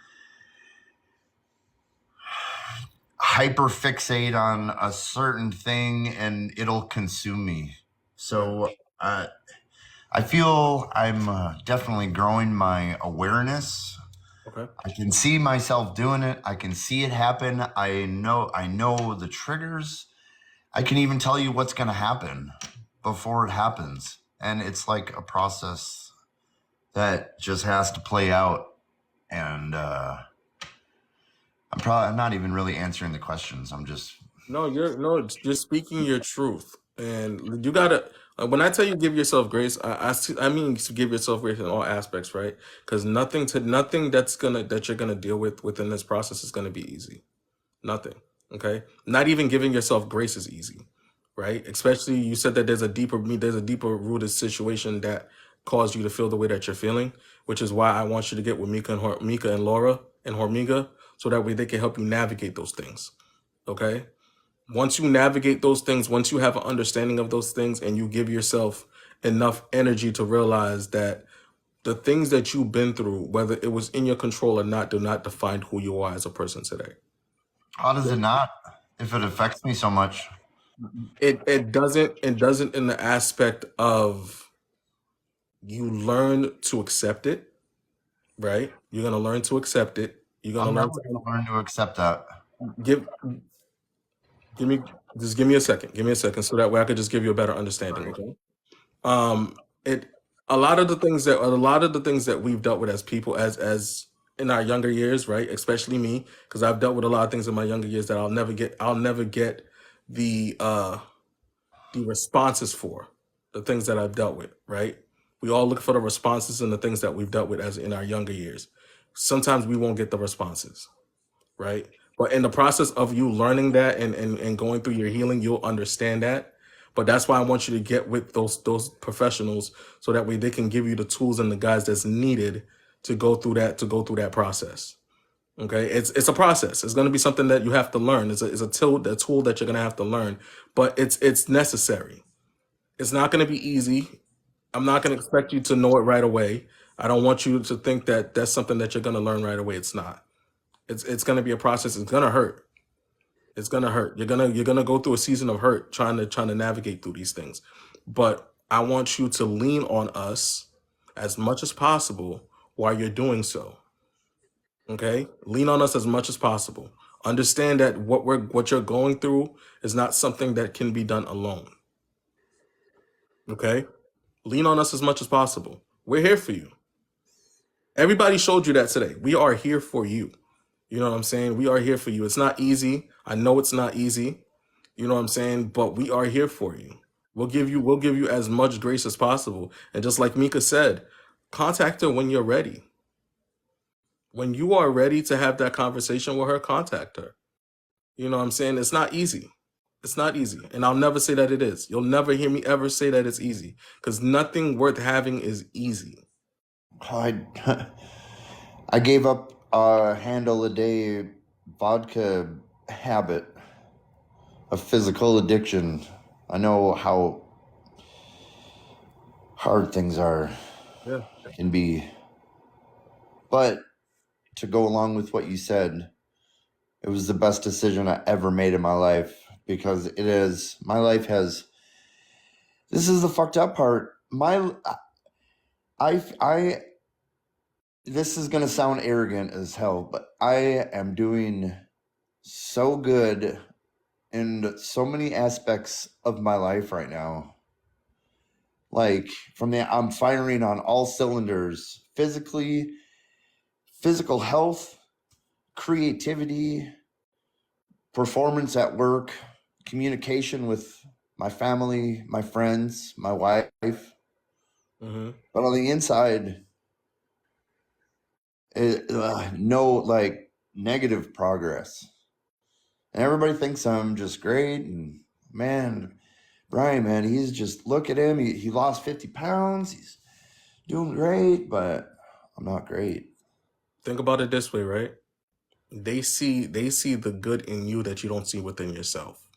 S9: hyperfixate on a certain thing and it'll consume me. So I feel I'm definitely growing my awareness.
S1: Okay.
S9: I can see myself doing it. I can see it happen. I know the triggers. I can even tell you what's going to happen before it happens. And it's like a process that just has to play out. And I'm not even really answering the questions. I'm just
S1: No, you're speaking your truth, and you gotta. When I tell you give yourself grace, I mean to give yourself grace in all aspects, right? Because nothing that you're gonna deal with within this process is gonna be easy. Nothing. Okay. Not even giving yourself grace is easy, right? Especially you said that there's a deeper rooted situation that caused you to feel the way that you're feeling, which is why I want you to get with Mika and Laura and Hormiga, so that way they can help you navigate those things. Okay. Once you navigate those things, once you have an understanding of those things, and you give yourself enough energy to realize that the things that you've been through, whether it was in your control or not, do not define who you are as a person today.
S9: how does it not if it affects me so much?
S1: It doesn't in the aspect of you learn to accept it, right? You're gonna learn to accept it. You're gonna
S9: I'm never
S1: learn
S9: going
S1: to
S9: to learn to accept that.
S1: give give me just give me a second. Give me a second so that way I could just give you a better understanding,
S9: Right.
S1: okay? It a lot of the things that we've dealt with as people, as in our younger years, right? Especially me, because I've dealt with a lot of things in my younger years that I'll never get the responses for the things that I've dealt with, right? We all look for the responses in the things that we've dealt with as in our younger years. Sometimes we won't get the responses, right? But in the process of you learning that and going through your healing, you'll understand that. But that's why I want you to get with those professionals, so that way they can give you the tools and the guides that's needed to go through that process. Okay, it's a process. It's going to be something that you have to learn. It's a tool that you're going to have to learn, but it's necessary. It's not going to be easy. I'm not going to expect you to know it right away. I don't want you to think that that's something that you're going to learn right away. It's not. It's going to be a process. It's going to hurt. It's going to hurt. You're going to go through a season of hurt trying to navigate through these things. But I want you to lean on us as much as possible while you're doing so. Okay? Lean on us as much as possible. Understand that what you're going through is not something that can be done alone. Okay? Lean on us as much as possible. We're here for you. Everybody showed you that today. We are here for you. You know what I'm saying? We are here for you. It's not easy. I know it's not easy. You know what I'm saying? But we are here for you. We'll give you as much grace as possible. And just like Mika said, contact her when you're ready. When you are ready to have that conversation with her, contact her. You know what I'm saying? It's not easy. It's not easy. And I'll never say that it is. You'll never hear me ever say that it's easy, because nothing worth having is easy.
S9: I I gave up a handle a day vodka habit of physical addiction. I know how hard things are
S1: Yeah.
S9: can be, but to go along with what you said, it was the best decision I ever made in my life, because it is my life has this is the fucked up part. I this is going to sound arrogant as hell, but I am doing so good in so many aspects of my life right now. Like I'm firing on all cylinders, physically, physical health, creativity, performance at work, communication with my family, my friends, my wife.
S1: Hmm.
S9: But on the inside, no like negative progress. And everybody thinks I'm just great. And man, Brian, man, he's just, look at him. He lost 50 pounds. He's doing great, but I'm not great.
S1: Think about it this way, right? They see the good in you that you don't see within yourself.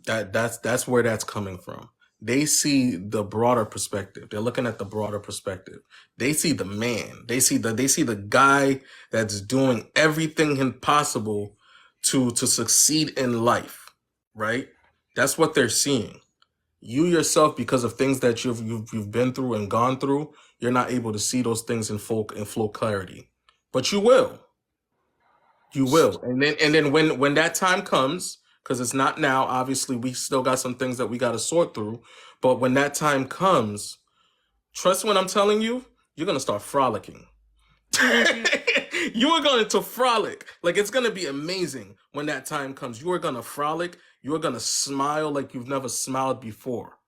S1: That's where that's coming from. they see the broader perspective. They're looking at the broader perspective. They see the man. They see the guy that's doing everything possible to succeed in life, right? That's what they're seeing. You yourself, because of things that you've been through and gone through, you're not able to see those things in full clarity. But you will. You will. And then when that time comes, because it's not now, obviously we still got some things that we gotta sort through. But when that time comes, trust when I'm telling you, you're gonna start frolicking. You are going to frolic. Like, it's gonna be amazing when that time comes. You are gonna frolic. You are gonna smile like you've never smiled before.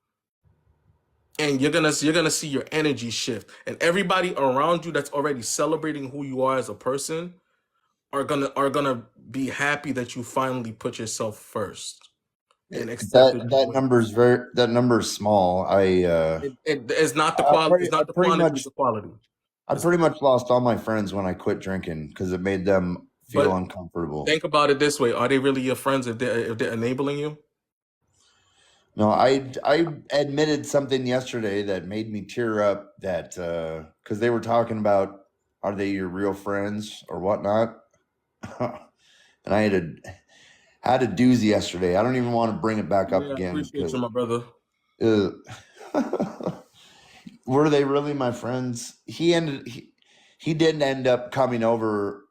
S1: And you're gonna see your energy shift. And everybody around you that's already celebrating who you are as a person are gonna be happy that you finally put yourself first and accepted
S9: That
S1: you
S9: that
S1: with
S9: number's very that number's small.
S1: it's not the quality, it's not the quantity, it's the quality.
S9: I
S1: It's the,
S9: pretty much lost all my friends when I quit drinking because it made them feel
S1: but
S9: uncomfortable.
S1: think about it this way: are they really your friends if they're enabling you?
S9: No, I admitted something yesterday that made me tear up. That because they were talking about are they your real friends or whatnot, and I had a doozy yesterday. I don't even want to bring it back up
S1: Yeah, I
S9: again
S1: appreciate you,
S9: because
S1: my brother.
S9: were they really my friends? He didn't end up coming over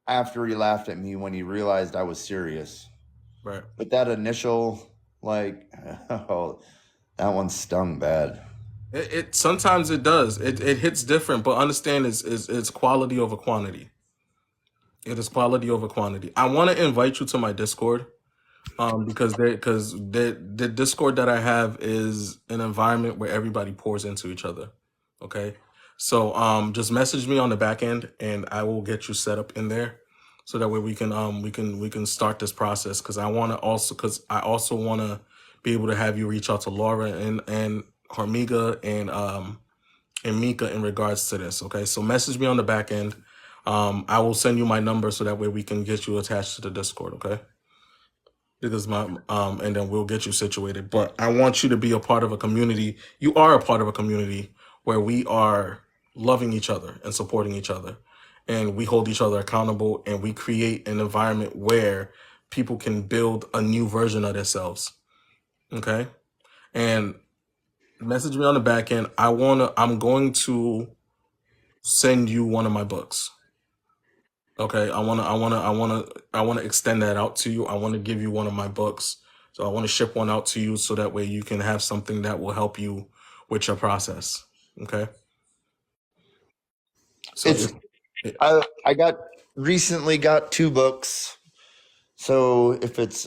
S9: after he laughed at me when he realized I was serious.
S1: Right.
S9: But that initial, like, oh, that one stung bad.
S1: It sometimes it does. It hits different, but understand it's quality over quantity. It is quality over quantity. I want to invite you to my Discord. Because the Discord that I have is an environment where everybody pours into each other. Okay. So just message me on the back end and I will get you set up in there so that way we can start this process because I also want to be able to have you reach out to Laura and Hormiga and Mika in regards to this. Okay. So message me on the back end. I will send you my number so that way we can get you attached to the Discord. Okay. Because and then we'll get you situated. But I want you to be a part of a community. You are a part of a community where we are loving each other and supporting each other, and we hold each other accountable, and we create an environment where people can build a new version of themselves. Okay, and message me on the back end. I'm going to send you one of my books. Okay, I wanna extend that out to you. I want to give you one of my books. So I want to ship one out to you so that way you can have something that will help you with your process. Okay. So
S9: It's I got recently got 2 books, so if it's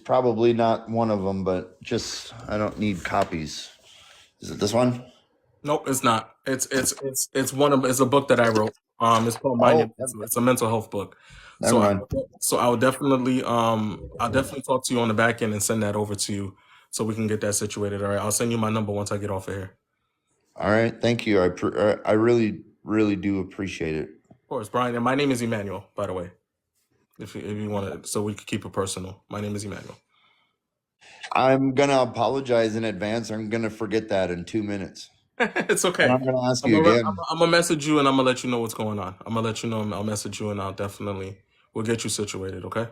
S9: probably not one of them, but just I don't need copies. Is it this one?
S1: nope, it's not. It's a book that I wrote. It's called Mind
S9: Oh,
S1: Your Mental. It's a mental health book.
S9: never
S1: So I
S9: mind.
S1: so I'll definitely talk to you on the back end and send that over to you so we can get that situated. All right. I'll send you my number once I get off of here.
S9: All right, thank you. I really really do appreciate it.
S1: Of course, Brian. And my name is Emmanuel, by the way. If you want to, so we could keep it personal. My name is Emmanuel.
S9: I'm gonna apologize in advance. I'm gonna forget that in 2 minutes,
S1: It's
S9: and
S1: okay.
S9: I'm gonna ask you again.
S1: I'm gonna message you and I'm gonna let you know what's going on. I'm gonna let you know. I'll message you and we'll get you situated. Okay.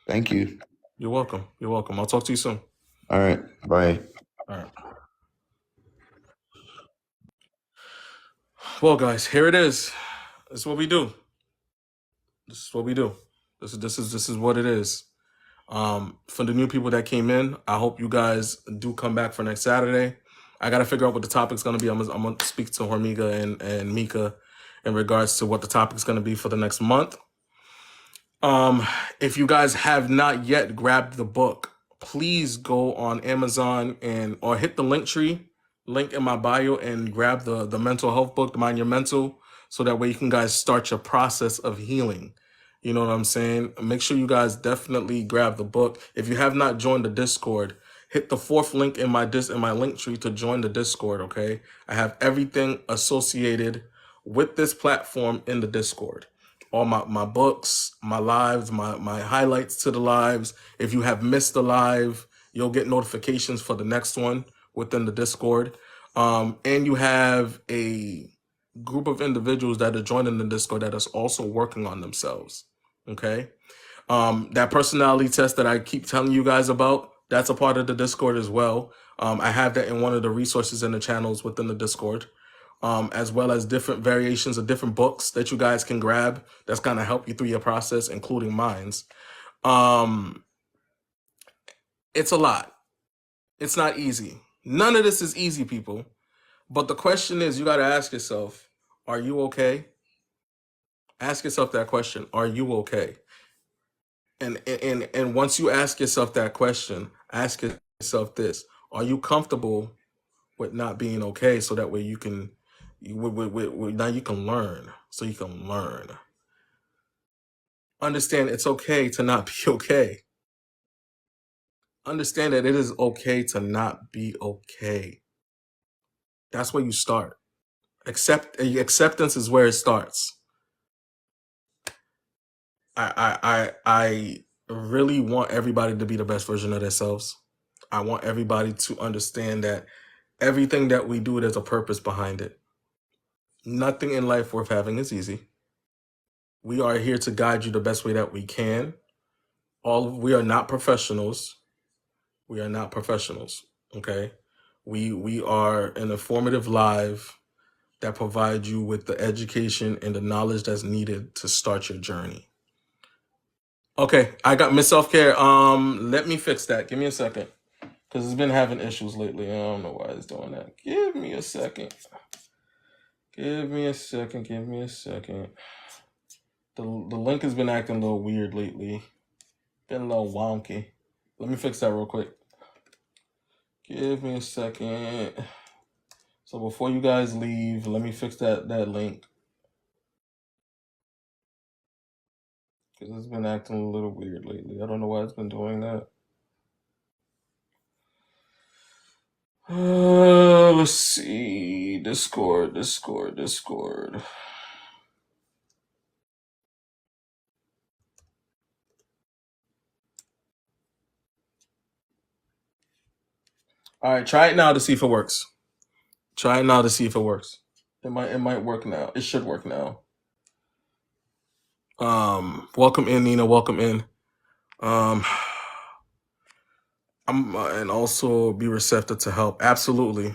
S9: Thank you.
S1: You're welcome. You're welcome. I'll talk to you soon.
S9: All right, bye.
S1: All right. Well, guys, here it is. This is what we do. This is what we do. This is what it is. For the new people that came in, I hope you guys do come back for next Saturday. I gotta figure out what the topic's gonna be. I'm gonna speak to Hormiga and Mika in regards to what the topic's gonna be for the next month. If you guys have not yet grabbed the book, please go on Amazon or hit the link in my bio and grab the mental health book, the Mind Your Mental, so that way you can guys start your process of healing. You know what I'm saying? Make sure you guys definitely grab the book. If you have not joined the Discord, hit the 4th link in my link tree to join the Discord. Okay, I have everything associated with this platform in the Discord, all my books, my lives, my highlights to the lives. If you have missed the live, You'll get notifications for the next one within the Discord. And you have a group of individuals that are joining the Discord that is also working on themselves. Okay. That personality test that I keep telling you guys about, that's a part of the Discord as well. I have that in one of the resources in the channels within the Discord, as well as different variations of different books that you guys can grab that's going to help you through your process, including mines. It's a lot. It's not easy. None of this is easy, people. But the question is, you got to ask yourself, are you okay? Ask yourself that question. Are you okay? And once you ask yourself that question, ask yourself this: are you comfortable with not being okay? So that way you can, now you can learn. So you can learn. Understand it's okay to not be okay. Understand that it is okay to not be okay. That's where you start. Acceptance is where it starts. I really want everybody to be the best version of themselves. I want everybody to understand that everything that we do, there's a purpose behind it. Nothing in life worth having is easy. We are here to guide you the best way that we can. We are not professionals. We are not professionals. Okay. We are an informative live that provides you with the education and the knowledge that's needed to start your journey. Okay, I got Miss Self Care. Let me fix that. Give me a second, because it's been having issues lately. I don't know why it's doing that. Give me a second. Give me a second. Give me a second. The link has been acting a little weird lately. Been a little wonky. Let me fix that real quick. Give me a second. So before you guys leave, let me fix that link, because it's been acting a little weird lately. I don't know why it's been doing that. Let's see. Discord. All right, try it now to see if it works. Try it now to see if it works. It might work now. It should work now. Welcome in, Nina. Welcome in. And also be receptive to help. Absolutely.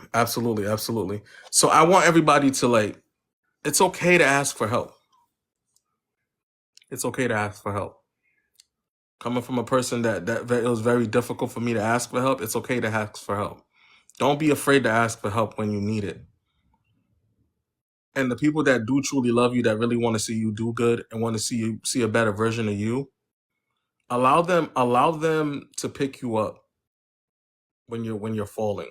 S1: So I want everybody to it's okay to ask for help. It's okay to ask for help. Coming from a person that it was very difficult for me to ask for help, it's okay to ask for help. Don't be afraid to ask for help when you need it. And the people that do truly love you, that really want to see you do good and want to see a better version of you, allow them to pick you up when you're falling.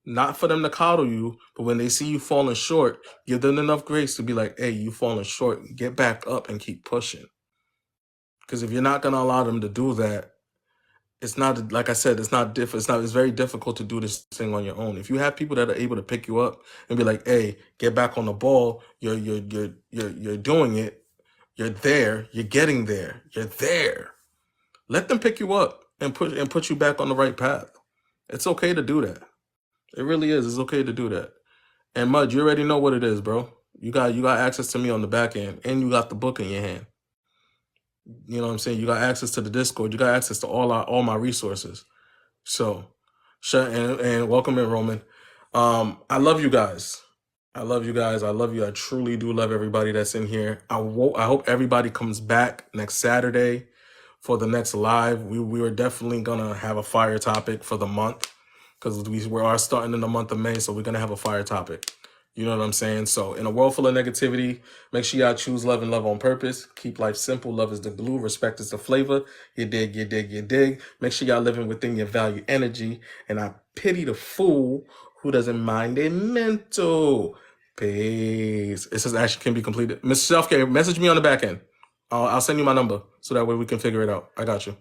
S1: Not for them to coddle you, but when they see you falling short, give them enough grace to be like, hey, you falling short, get back up and keep pushing. Because if you're not going to allow them to do that, it's not, like I said, it's very difficult to do this thing on your own. If you have people that are able to pick you up and be like, hey, get back on the ball, you're doing it, you're there, you're getting there, you're there. Let them pick you up and put you back on the right path. It's okay to do that. It really is. It's okay to do that. And Mud, you already know what it is, bro. You got access to me on the back end, and you got the book in your hand. You know what I'm saying? You got access to the Discord. You got access to all my resources. So, and welcome in, Roman. I love you guys. I love you. I truly do love everybody that's in here. I hope everybody comes back next Saturday for the next live. We are definitely gonna have a fire topic for the month, because we are starting in the month of May, so we're gonna have a fire topic. You know what I'm saying? So in a world full of negativity, make sure y'all choose love and love on purpose. Keep life simple. Love is the glue. Respect is the flavor. You dig. Make sure y'all living within your value energy. And I pity the fool who doesn't mind their mental. Peace. It says action can be completed. Mr. Selfcare, message me on the back end. I'll send you my number so that way we can figure it out. I got you.